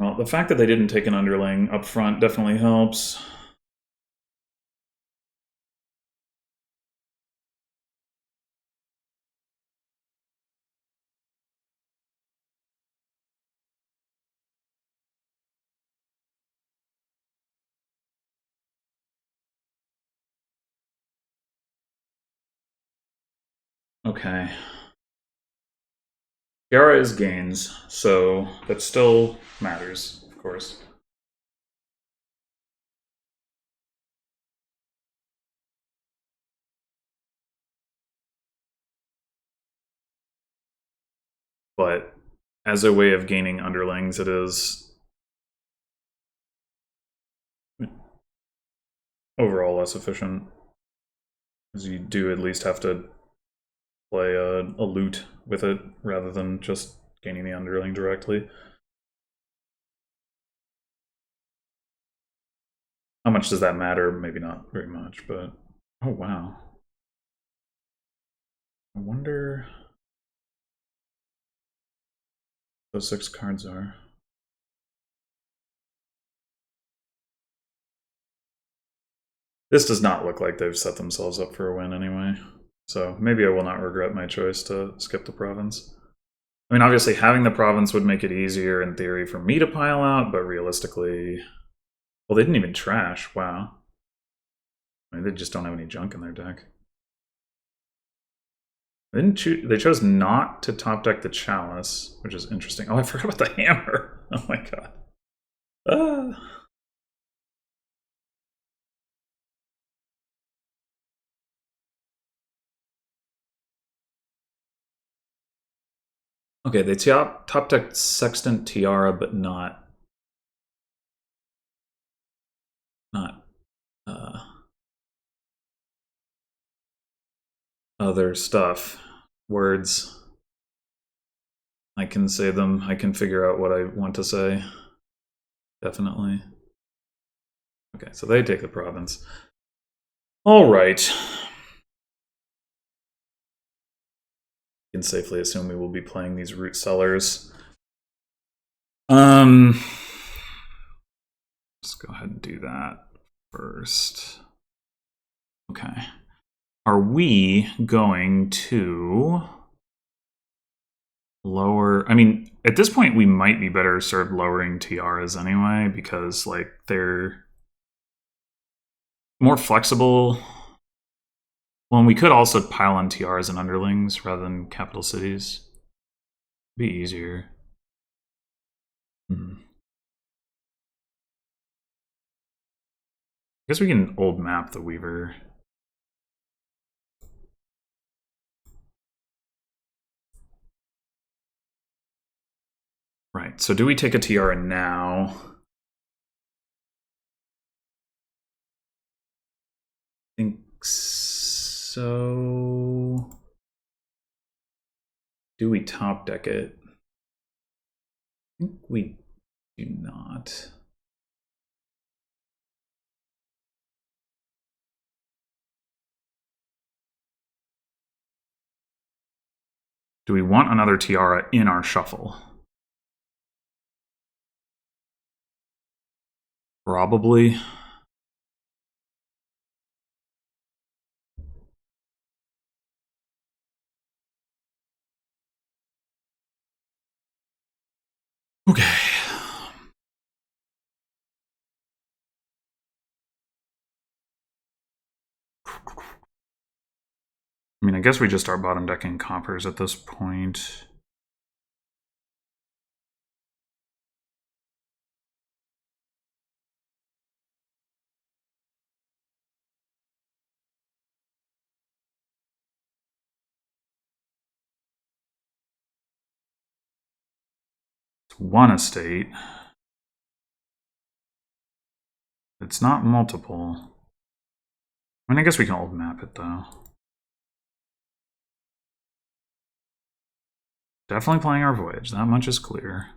Speaker 1: Well, the fact that they didn't take an underling up front definitely helps. Okay. Yara is gains, so that still matters, of course. But as a way of gaining underlings, it is overall less efficient. Because you do at least have to play a loot with it rather than just gaining the underling directly. How much does that matter? Maybe not very much, but oh wow. I wonder what those 6 cards are. This does not look like they've set themselves up for a win anyway. So maybe I will not regret my choice to skip the province. I mean, obviously having the province would make it easier in theory for me to pile out, but realistically, well, they didn't even trash. Wow. I mean, they just don't have any junk in their deck. They didn't choose. They chose not to top deck the chalice, which is interesting. Oh, I forgot about the hammer. Oh my god. Okay, they top decked Sextant Tiara, but not other stuff. Words. I can say them. I can figure out what I want to say. Definitely. Okay, so they take the province. All right. You can safely assume we will be playing these root sellers. Let's go ahead and do that first. Okay. Are we going to lower? I mean, at this point, we might be better served lowering tiaras anyway, because like they're more flexible. Well, and we could also pile on tiaras and underlings rather than capital cities. Be easier. I guess we can old map the Weaver. Right, so do we take a tiara now? I think so. Do we top deck it? I think we do not. Do we want another tiara in our shuffle? Probably. Okay. mean, I guess we just start bottom decking coppers at this point. It's one estate. It's not multiple. I mean, I guess we can old map it, though. Definitely playing our voyage. That much is clear.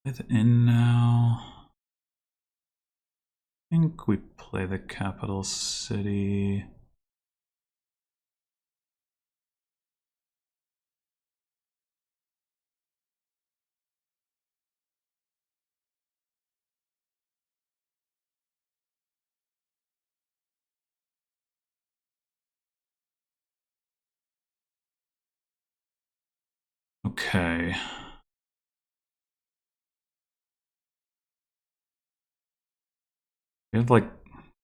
Speaker 1: It's in now. I think we play the capital city. Okay. We have like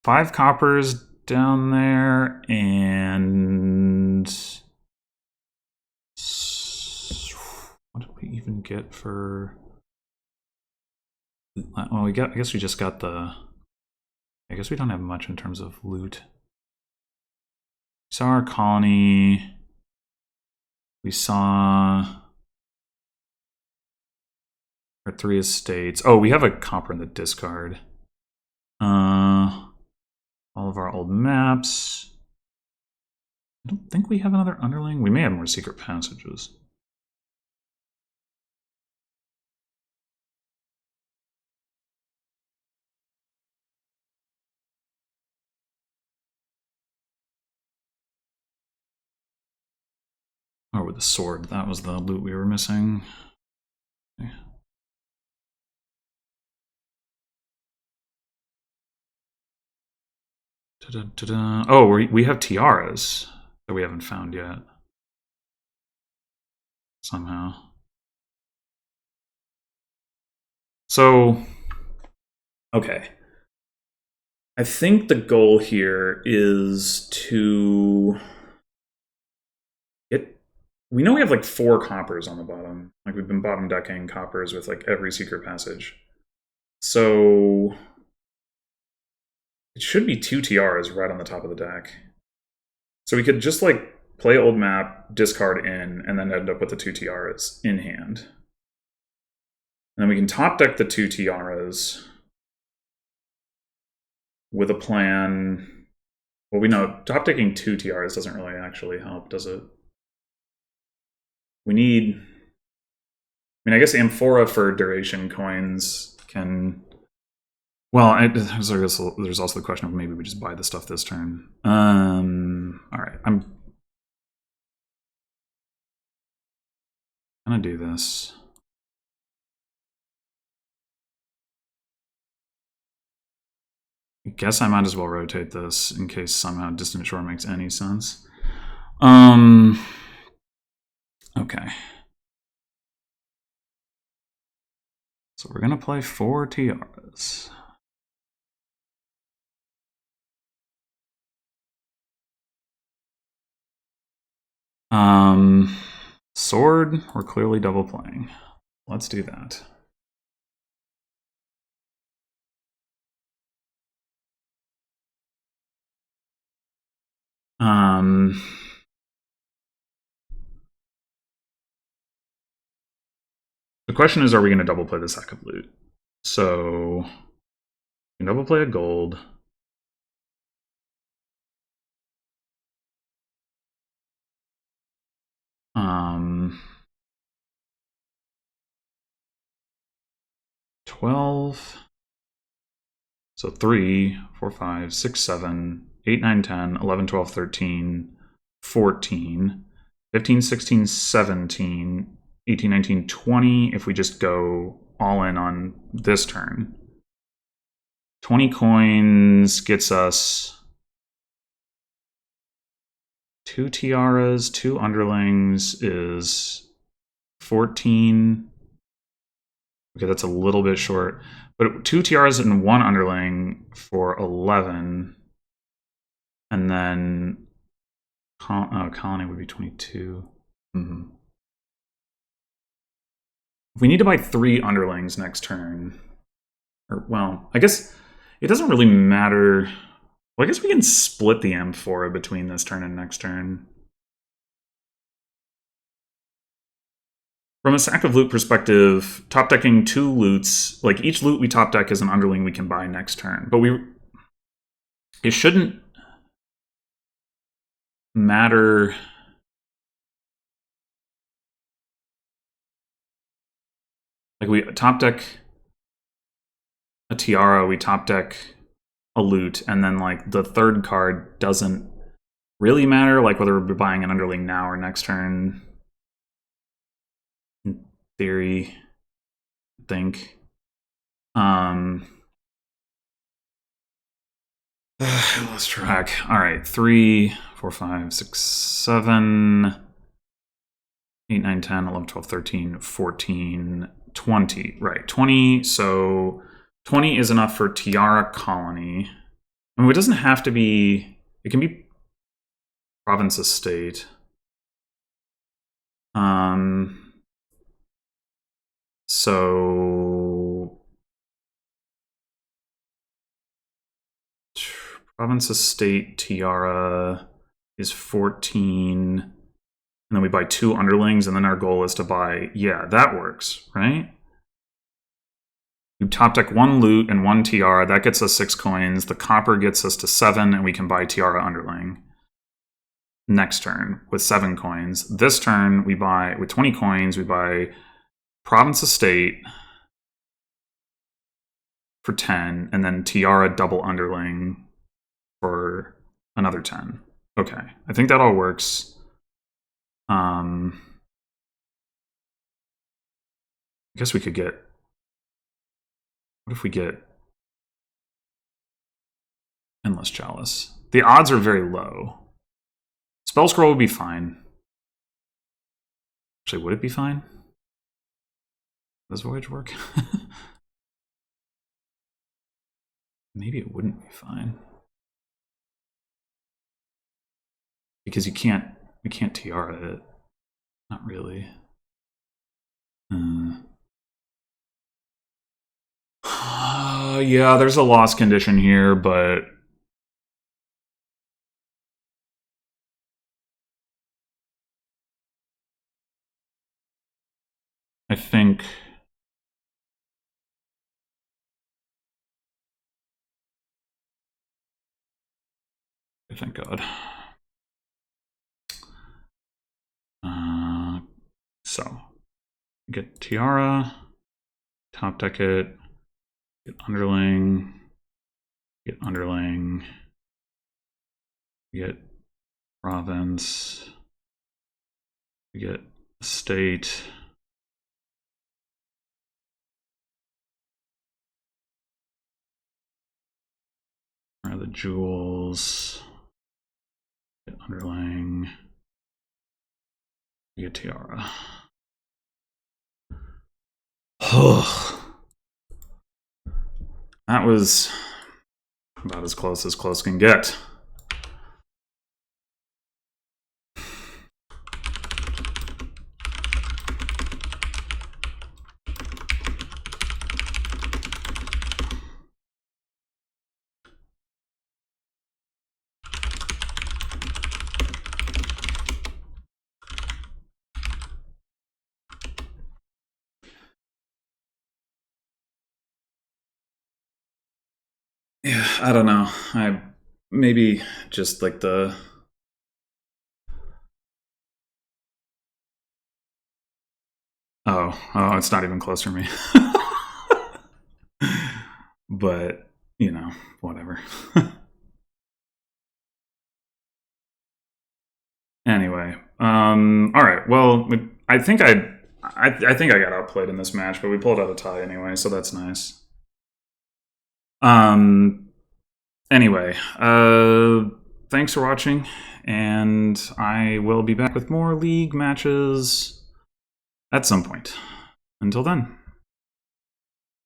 Speaker 1: 5 coppers down there, and what did we even get for? Well, I guess we just got the. I guess we don't have much in terms of loot. We saw our colony. We saw our 3 estates. Oh, we have a copper in the discard. All of our old maps. I don't think we have another underling. We may have more secret passages. Oh, with the sword. That was the loot we were missing. Okay. Oh, we have tiaras that we haven't found yet. Somehow. So, okay. I think the goal here is to get. We know we have like 4 coppers on the bottom. Like we've been bottom decking coppers with like every secret passage. So it should be 2 tiaras right on the top of the deck. So we could just like play old map, discard in, and then end up with the 2 tiaras in hand. And then we can top deck the 2 tiaras with a plan. Well, we know top decking 2 tiaras doesn't really actually help, does it? We need. I mean, I guess amphora for duration coins can. Well, there's also the question of maybe we just buy the stuff this turn. All right, I'm gonna do this. I guess I might as well rotate this in case somehow distant shore makes any sense. Okay. So we're gonna play 4 tiaras. Sword, we're clearly double playing. Let's do that. The question is, are we going to double play the sack of loot? So, we can double play a gold. 12. So 3, 4, 5, 6, 7, 8, 9, 10, 11, 12, 13, 14, 15, 16, 17, 18, 19, 20 if we just go all in on this turn. 20 coins gets us 2 tiaras, 2 underlings is 14. Okay, that's a little bit short. But 2 tiaras and 1 underling for 11. And then colony would be 22. Mm-hmm. If we need to buy 3 underlings next turn, or, well, I guess it doesn't really matter. Well, I guess we can split the amphora between this turn and next turn. From a sack of loot perspective, top decking 2 loots, like each loot we top deck is an underling we can buy next turn. But it shouldn't matter. Like we top deck a tiara, we top deck a loot, and then like the third card doesn't really matter, like whether we're buying an underling now or next turn. In theory, I think. I lost track. All right, 3, 4, 5, 6, 7, 8, 9, 10, 11, 12, 13, 14, 20. Right, 20. So 20 is enough for Tiara Colony. I mean, it doesn't have to be... It can be Province Estate. So... Province Estate Tiara is 14. And then we buy 2 underlings, and then our goal is to buy... Yeah, that works, right? We top deck 1 loot and 1 tiara. That gets us 6 coins. The copper gets us to 7, and we can buy tiara underling. Next turn with 7 coins. This turn, we buy, with 20 coins, we buy Province Estate for 10, and then tiara double underling for another 10. Okay, I think that all works. I guess we could get... What if we get Endless Chalice? The odds are very low. Spell Scroll would be fine. Actually, would it be fine? Does Voyage work? Maybe it wouldn't be fine. Because we can't tiara it. Not really. Yeah, there's a loss condition here, but I think thank God. So get tiara, top deck it, get underling, get province, get estate. Where are the jewels? Get underling, get tiara. That was about as close can get. Yeah, I don't know. I maybe just like the... Oh, it's not even close for me. But, you know, whatever. Anyway, all right. Well, I think I got outplayed in this match, but we pulled out a tie anyway, so that's nice. Anyway, thanks for watching, and I will be back with more League matches at some point. Until then.